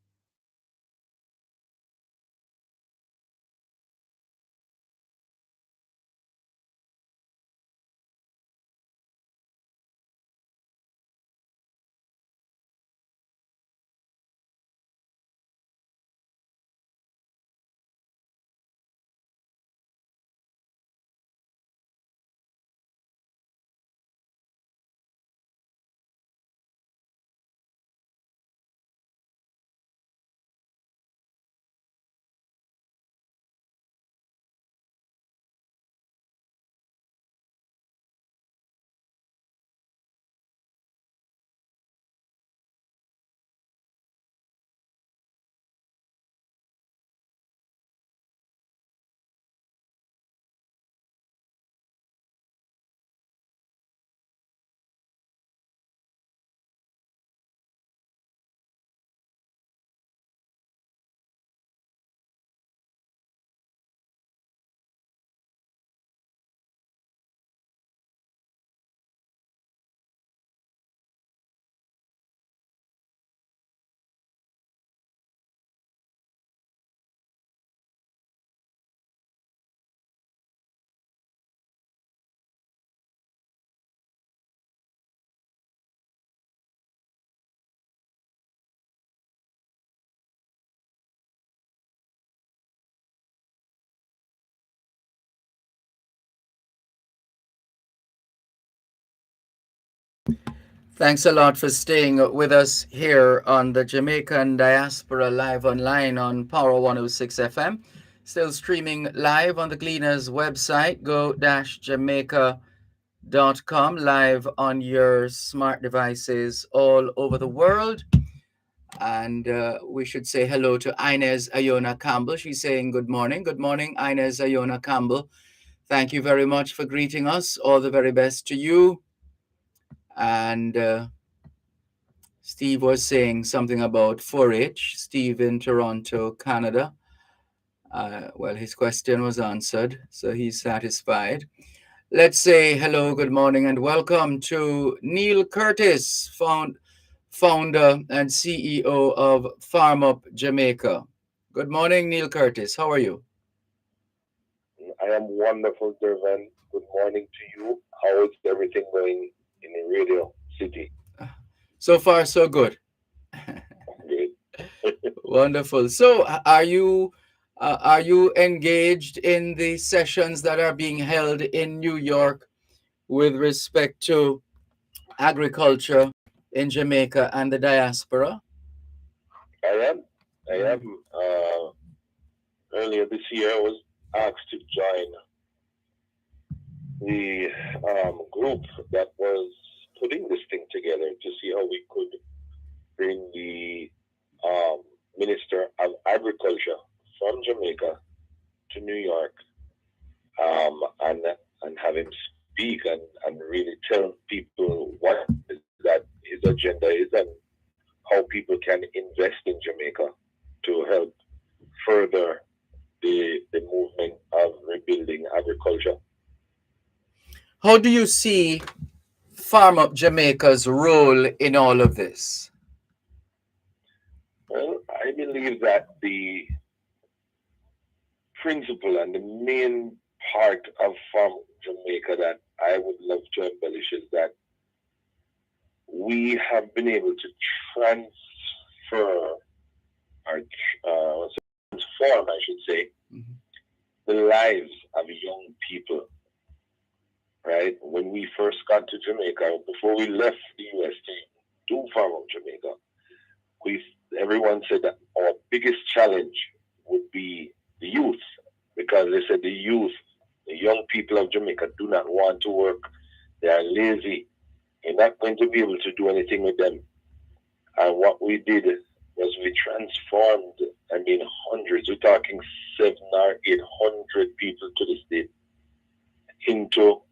Thanks a lot for staying with us here on the Jamaican Diaspora Live Online on Power 106 FM. Still streaming live on the Gleaners website, go-jamaica.com, live on your smart devices all over the world. And we should say hello to Inez Ayona Campbell. She's saying good morning. Good morning, Inez Ayona Campbell. Thank you very much for greeting us. All the very best to you. And Steve was saying something about 4-H. Steve in Toronto, Canada. Well, his question was answered, so he's satisfied. Let's say hello, good morning, and welcome to Neil Curtis, founder and CEO of Farm Up Jamaica. Good morning, Neil Curtis. How are you? I am wonderful, Dervan. Good morning to you. How is everything going in the Radio City? So far, so good. Good. Wonderful. So, are you engaged in the sessions that are being held in New York with respect to agriculture in Jamaica and the diaspora? I am. Earlier this year, I was asked to join the group that was putting this thing together to see how we could bring the Minister of Agriculture from Jamaica to New York and have him speak and really tell people what is that his agenda is and how people can invest in Jamaica. How do you see Farm Up Jamaica's role in all of this? Well, I believe that the principle and the main part of Farm Up Jamaica that I would love to embellish is that we have been able to transfer or transform, I should say, the lives of young people. Right? When we first got to Jamaica, before we left the US to do Farm Up Jamaica, everyone said that our biggest challenge would be the youth, because they said the youth, the young people of Jamaica do not want to work. They are lazy. You're not going to be able to do anything with them. And what we did was we transformed, hundreds, we're talking 700 or 800 people to this day, into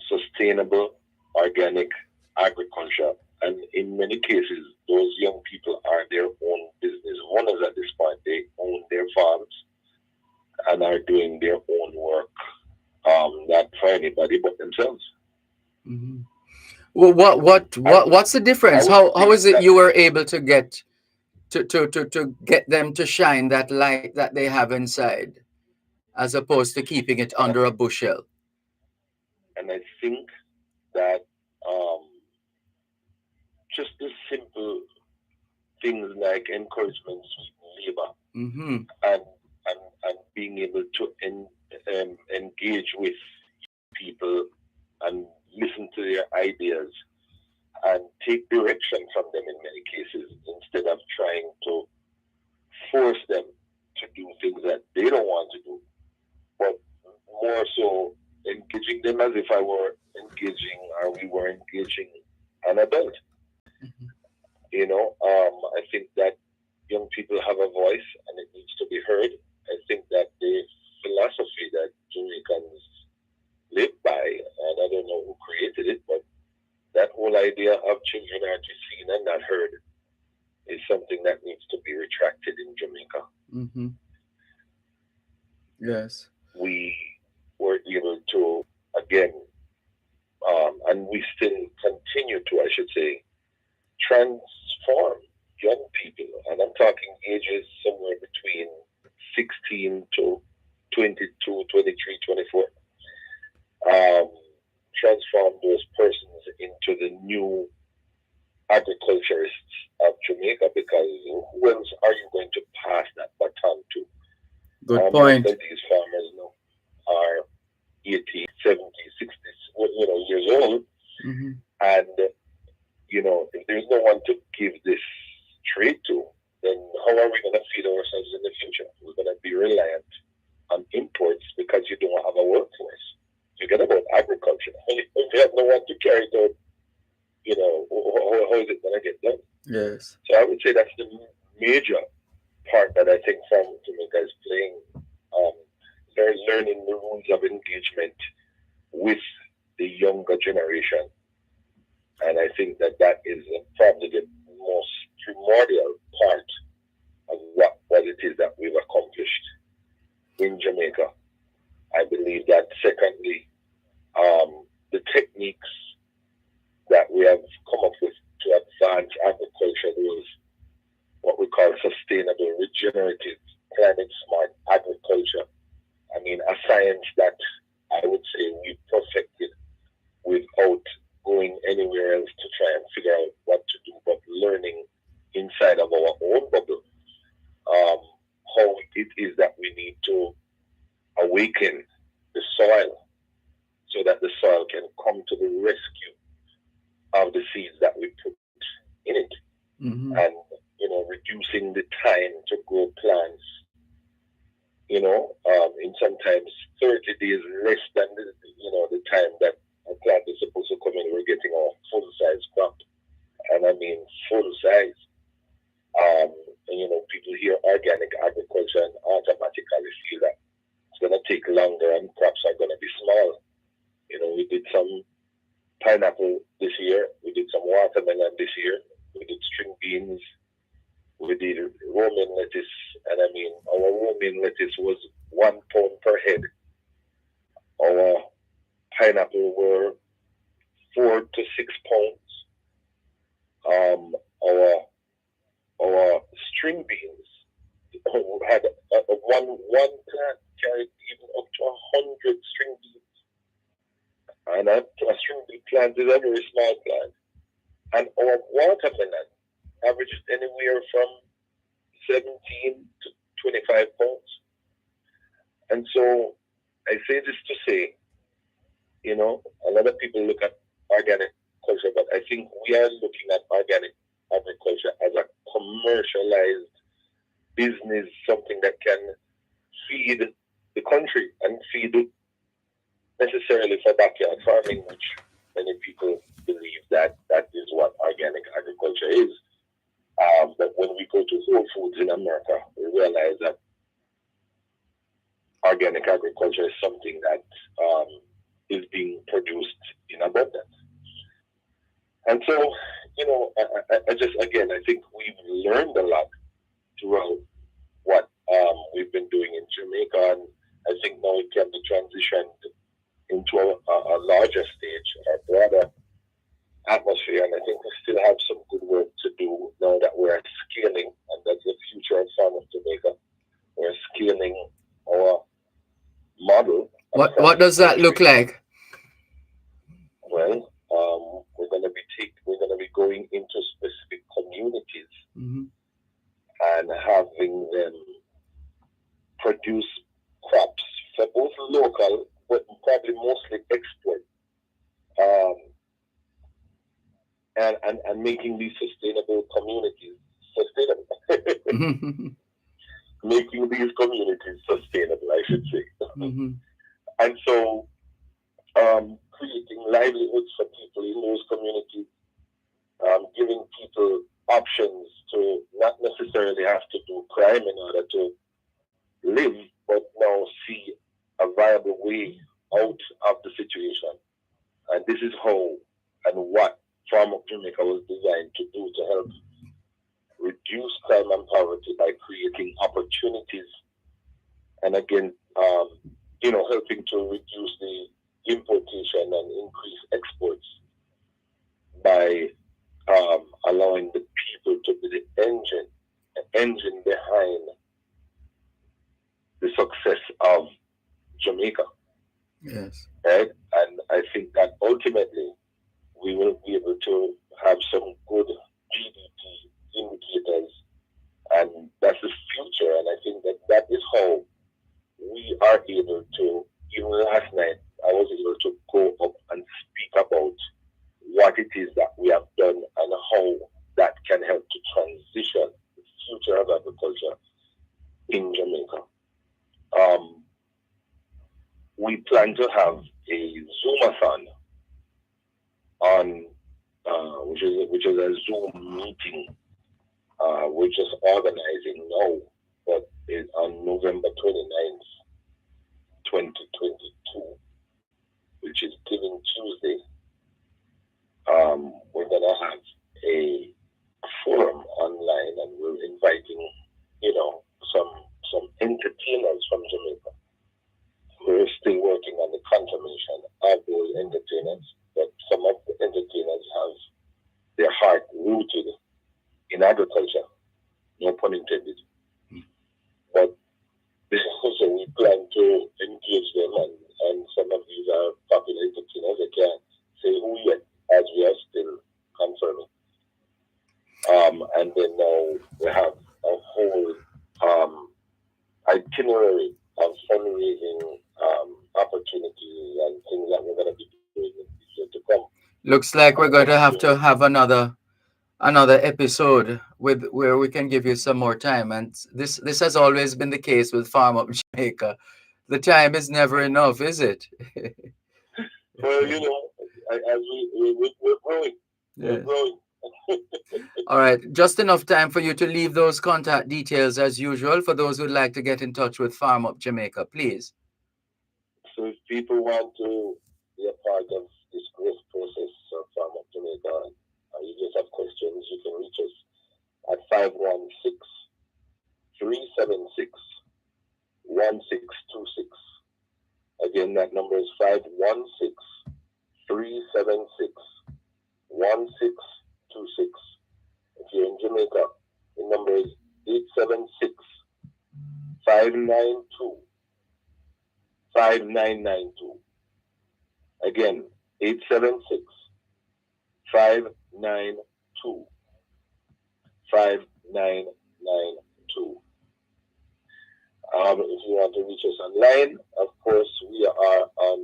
sustainable organic agriculture. And in many cases, those young people are their own business owners at this point. They own their farms and are doing their own work, not for anybody but themselves. Mm-hmm. Well, what's the difference? How is it you were able to get to get them to shine that light that they have inside, as opposed to keeping it under a bushel? And I think that just the simple things like encouragement, labor, and being able to engage with people and listen to their ideas and take direction from them in many cases, instead of trying to force them to do things that they don't want to do, but more so engaging them as if we were engaging an adult. I think that young people have a voice and it needs to be heard. I think that the philosophy that Jamaicans live by, and I don't know who created it, but that whole idea of children are to be seen and not heard is something that needs to be retracted in Jamaica. Mm-hmm. Yes. We were able to, again, and we still continue to, I should say, transform young people. And I'm talking ages somewhere between 16 to 22, 23, 24. Transform those persons into the new agriculturists of Jamaica, because who else are you going to pass that baton to? Good point. These farmers now are 80, 70, 60, years old. Mm-hmm. And, if there's no one to give this trade to, then how are we going to feed ourselves in the future? We're going to be reliant on imports because you don't have a workforce. Forget about agriculture. If you have no one to carry it out, how is it going to get done? Yes. So I would say that's the major part that I think Farm Jamaica is playing. They're learning the rules of engagement with the younger generation. And I think that is probably the most primordial part of what it is that we've accomplished in Jamaica. I believe that, secondly, the techniques that we have come up with to advance agriculture, was what we call sustainable, regenerative, climate-smart agriculture. A science that I would say we perfected without going anywhere else to try and figure out what to do, but learning inside of our own bubble how it is that we need to awaken the soil so that the soil can come to the rescue of the seeds that we put in it. Mm-hmm. And reducing the time to grow plants, in sometimes 30 days less than the time that a plant is supposed to come in. We're getting a full-size crop, and I mean full-size. People hear organic agriculture and automatically feel that it's going to take longer and crops are going to be small. We did some pineapple this year, we did some watermelon this year, we did string beans, we did Romaine lettuce, and our Romaine lettuce was 1 pound per head. Our pineapple were 4 to 6 pounds. Our string beans had one plant carried even up to 100 string beans, and a string bean plant is a very small plant. And our watermelon averages anywhere from 17 to 25 pounds. And so I say this to say, a lot of people look at organic culture, but I think we are looking at organic agriculture as a commercialized business, something that can feed the country and feed it necessarily for backyard farming, which many people believe that is what organic agriculture is. But when we go to Whole Foods in America, we realize that organic agriculture is something that is being produced in abundance. And so, I think we've learned a lot throughout what we've been doing in Jamaica, and I think now it can be transitioned into a larger stage, a broader atmosphere, and I think we still have some good work to do now that we're scaling, and that's the future of Farm of Jamaica. We're scaling our model. What does that look like? Well, we're going to be going into specific communities and having them produce crops for both local, but probably mostly export, and making these sustainable communities sustainable. Making these communities sustainable, I should say. And so, creating livelihoods for people in those communities, giving people options to not necessarily have to do crime in order to live, but now see a viable way out of the situation. And this is how and what Farm of Jamaica was designed to do, to help reduce crime and poverty by creating opportunities, and again, helping to reduce the importation and increase exports by allowing the people to be the engine behind the success of Jamaica. Yes. Right? And I think that ultimately we will be able to have some good GDP indicators, and that's the future. And I think that is how we are able to, even last night, I was able to go up and speak about what it is that we have done and how that can help to transition the future of agriculture in Jamaica. We plan to have a Zoomathon on, which is a Zoom meeting. We're just organizing now, but it's on November 29th, 2022, which is Giving Tuesday. We're gonna have a forum online, and we're inviting, some entertainers from Jamaica. We're still working on the confirmation of those entertainers, but some of the entertainers have their heart rooted in agriculture, no pun intended. But so we plan to engage them, and some of these are popular entertainers. I can't say who yet, as we are still confirming. And then now we have a whole itinerary of fundraising opportunities and things that we're going to be doing in the year to come. Looks like we're going to have another episode where we can give you some more time. And this has always been the case with Farm Up Jamaica. The time is never enough, is it? Well, as we're growing. We're growing. All right. Just enough time for you to leave those contact details as usual for those who'd like to get in touch with Farm Up Jamaica, please. So if people want to be a part of this growth process of Farm Up Jamaica, you just have questions, you can reach us at 516-376-1626. Again, that number is 516-376-1626. 1626. If you're in Jamaica, the number is 876-592-5992. Again, 876-592-5992. If you want to reach us online, of course, we are on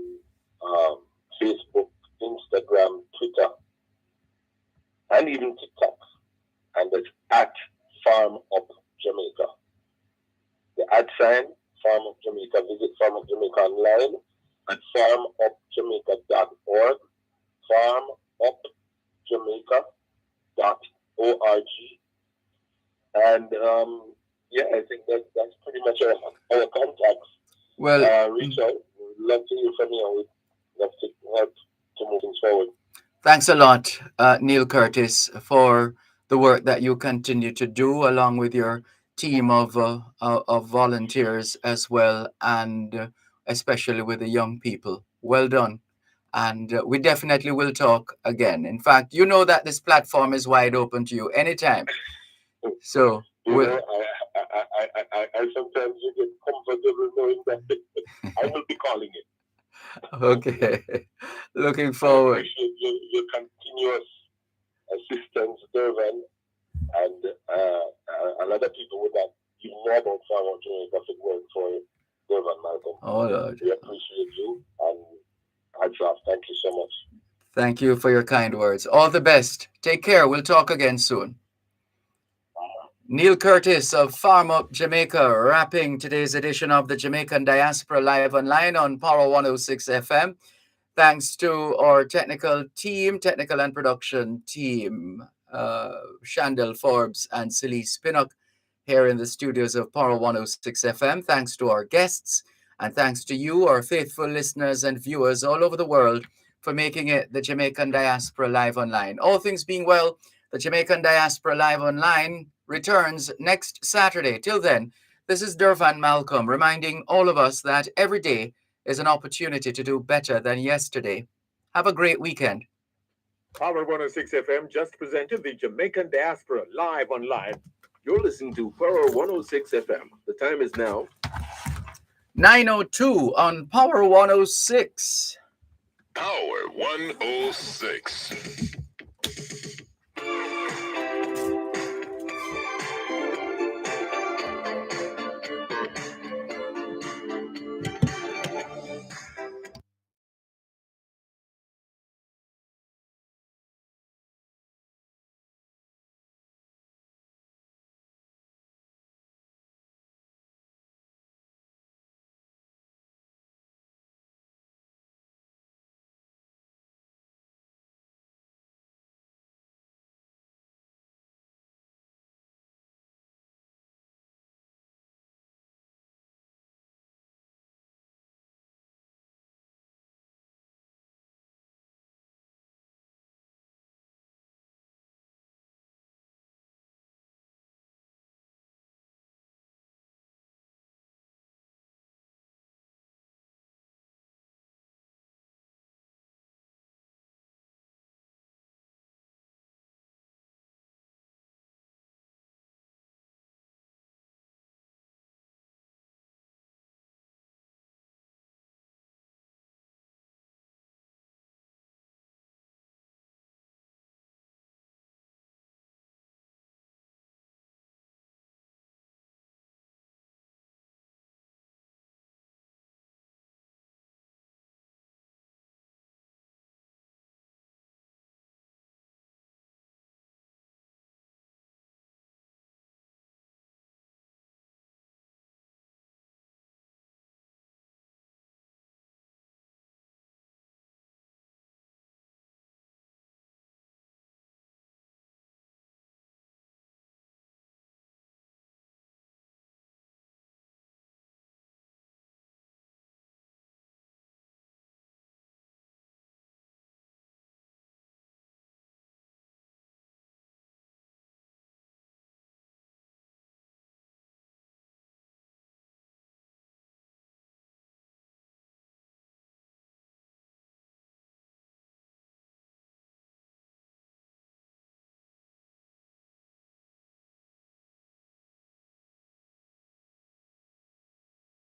Facebook, Instagram, Twitter, and even TikTok. And it's at Farm Up Jamaica. The @ Farm Up Jamaica. Visit Farm Up Jamaica online at farmupjamaica.org, farmupjamaica.org. And I think that's pretty much our contacts. Well, reach out. We'd love to hear from you. We'd love to help to move things forward. thanks a lot, Neil Curtis, for the work that you continue to do along with your team of volunteers as well, and especially with the young people. Well done. And we definitely will talk again. In fact, you know that this platform is wide open to you anytime. So I sometimes you get comfortable knowing that I will be calling it. Okay. Looking forward. I appreciate your continuous assistance, Dervan, and a lot of people would have even more about Farm Up Jamaica if it weren't for Dervan, Malcolm. Oh, Lord. We appreciate you, and hats off. Thank you so much. Thank you for your kind words. All the best. Take care. We'll talk again soon. Neil Curtis of Farm Up Jamaica, wrapping today's edition of the Jamaican Diaspora Live Online on Power 106 FM. Thanks to our technical and production team, Shandell Forbes and Celise Pinnock here in the studios of Power 106 FM. Thanks to our guests, and thanks to you, our faithful listeners and viewers all over the world, for making it the Jamaican Diaspora Live Online. All things being well, the Jamaican Diaspora Live Online returns next Saturday. Till then, this is Dervan Malcolm reminding all of us that every day is an opportunity to do better than yesterday. Have a great weekend. Power 106 FM just presented the Jamaican Diaspora Live Online. You're listening to Power 106 FM. The time is now 9:02 on Power 106. Power 106.